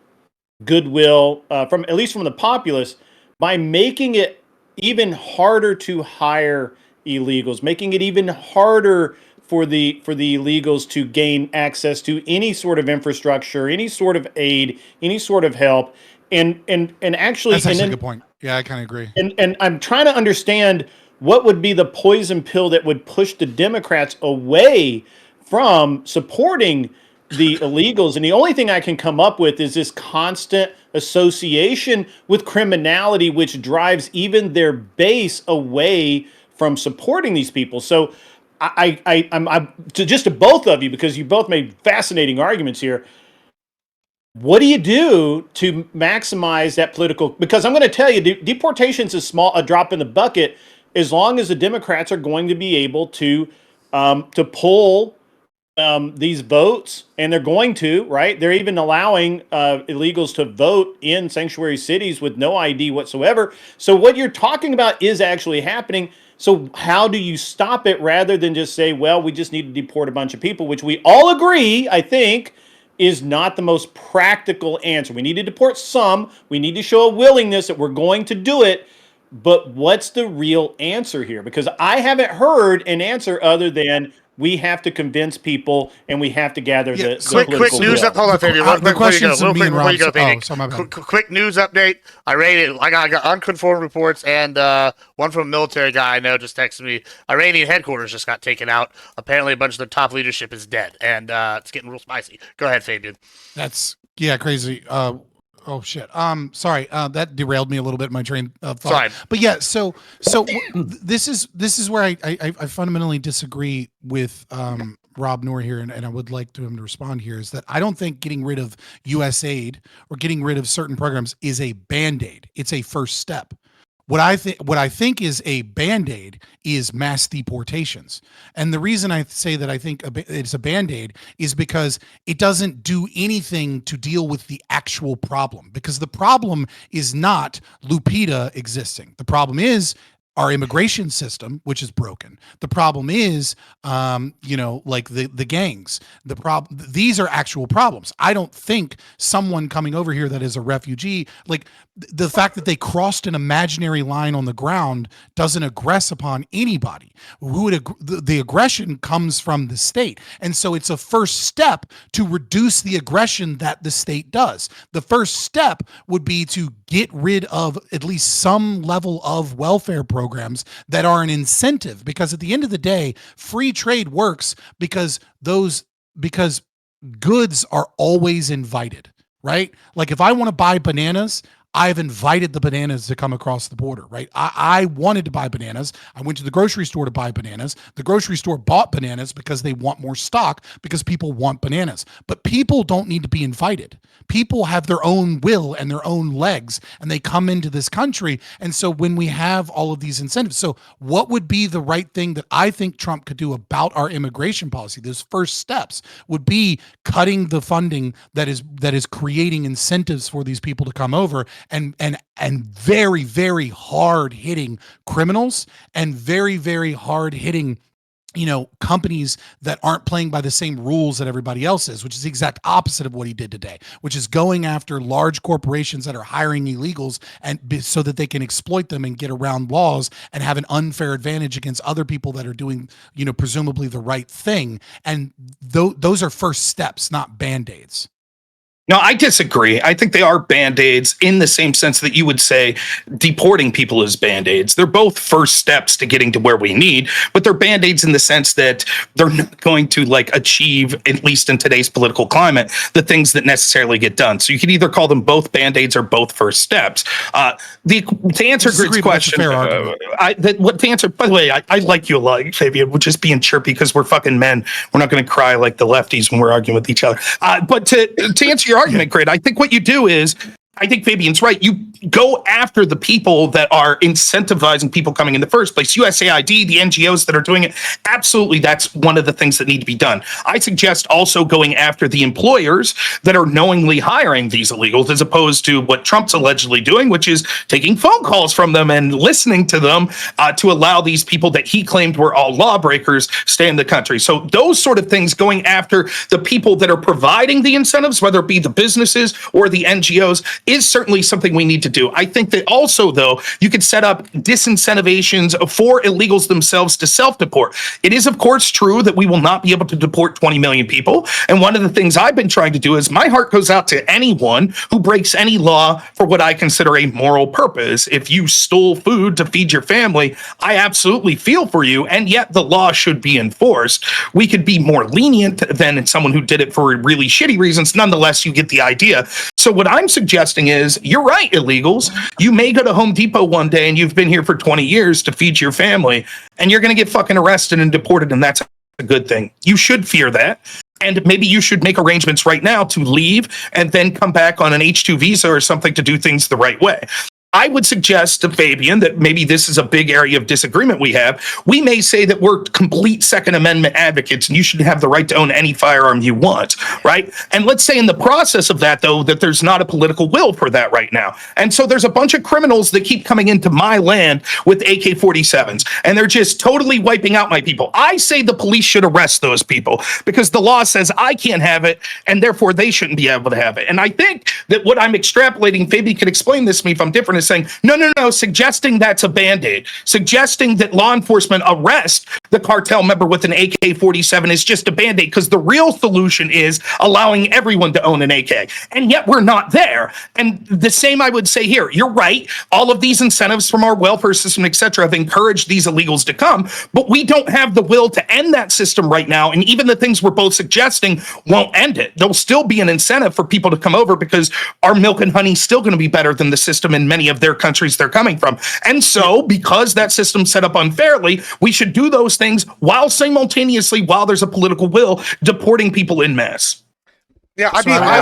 Speaker 3: goodwill from at least from the populace by making it even harder to hire illegals, making it even harder for the illegals to gain access to any sort of infrastructure, any sort of aid, any sort of help, and actually
Speaker 2: That's actually a good point. Yeah, I kind of agree.
Speaker 3: And I'm trying to understand what would be the poison pill that would push the Democrats away from supporting the illegals. And the only thing I can come up with is this constant association with criminality, which drives even their base away from supporting these people. So I'm to both of you, because you both made fascinating arguments here. What do you do to maximize that political? Because I'm going to tell you, deportations is a drop in the bucket, as long as the Democrats are going to be able to pull these votes, and they're going to, right? They're even allowing illegals to vote in sanctuary cities with no ID whatsoever. So what you're talking about is actually happening. So how do you stop it rather than just say, well, we just need to deport a bunch of people, which we all agree, I think, is not the most practical answer. We need to deport some. We need to show a willingness that we're going to do it. But what's the real answer here? Because I haven't heard an answer other than we have to convince people and we have to gather the
Speaker 1: quick news
Speaker 3: will.
Speaker 1: up. Hold on, Fabian.
Speaker 2: The question's to me and Rob.
Speaker 1: Quick news update. I got unconfirmed reports, and one from a military guy I know just texted me. Iranian headquarters just got taken out. Apparently, a bunch of the top leadership is dead, and it's getting real spicy. Go ahead, Fabian.
Speaker 2: That's crazy. Oh shit. Sorry. That derailed me a little bit. My train of thought.
Speaker 1: Sorry.
Speaker 2: But yeah. So this is where I fundamentally disagree with Rob Noor here, and I would like him to respond here. Is that I don't think getting rid of USAID or getting rid of certain programs is a band-aid. It's a first step. What I think is a band-aid is mass deportations. And the reason I say that I think it's a band-aid is because it doesn't do anything to deal with the actual problem. Because the problem is not Lupita existing. The problem is our immigration system, which is broken. The problem is, like the gangs. These are actual problems. I don't think someone coming over here that is a refugee, like the fact that they crossed an imaginary line on the ground doesn't aggress upon anybody. The aggression comes from the state. And so it's a first step to reduce the aggression that the state does. The first step would be to get rid of at least some level of welfare programs that are an incentive, because at the end of the day, free trade works because goods are always invited, right? Like if I want to buy bananas, I've invited the bananas to come across the border, right? I wanted to buy bananas. I went to the grocery store to buy bananas. The grocery store bought bananas because they want more stock, because people want bananas. But people don't need to be invited. People have their own will and their own legs, and they come into this country. And so when we have all of these incentives, so what would be the right thing that I think Trump could do about our immigration policy? Those first steps would be cutting the funding that is creating incentives for these people to come over, and very, very hard hitting criminals, and very, very hard hitting companies that aren't playing by the same rules that everybody else is, which is the exact opposite of what he did today, which is going after large corporations that are hiring illegals so that they can exploit them and get around laws and have an unfair advantage against other people that are doing, presumably the right thing. And those are first steps, not band-aids.
Speaker 6: No, I disagree. I think they are Band-Aids in the same sense that you would say deporting people is Band-Aids. They're both first steps to getting to where we need, but they're Band-Aids in the sense that they're not going to achieve, at least in today's political climate, the things that necessarily get done. So you could either call them both Band-Aids or both first steps. To answer Grid's question, by the way, I like you a lot, Fabian. We're just being chirpy because we're fucking men. We're not going to cry like the lefties when we're arguing with each other. But to answer your argument, Grid, I think what you do is, I think Fabian's right. You go after the people that are incentivizing people coming in the first place. USAID, the NGOs that are doing it, absolutely, that's one of the things that need to be done. I suggest also going after the employers that are knowingly hiring these illegals, as opposed to what Trump's allegedly doing, which is taking phone calls from them and listening to them to allow these people that he claimed were all lawbreakers stay in the country. So those sort of things, going after the people that are providing the incentives, whether it be the businesses or the NGOs, is certainly something we need to do. I think that also, though, you could set up disincentivations for illegals themselves to self-deport. It is, of course, true that we will not be able to deport 20 million people. And one of the things I've been trying to do is, my heart goes out to anyone who breaks any law for what I consider a moral purpose. If you stole food to feed your family, I absolutely feel for you, and yet the law should be enforced. We could be more lenient than someone who did it for really shitty reasons. Nonetheless, you get the idea. So what I'm suggesting is, you're right, illegals. You may go to Home Depot one day and you've been here for 20 years to feed your family, and you're going to get fucking arrested and deported, and that's a good thing. You should fear that. And maybe you should make arrangements right now to leave and then come back on an H-2 visa or something to do things the right way. I would suggest to Fabian that maybe this is a big area of disagreement we have. We may say that we're complete Second Amendment advocates and you should have the right to own any firearm you want, right? And let's say in the process of that, though, that there's not a political will for that right now. And so there's a bunch of criminals that keep coming into my land with AK-47s, and they're just totally wiping out my people. I say the police should arrest those people because the law says I can't have it, and therefore they shouldn't be able to have it. And I think that what I'm extrapolating, Fabian can explain this to me if I'm different, is saying, no, suggesting that's a Band-Aid, suggesting that law enforcement arrest the cartel member with an AK-47 is just a Band-Aid, because the real solution is allowing everyone to own an AK. And yet we're not there. And the same I would say here. You're right. All of these incentives from our welfare system, etc., have encouraged these illegals to come, but we don't have the will to end that system right now. And even the things we're both suggesting won't end it. There'll still be an incentive for people to come over because our milk and honey is still going to be better than the system in many of their countries they're coming from. And so, because that system's set up unfairly, we should do those things while simultaneously, while there's a political will, deporting people en masse.
Speaker 1: Yeah, I
Speaker 2: So
Speaker 1: mean,
Speaker 2: I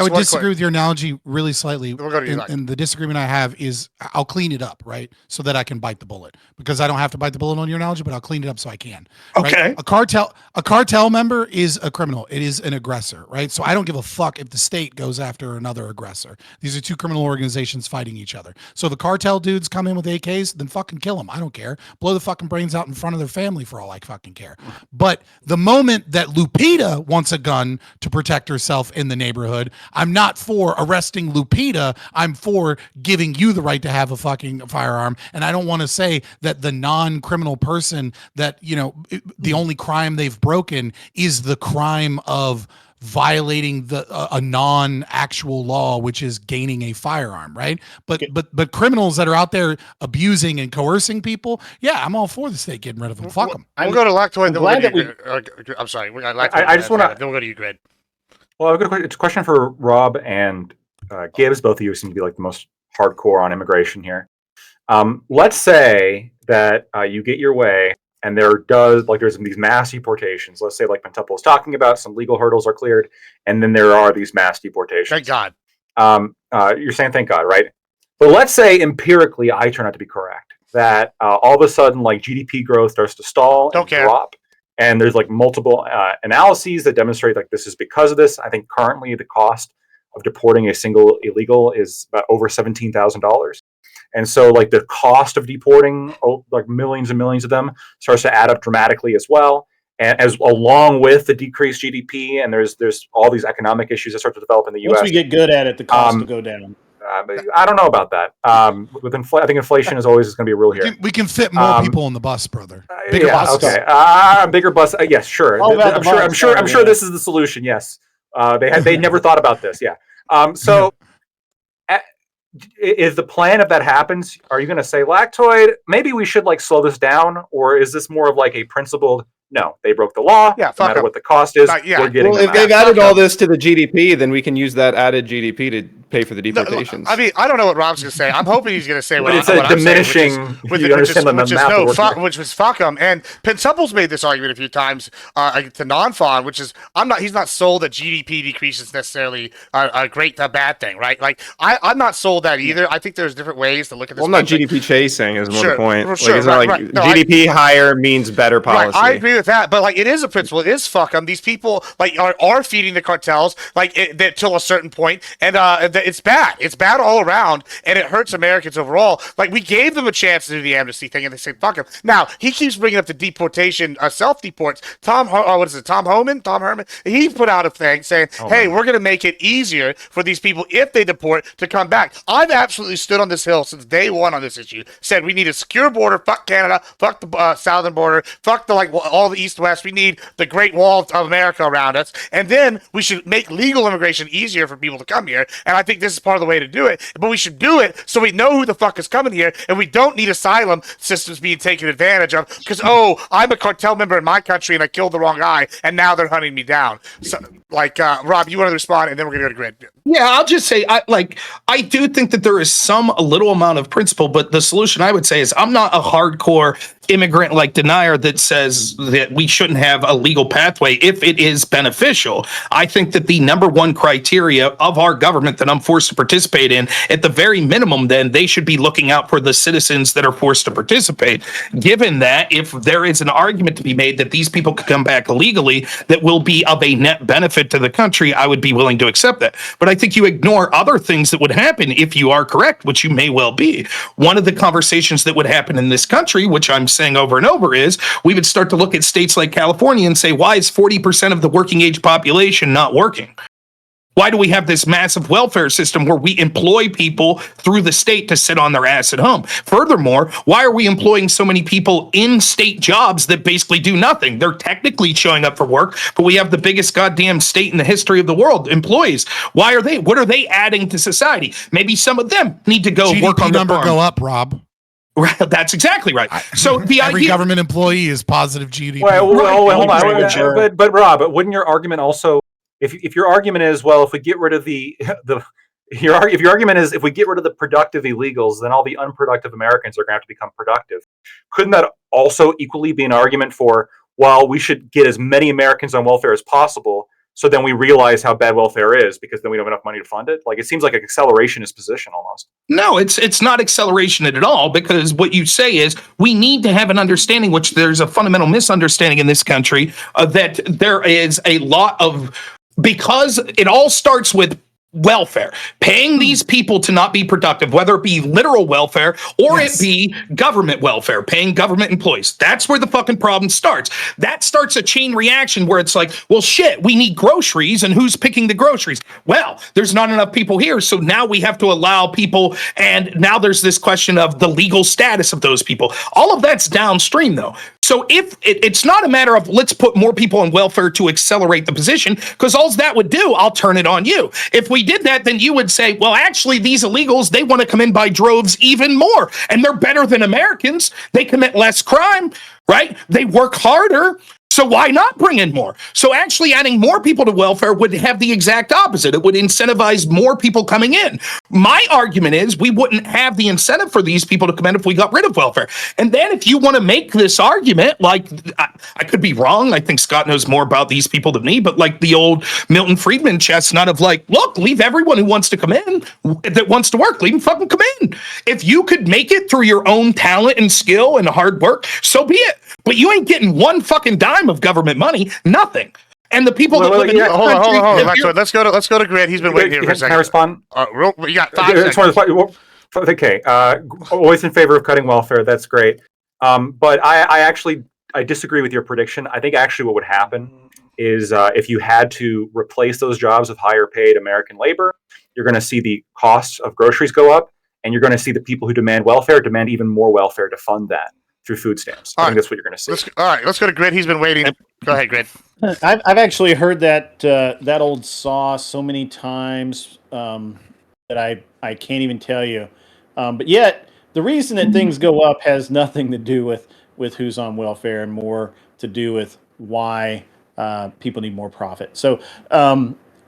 Speaker 2: would disagree with your analogy really slightly.
Speaker 1: We'll go to you,
Speaker 2: and the disagreement I have is, I'll clean it up, right, so that I can bite the bullet, because I don't have to bite the bullet on your analogy, but I'll clean it up so I can.
Speaker 6: Okay.
Speaker 2: Right? A cartel member is a criminal. It is an aggressor, right? So I don't give a fuck if the state goes after another aggressor. These are two criminal organizations fighting each other. So the cartel dudes come in with AKs, then fucking kill them. I don't care. Blow the fucking brains out in front of their family for all I fucking care. But the moment that Lupita wants a gun to protect herself in the neighborhood, I'm not for arresting Lupita. I'm for giving you the right to have a fucking firearm. And I don't want to say that the non-criminal person that, the only crime they've broken is the crime of violating a non-actual law, which is gaining a firearm, right? But criminals that are out there abusing and coercing people, yeah, I'm all for the state getting rid of them. Fuck them.
Speaker 1: We'll go to Lactoid. I'm sorry.
Speaker 7: I just want to.
Speaker 1: Then we'll go to you, Grid.
Speaker 7: Well, I've got it's a question for Rob and Gibbs. Both of you seem to be like the most hardcore on immigration here. Let's say that you get your way, and there's these mass deportations. Let's say, like Pentuple was talking about, some legal hurdles are cleared, and then there are these mass deportations.
Speaker 1: Thank God.
Speaker 7: You're saying thank God, right? But let's say empirically, I turn out to be correct, that all of a sudden, like, GDP growth starts to stall and drop, and there's like multiple analyses that demonstrate like this is because of this. I think currently the cost of deporting a single illegal is about over $17,000. And so, like, the cost of deporting like millions and millions of them starts to add up dramatically as well. And as along with the decreased GDP, and there's all these economic issues that start to develop in the U.S.
Speaker 3: Once we get good at it, the cost will go down.
Speaker 7: I don't know about that. I think inflation is always going to be real here.
Speaker 2: We can fit more people on the bus, brother.
Speaker 7: Bigger bus. Okay. Bigger bus. Yes, sure. I'm sure this is the solution. Yes. They never thought about this. Yeah. So. Is the plan if that happens, are you going to say, Lactoid, maybe we should like slow this down? Or is this more of like a principled, no, they broke the law, no matter what the cost is, we're getting
Speaker 4: if they've added all this to the GDP, then we can use that added GDP to pay for the deportations.
Speaker 1: I mean, I don't know what Rob's going to say. I'm hoping he's going to say
Speaker 7: what it's a diminishing, which
Speaker 1: was fuck them. And Pentuple's made this argument a few times to non-fawn, which is he's not sold that GDP decreases necessarily a bad thing, right? Like I'm not sold that either. I think there's different ways to look at this.
Speaker 4: Well, not GDP chasing is more the point.
Speaker 1: Sure,
Speaker 4: it's not like GDP higher means better policy.
Speaker 1: I agree with that, but like it is a principle. It is fuck them. These people like are feeding the cartels like till a certain point, and it's bad. It's bad all around, and it hurts Americans overall. Like we gave them a chance to do the amnesty thing, and they say fuck them. Now he keeps bringing up the deportation, self-deports. Tom Herman. He put out a thing saying, "Hey, we're going to make it easier for these people if they deport to come back." I've absolutely stood on this hill since day one on this issue. Said we need a secure border. Fuck Canada. Fuck the southern border. Fuck all the east-west. We need the Great Wall of America around us, and then we should make legal immigration easier for people to come here. And I think this is part of the way to do it. But we should do it so we know who the fuck is coming here, and we don't need asylum systems being taken advantage of because I'm a cartel member in my country and I killed the wrong guy, and now they're hunting me down. So, Rob, you want to respond, and then we're gonna go to Grid.
Speaker 6: Yeah, I'll just say I do think that there is a little amount of principle, but the solution I would say is I'm not a hardcore immigrant denier that says that we shouldn't have a legal pathway if it is beneficial. I think that the number one criteria of our government that I'm forced to participate in, at the very minimum, then they should be looking out for the citizens that are forced to participate. Given that if there is an argument to be made that these people could come back illegally that will be of a net benefit to the country, I would be willing to accept that. But I think you ignore other things that would happen if you are correct, which you may well be. One of the conversations that would happen in this country, which I'm saying over and over, is we would start to look at states like California and say, why is 40% of the working age population not working? Why do we have this massive welfare system where we employ people through the state to sit on their ass at home? Furthermore, why are we employing so many people in state jobs that basically do nothing? They're technically showing up for work, but we have the biggest goddamn state in the history of the world, employees. Why are they? What are they adding to society? Maybe some of them need to go
Speaker 2: GDP
Speaker 6: work on the
Speaker 2: number
Speaker 6: farm.
Speaker 2: Go up, Rob.
Speaker 6: Right, that's exactly right. So
Speaker 2: every government employee is positive GDP.
Speaker 7: Hold on. But Rob, wouldn't your argument also, if your argument is, well, if we get rid of if your argument is if we get rid of the productive illegals, then all the unproductive Americans are going to have to become productive. Couldn't that also equally be an argument for, well, we should get as many Americans on welfare as possible, so then we realize how bad welfare is because then we don't have enough money to fund it? Like, it seems like an accelerationist position almost.
Speaker 6: No, it's not acceleration at all, because what you say is we need to have an understanding, which there's a fundamental misunderstanding in this country, that there is a lot of, because it all starts with welfare, paying these people to not be productive, whether it be literal welfare or it be government welfare, paying government employees. That's where the fucking problem starts. That starts a chain reaction where it's like, well, shit, we need groceries, and who's picking the groceries? Well, there's not enough people here, so now we have to allow people, and now there's this question of the legal status of those people. All of that's downstream, though. So if it's not a matter of let's put more people on welfare to accelerate the position, because all that would do, I'll turn it on you. If we did that, then you would say, well, actually, these illegals, they want to come in by droves even more, and they're better than Americans. They commit less crime, right? They work harder. So why not bring in more? So actually adding more people to welfare would have the exact opposite. It would incentivize more people coming in. My argument is we wouldn't have the incentive for these people to come in if we got rid of welfare. And then if you want to make this argument, like I could be wrong. I think Scott knows more about these people than me, but like the old Milton Friedman chestnut of like, look, leave everyone who wants to come in, that wants to work, leave them fucking come in. If you could make it through your own talent and skill and hard work, so be it. But you ain't getting one fucking dime of government money, nothing. And the people that live in
Speaker 1: hold on. Let's go to Grid. He's been waiting here for a second.
Speaker 7: Can I respond?
Speaker 1: You got 5 seconds.
Speaker 7: Okay. Always in favor of cutting welfare. That's great. But I disagree with your prediction. I think actually what would happen is if you had to replace those jobs with higher paid American labor, you're going to see the costs of groceries go up, and you're going to see the people who demand welfare demand even more welfare to fund that through food stamps. I think that's what you're going to see.
Speaker 1: All right, let's go to Grid. He's been waiting. Go ahead, Grid.
Speaker 3: I've actually heard that old saw so many times that I can't even tell you. But yet, the reason that things go up has nothing to do with who's on welfare and more to do with why people need more profit. So,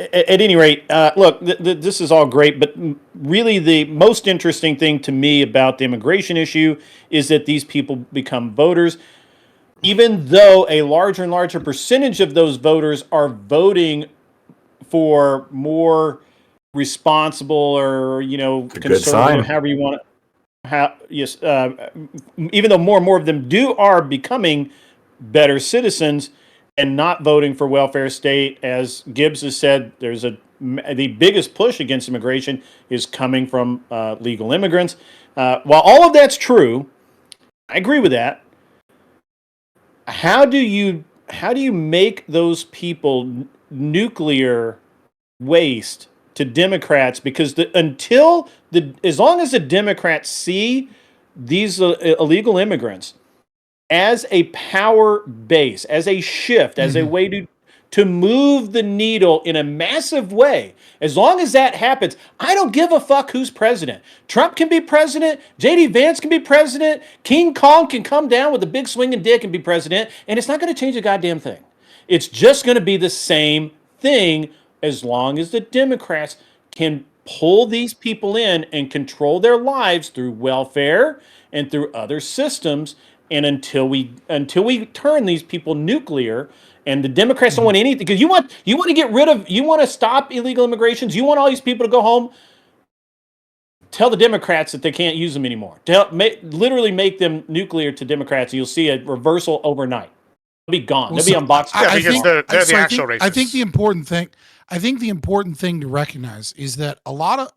Speaker 3: at any rate, look, this is all great, but really the most interesting thing to me about the immigration issue is that these people become voters, even though a larger and larger percentage of those voters are voting for more responsible or, conservative, however you want to. Even though more and more of them are becoming better citizens and not voting for welfare state, as Gibbs has said, the biggest push against immigration is coming from legal immigrants. While all of that's true, I agree with that. How do you make those people nuclear waste to Democrats? Because as long as the Democrats see these illegal immigrants as a power base, as a shift, as a way to move the needle in a massive way, as long as that happens, I don't give a fuck who's president. Trump can be president, J.D. Vance can be president, King Kong can come down with a big swinging dick and be president, and it's not going to change a goddamn thing. It's just going to be the same thing as long as the Democrats can pull these people in and control their lives through welfare and through other systems. And until we turn these people nuclear, and the Democrats don't want anything, because you want to stop illegal immigrations, you want all these people to go home. Tell the Democrats that they can't use them anymore. Literally make them nuclear to Democrats, and you'll see a reversal overnight. They'll be gone. They'll be unboxed.
Speaker 1: They're the actual racists.
Speaker 2: I think the important thing to recognize is that a lot of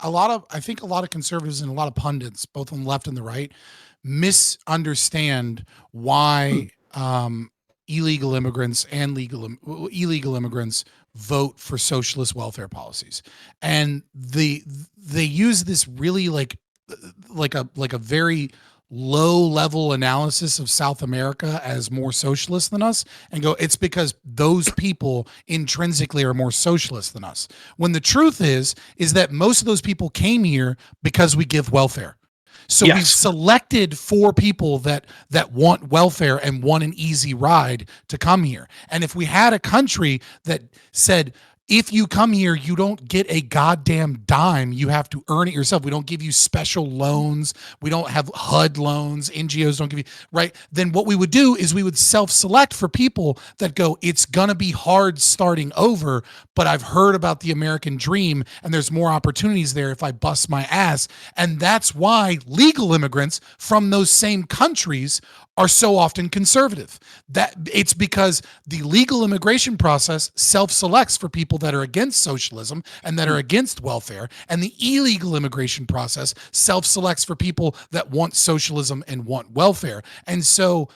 Speaker 2: conservatives and a lot of pundits, both on the left and the right, misunderstand why illegal immigrants and illegal immigrants vote for socialist welfare policies, and they use this really like a very low level analysis of South America as more socialist than us, and go, it's because those people intrinsically are more socialist than us, when the truth is that most of those people came here because we give welfare. So we've selected for people that want welfare and want an easy ride to come here. And if we had a country that said, if you come here, you don't get a goddamn dime. You have to earn it yourself. We don't give you special loans. We don't have HUD loans. NGOs don't give you, right? Then what we would do is we would self-select for people that go, it's going to be hard starting over, but I've heard about the American dream and there's more opportunities there if I bust my ass. And that's why legal immigrants from those same countries are so often conservative. That it's because the legal immigration process self-selects for people that are against socialism and that are against welfare, and the illegal immigration process self-selects for people that want socialism and want welfare. And so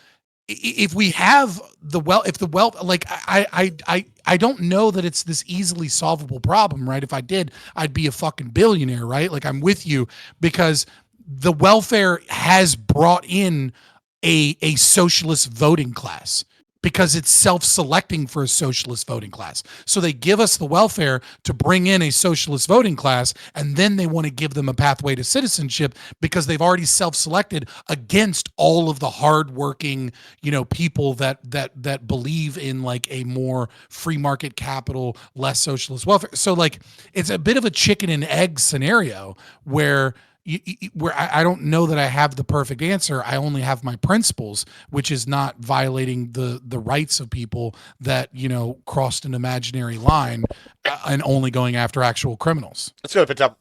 Speaker 2: if we have I don't know that it's this easily solvable problem, right? If I did, I'd be a fucking billionaire, right? Like, I'm with you, because the welfare has brought in a socialist voting class. because it's self-selecting for a socialist voting class. So they give us the welfare to bring in a socialist voting class, and then they want to give them a pathway to citizenship because they've already self-selected against all of the hardworking, people that believe in like a more free market capital, less socialist welfare. So like it's a bit of a chicken and egg scenario where I don't know that I have the perfect answer. I only have my principles, which is not violating the rights of people that, crossed an imaginary line and only going after actual criminals.
Speaker 1: Let's go to up.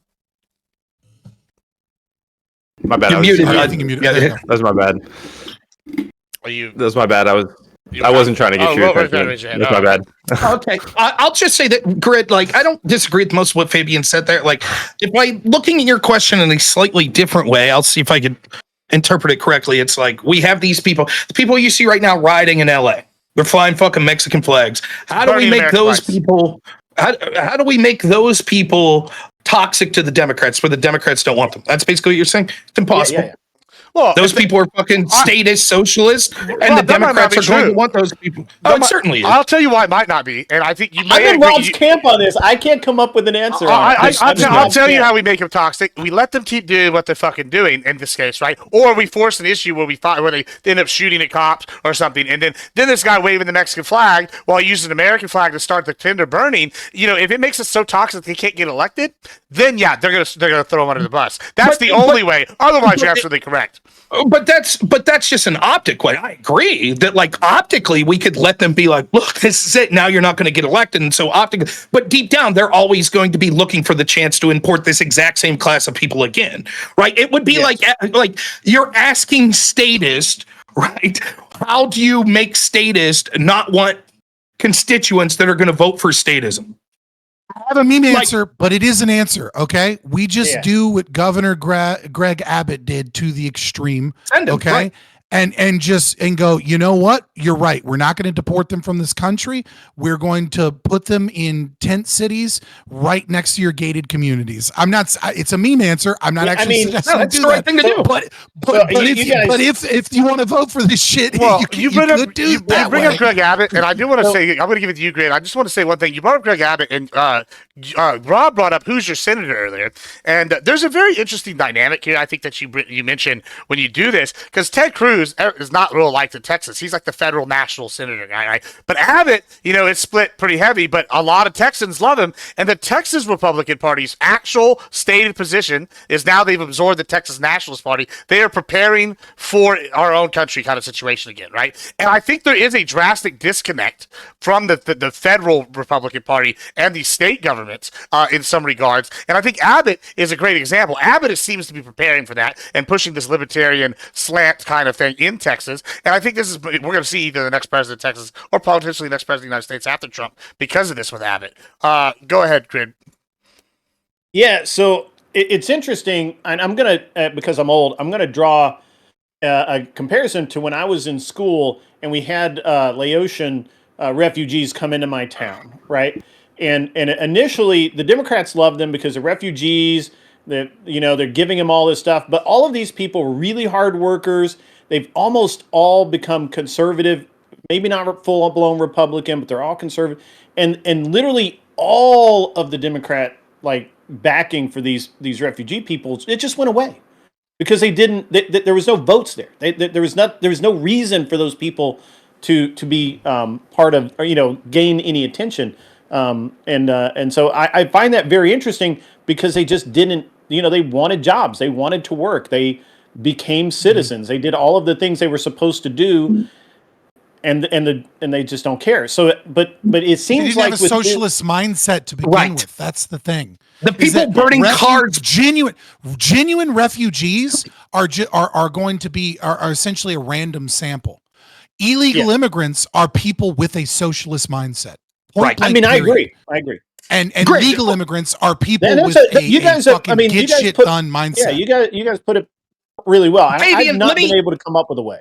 Speaker 4: My bad.
Speaker 6: You're muted.
Speaker 2: I think you muted. There you go.
Speaker 4: That's my bad. That's my bad. I wasn't trying to get your attention. That's my bad.
Speaker 6: Okay, I'll just say that, Grid, like, I don't disagree with most of what Fabian said there. Like, if I looking at your question in a slightly different way, I'll see if I can interpret it correctly. It's like, we have these people, the people you see right now riding in LA, they're flying fucking Mexican flags. How do we make those people, how do we make those people toxic to the Democrats where the Democrats don't want them? That's basically what you're saying. It's impossible.
Speaker 3: Yeah.
Speaker 1: Well,
Speaker 6: Those people are fucking statist socialists, and the Democrats are going to want those people. Oh, it certainly is.
Speaker 1: I'll tell you why it might not be, and I think you may.
Speaker 3: I'm in Rob's camp on this. I can't come up with an answer.
Speaker 1: I'll tell you how we make them toxic. We let them keep doing what they're fucking doing in this case, right? Or we force an issue where they end up shooting at cops or something, and then this guy waving the Mexican flag while using the American flag to start the tender burning. If it makes it so toxic they can't get elected, then yeah, they're gonna throw them under the bus. That's the only way. Otherwise, you're absolutely correct.
Speaker 6: But that's just an optic way. I agree that, like, optically we could let them be like, look, this is it. Now you're not going to get elected, and so optically. But deep down, they're always going to be looking for the chance to import this exact same class of people again, right? It would be like you're asking statist, right? How do you make statist not want constituents that are going to vote for statism?
Speaker 2: I have a meme answer, but it is an answer. Okay, we just do what Governor Greg Abbott did to the extreme. Okay, right. and go. You know what? You're right. We're not going to deport them from this country. We're going to put them in tent cities right next to your gated communities. I'm not. It's a meme answer. I'm not actually suggesting
Speaker 6: that's the right thing to do.
Speaker 2: But if you want to vote for this shit,
Speaker 1: well, you bring up Greg Abbott, and I do want to say, I'm going to give it to you, Greg. I just want to say one thing. You brought up Greg Abbott, and Rob brought up who's your senator earlier, and there's a very interesting dynamic here. I think that you mentioned when you do this, because Ted Cruz is not real liked in Texas. He's like the federal national senator guy, right? But Abbott, it's split pretty heavy, but a lot of Texans love him, and the Texas Republican Party's actual stated position is now they've absorbed the Texas Nationalist Party. They are preparing for our own country kind of situation again, right? And I think there is a drastic disconnect from the federal Republican Party and the state governments in some regards, and I think Abbott is a great example. Abbott seems to be preparing for that and pushing this libertarian slant kind of thing in Texas, and I think we're going to see either the next president of Texas or potentially the next president of the United States after Trump because of this with Abbott. Go ahead, Grid.
Speaker 3: Yeah, so it's interesting, and I'm going to, because I'm old, I'm going to draw a comparison to when I was in school and we had Laotian refugees come into my town, right? And initially, the Democrats loved them because they're refugees. They're giving them all this stuff, but all of these people were really hard workers. They've almost all become conservative, maybe not full-blown Republican, but they're all conservative. And literally all of the Democrat backing for these refugee people, it just went away because there was no votes there. There was no reason for those people to be part of or gain any attention. And so I find that very interesting because they just didn't. They wanted jobs. They wanted to work. They became citizens. They did all of the things they were supposed to do, and they just don't care. So, but it seems like
Speaker 2: have a socialist mindset to begin with. That's the thing.
Speaker 6: The people burning cars,
Speaker 2: genuine refugees are going to be are essentially a random sample. Illegal immigrants are people with a socialist mindset.
Speaker 3: Right. I mean, I agree.
Speaker 2: And legal immigrants are people with get shit done mindset.
Speaker 3: Yeah, you guys put it really well. I've not been able to come up with a way.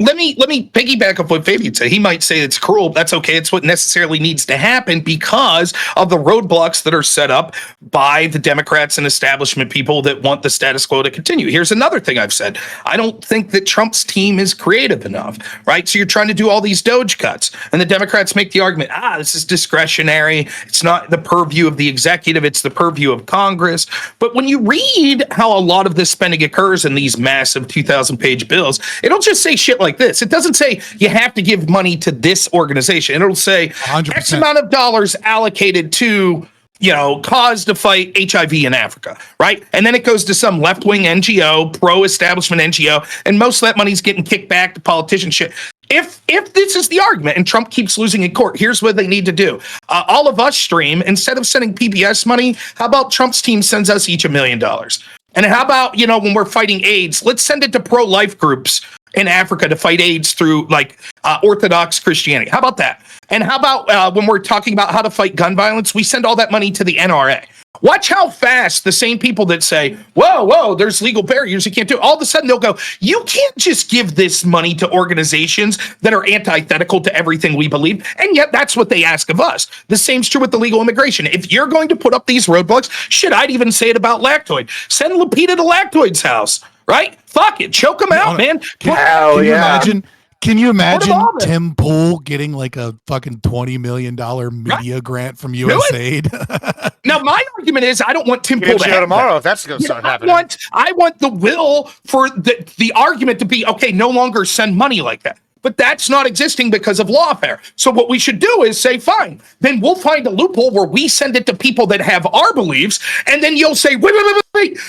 Speaker 6: let me piggyback off what Fabian said. He might say it's cruel. That's okay. It's what necessarily needs to happen because of the roadblocks that are set up by the Democrats and establishment people that want the status quo to continue. Here's another thing I've said. I don't think that Trump's team is creative enough, right? So you're trying to do all these Doge cuts, and the Democrats make the argument, this is discretionary. It's not the purview of the executive. It's the purview of Congress. But when you read how a lot of this spending occurs in these massive 2,000-page bills, it'll just say shit like this. It doesn't say you have to give money to this organization. It'll say 100%. X amount of dollars allocated to, cause to fight HIV in Africa, right? And then it goes to some left-wing NGO, pro-establishment NGO, and most of that money's getting kicked back to politician shit. If this is the argument and Trump keeps losing in court, here's what they need to do. All of us stream, instead of sending PBS money, how about Trump's team sends us each $1 million? And how about, when we're fighting AIDS, let's send it to pro-life groups in Africa to fight AIDS through Orthodox Christianity. How about that? And how about when we're talking about how to fight gun violence, we send all that money to the NRA. Watch how fast the same people that say, whoa, there's legal barriers, you can't do it. All of a sudden they'll go, you can't just give this money to organizations that are antithetical to everything we believe. And yet that's what they ask of us. The same's true with the legal immigration. If you're going to put up these roadblocks, shit, I'd even say it about Lactoid. Send Lupita to Lactoid's house, right? Fuck it, choke them out, man.
Speaker 2: Can you imagine Tim Pool getting like a fucking $20 million media grant from USAID?
Speaker 6: Now, my argument is I don't want Tim Pool to have
Speaker 1: tomorrow
Speaker 6: that.
Speaker 1: if that's going to start happening.
Speaker 6: I want the will for the argument to be, okay, no longer send money like that. But that's not existing because of lawfare. So what we should do is say, fine, then we'll find a loophole where we send it to people that have our beliefs, and then you'll say, wait,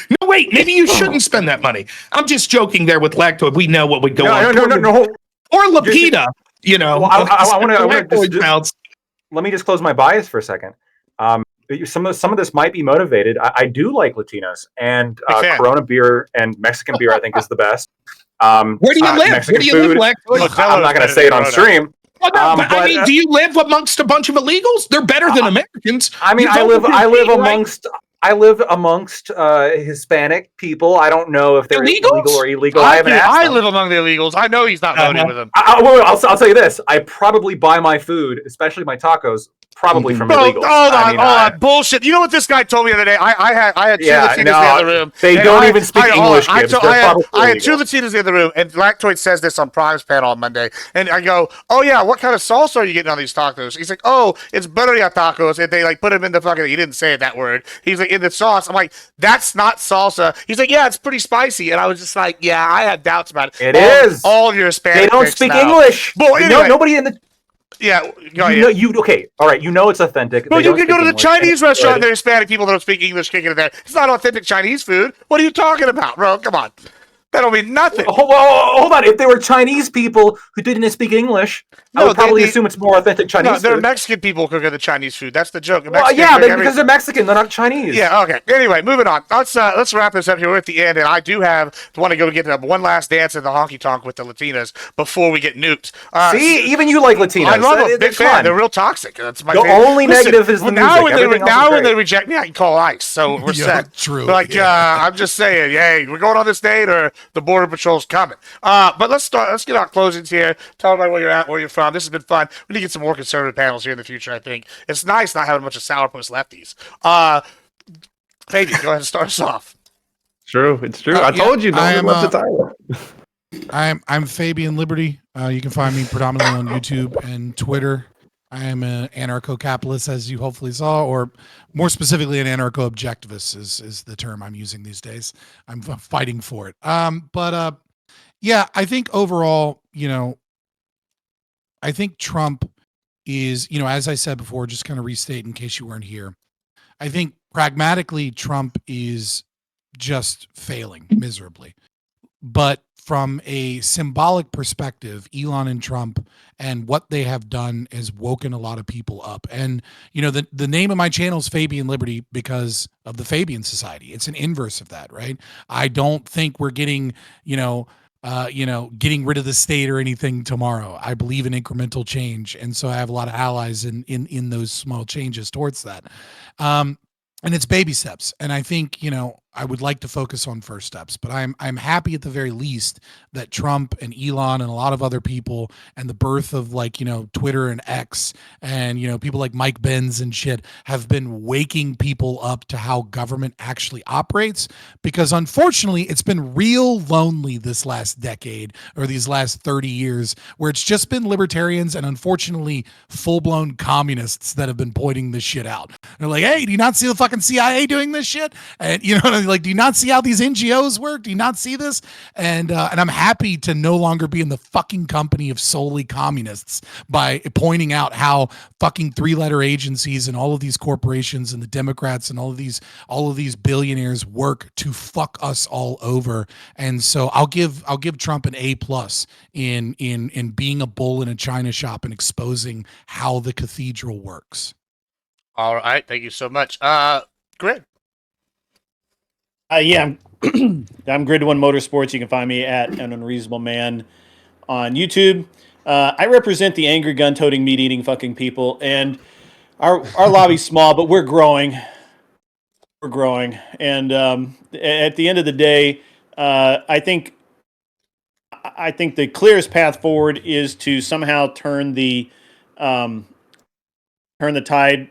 Speaker 6: maybe you shouldn't spend that money. I'm just joking there with Lactoid. We know what would go on.
Speaker 7: No.
Speaker 6: Or Lupita,
Speaker 7: Well, I want to let me just close my bias for a second. Some of this might be motivated. I do like Latinos, and Corona beer and Mexican beer I think is the best.
Speaker 6: Where do you live?
Speaker 7: Mexican
Speaker 6: Where do you live, Lactoid?
Speaker 7: I'm not going to say it on stream.
Speaker 6: I mean, do you live amongst a bunch of illegals? They're better than Americans.
Speaker 7: I mean, I live amongst Hispanic people. I don't know if they're legal or illegal. I
Speaker 1: live among the illegals. I know he's not voting with them.
Speaker 7: I'll tell you this. I probably buy my food, especially my tacos, probably from illegals.
Speaker 1: Hold on. Bullshit. You know what this guy told me the other day? I had two Latinas in the other room.
Speaker 7: They don't even speak English,
Speaker 1: I had two Latinas in the room, and Lactoid says this on Prime's panel on Monday. And I go, oh, yeah, what kind of salsa are you getting on these tacos? He's like, oh, it's birria tacos. And they put them in the fucking, he didn't say that word. He's like, in the sauce. I'm like, that's not salsa. He's like, yeah, it's pretty spicy. And I was just like, yeah, I had doubts about it.
Speaker 7: It is.
Speaker 1: All of your Hispanic
Speaker 7: They don't speak English.
Speaker 1: Well, anyway,
Speaker 7: nobody in the...
Speaker 1: Yeah,
Speaker 7: okay, all right. It's authentic.
Speaker 1: Well, you can go to the Chinese restaurant. There are Hispanic people that don't speak English kicking it there. It's not authentic Chinese food. What are you talking about, bro? Come on. That don't mean nothing.
Speaker 7: Hold on. If they were Chinese people who didn't speak English, I would probably assume it's more authentic Chinese food.
Speaker 1: They're Mexican people cooking the Chinese food. That's the joke.
Speaker 7: Because they're Mexican. They're not Chinese.
Speaker 1: Yeah, okay. Anyway, moving on. Let's wrap this up here. We're at the end, and I do want to go get one last dance in the honky-tonk with the Latinas before we get nuked.
Speaker 7: See, even you like Latinas.
Speaker 1: I love them. Big fan. They're real toxic. That's my favorite.
Speaker 7: Only negative is the music.
Speaker 1: Now when they reject me, I can call ICE, so we're set.
Speaker 2: True.
Speaker 1: I'm just saying, hey, we're going on this date, or the Border Patrol's coming. But let's get our closings here. Tell everybody where you're at, where you're from. This has been fun. We need to get some more conservative panels here in the future, I think. It's nice not having a bunch of sourpuss lefties. Fabian, go ahead and start us off.
Speaker 4: It's true. I told you, I love the title.
Speaker 2: I'm Fabian Liberty. You can find me predominantly on YouTube and Twitter. I am an anarcho-capitalist, as you hopefully saw, or more specifically, an anarcho-objectivist is the term I'm using these days. I'm fighting for it. Yeah, I think overall, I think Trump is, as I said before, just kind of restate in case you weren't here. I think pragmatically, Trump is just failing miserably. But from a symbolic perspective, Elon and Trump and what they have done has woken a lot of people up. And, the name of my channel is Fabian Liberty because of the Fabian Society. It's an inverse of that, right? I don't think we're getting, getting rid of the state or anything tomorrow. I believe in incremental change. And so I have a lot of allies in those small changes towards that. And it's baby steps. And I think, I would like to focus on first steps, but I'm happy at the very least that Trump and Elon and a lot of other people and the birth of Twitter and X and people like Mike Benz and shit have been waking people up to how government actually operates, because unfortunately it's been real lonely this last decade or these last 30 years where it's just been libertarians and unfortunately full-blown communists that have been pointing this shit out. They're like, hey, do you not see the fucking CIA doing this shit? And like, do you not see how these NGOs work? Do you not see this? And I'm happy to no longer be in the fucking company of solely communists by pointing out how fucking three-letter agencies and all of these corporations and the Democrats and all of these billionaires work to fuck us all over. And so I'll give Trump an A+ in being a bull in a china shop and exposing how the cathedral works.
Speaker 1: All right, thank you so much. Grid.
Speaker 3: Yeah, I'm Grid One Motorsports. You can find me at An Unreasonable Man on YouTube. I represent the angry, gun-toting, meat-eating fucking people, and our lobby's small, but we're growing. We're growing, and at the end of the day, I think the clearest path forward is to somehow turn the tide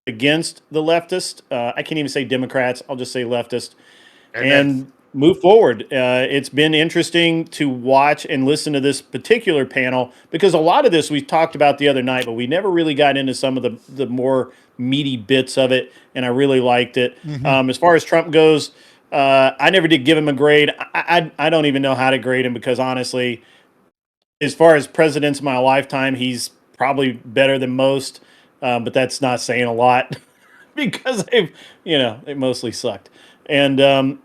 Speaker 3: against the leftist. I can't even say Democrats. I'll just say leftist. And move forward. It's been interesting to watch and listen to this particular panel, because a lot of this we talked about the other night, but we never really got into some of the more meaty bits of it, and I really liked it.
Speaker 2: Mm-hmm.
Speaker 3: As far as Trump goes, I never did give him a grade. I don't even know how to grade him, because honestly, as far as presidents in my lifetime, he's probably better than most, but that's not saying a lot because they mostly sucked. And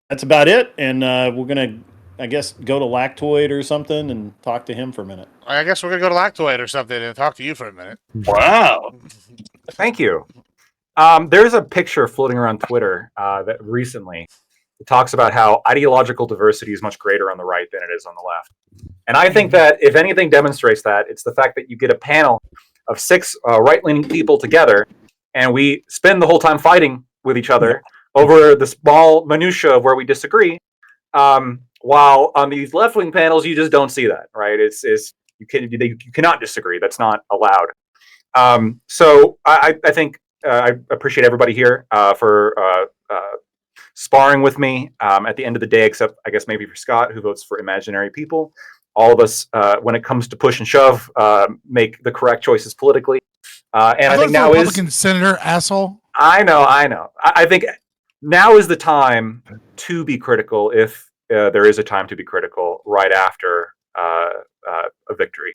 Speaker 3: that's about it. And we're going to, I guess, go to Lactoid or something and talk to him for a minute.
Speaker 1: I guess we're going to go to Lactoid or something and talk to you for a minute.
Speaker 6: Wow.
Speaker 7: Thank you. There's a picture floating around Twitter that recently it talks about how ideological diversity is much greater on the right than it is on the left. And I think that if anything demonstrates that, it's the fact that you get a panel of 6 right-leaning people together, and we spend the whole time fighting with each other over the small minutia of where we disagree. While on these left-wing panels, you just don't see that, right? You cannot disagree. That's not allowed. So I think I appreciate everybody here for sparring with me at the end of the day, except I guess maybe for Scott, who votes for imaginary people. All of us, when it comes to push and shove, make the correct choices politically. And I think now
Speaker 2: Republican senator asshole.
Speaker 7: I know. I think now is the time to be critical, if there is a time to be critical right after a victory,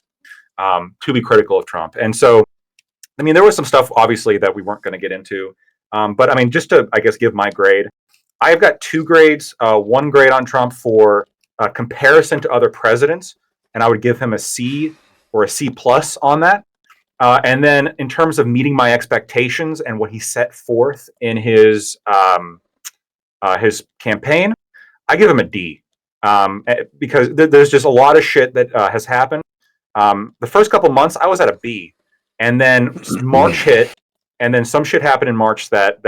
Speaker 7: to be critical of Trump. And so, I mean, there was some stuff obviously that we weren't going to get into, but I mean, just to, I guess, give my grade, I've got 2 grades. 1 grade on Trump for comparison to other presidents, and I would give him a C or a C+ on that. And then in terms of meeting my expectations and what he set forth in his campaign, I give him a D, because there's just a lot of shit that has happened. The first couple months, I was at a B, and then March hit, and then some shit happened in March that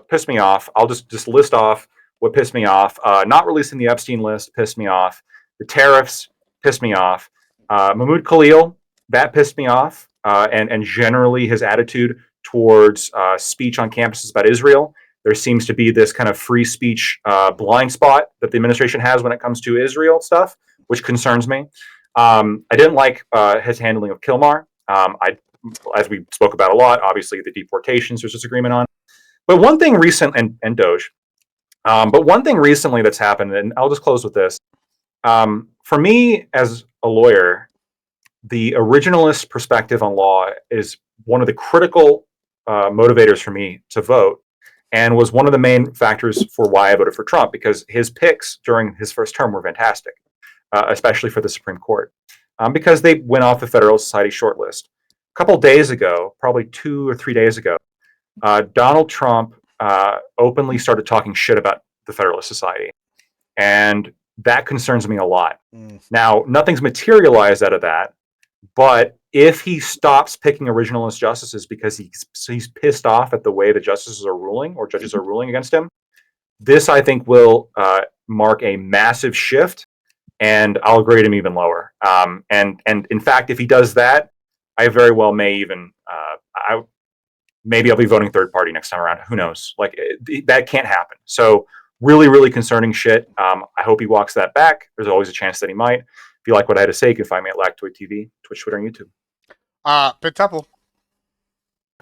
Speaker 7: pissed me off. I'll just list off what pissed me off. Not releasing the Epstein list pissed me off. The tariffs pissed me off. Mahmoud Khalil, that pissed me off. And generally his attitude towards speech on campuses about Israel. There seems to be this kind of free speech blind spot that the administration has when it comes to Israel stuff, which concerns me. I didn't like his handling of Kilmar. As we spoke about a lot, obviously the deportations there's disagreement on. But one thing recent, and Doge, but one thing recently that's happened, and I'll just close with this. For me as a lawyer, the originalist perspective on law is one of the critical motivators for me to vote, and was one of the main factors for why I voted for Trump, because his picks during his first term were fantastic, especially for the Supreme Court, because they went off the Federalist Society shortlist. A couple days ago, probably 2 or 3 days ago, Donald Trump openly started talking shit about the Federalist Society, and that concerns me a lot. Now, nothing's materialized out of that, but if he stops picking originalist justices because he's pissed off at the way the justices are ruling or judges are ruling against him, This, I think, will mark a massive shift, and I'll grade him even lower. And in fact, if he does that, I very well may even maybe I'll be voting third party next time around. Who knows? Like that can't happen. So really, really concerning shit. I hope he walks that back. There's always a chance that he might. If you like what I had to say, you can find me at Lactoid TV, Twitch, Twitter, and YouTube.
Speaker 1: Pentuple.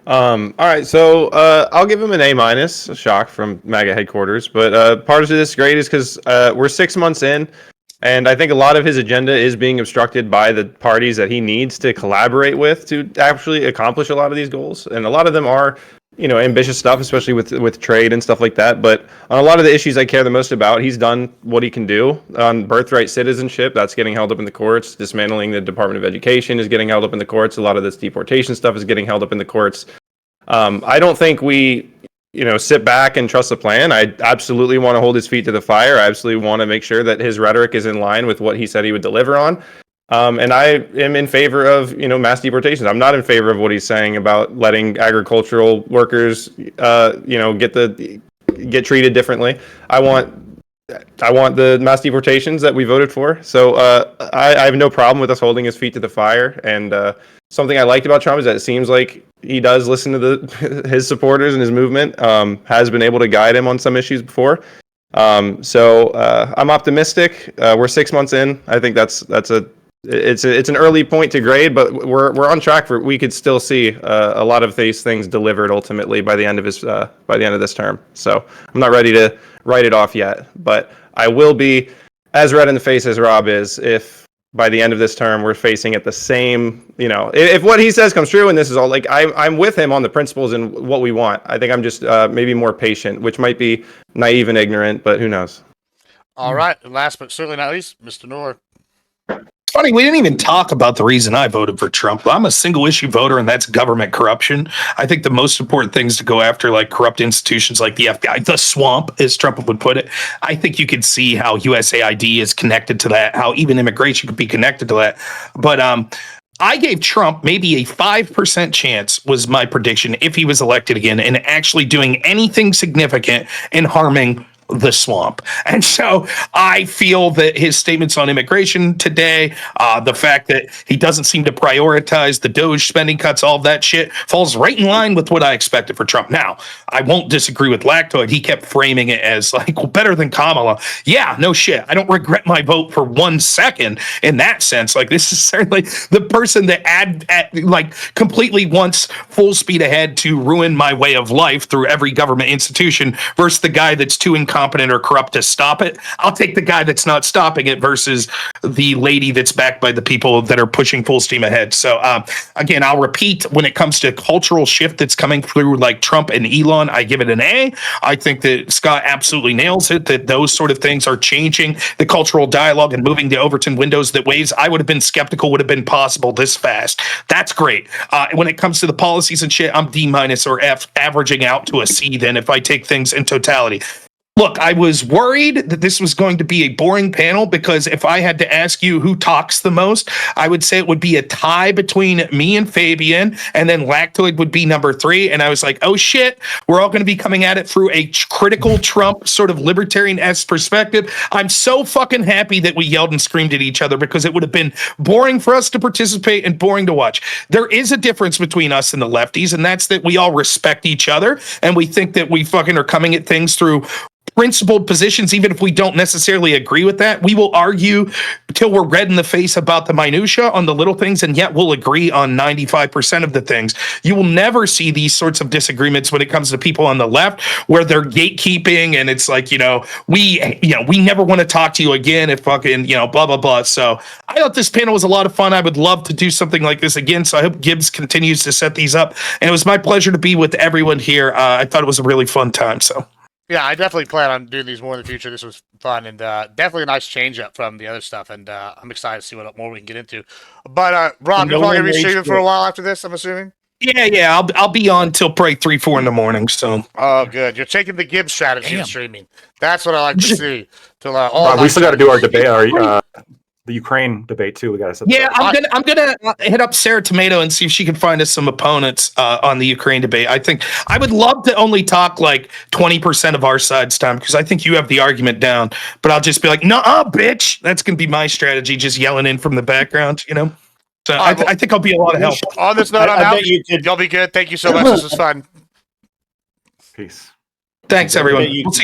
Speaker 4: All right, so I'll give him an A-, a shock from MAGA headquarters. But part of this grade is because we're 6 months in, and I think a lot of his agenda is being obstructed by the parties that he needs to collaborate with to actually accomplish a lot of these goals. And a lot of them are, ambitious stuff, especially with trade and stuff like that. But on a lot of the issues I care the most about, he's done what he can do. On birthright citizenship, that's getting held up in the courts. Dismantling the Department of Education is getting held up in the courts. A lot of this deportation stuff is getting held up in the courts. I don't think we, sit back and trust the plan. I absolutely want to hold his feet to the fire. I absolutely want to make sure that his rhetoric is in line with what he said he would deliver on. And I am in favor of, mass deportations. I'm not in favor of what he's saying about letting agricultural workers, get treated differently. I want the mass deportations that we voted for. So I have no problem with us holding his feet to the fire. And something I liked about Trump is that it seems like he does listen to his supporters and his movement, has been able to guide him on some issues before. So I'm optimistic. We're 6 months in. I think it's an early point to grade, but we're on track for. We could still see a lot of these things delivered ultimately by the end of this term. So I'm not ready to write it off yet, but I will be as red in the face as Rob is if by the end of this term we're facing it the same. If what he says comes true, and this is all like I'm with him on the principles and what we want. I think I'm just maybe more patient, which might be naive and ignorant, but who knows.
Speaker 1: All right, and last but certainly not least, Mr. Noor.
Speaker 6: Funny, we didn't even talk about the reason I voted for Trump. I'm a single issue voter, and that's government corruption. I think the most important things to go after, like corrupt institutions like the FBI, the swamp, as Trump would put it. I think you could see how USAID is connected to that, how even immigration could be connected to that. But I gave Trump maybe a 5% chance, was my prediction, if he was elected again, in actually doing anything significant in harming the swamp. And so I feel that his statements on immigration today, the fact that he doesn't seem to prioritize the DOJ spending cuts, all of that shit falls right in line with what I expected for Trump. Now, I won't disagree with Lactoid. He kept framing it as like, well, better than Kamala. Yeah, no shit. I don't regret my vote for 1 second in that sense. Like, this is certainly the person that completely wants full speed ahead to ruin my way of life through every government institution versus the guy that's too incompetent or corrupt to stop it. I'll take the guy that's not stopping it versus the lady that's backed by the people that are pushing full steam ahead. So again, I'll repeat, when it comes to cultural shift that's coming through like Trump and Elon, I give it an A. I think that Scott absolutely nails it, that those sort of things are changing the cultural dialogue and moving the Overton windows that ways I would have been skeptical would have been possible this fast. That's great. When it comes to the policies and shit, I'm D- or F, averaging out to a C then if I take things in totality. Look, I was worried that this was going to be a boring panel because if I had to ask you who talks the most, I would say it would be a tie between me and Fabian, and then Lactoid would be number 3. And I was like, oh shit, we're all going to be coming at it through a critical Trump sort of libertarian-esque perspective. I'm so fucking happy that we yelled and screamed at each other because it would have been boring for us to participate and boring to watch. There is a difference between us and the lefties, and that's that we all respect each other, and we think that we fucking are coming at things through principled positions, even if we don't necessarily agree with that. We will argue till we're red in the face about the minutia on the little things, and yet we'll agree on 95% of the things. You will never see these sorts of disagreements when it comes to people on the left where they're gatekeeping and it's like, we never want to talk to you again if fucking, blah, blah, blah. So I thought this panel was a lot of fun. I would love to do something like this again. So I hope Gibbs continues to set these up. And it was my pleasure to be with everyone here. I thought it was a really fun time. So.
Speaker 1: Yeah, I definitely plan on doing these more in the future. This was fun and definitely a nice change up from the other stuff. And I'm excited to see what more we can get into. But Rob, you're probably going to be streaming for a while after this, I'm assuming?
Speaker 6: Yeah. I'll be on till probably 3-4 in the morning. So.
Speaker 1: Oh, good. You're taking the Gibbs strategy of streaming. That's what I like to see.
Speaker 7: We still got to do our debate. the Ukraine debate too. We got to set.
Speaker 6: Yeah, I'm gonna hit up Sarah Tomato and see if she can find us some opponents on the Ukraine debate. I think I would love to only talk like 20% of our side's time because I think you have the argument down. But I'll just be like, "Nah, bitch." That's gonna be my strategy, just yelling in from the background, you know. So I think I'll be a lot of help.
Speaker 1: On this note, I'm
Speaker 3: I
Speaker 1: out.
Speaker 3: bet you could.
Speaker 1: Y'all be good. Thank you so much. This was fun.
Speaker 7: Peace.
Speaker 6: Thanks, everyone.
Speaker 3: you-
Speaker 6: We'll see.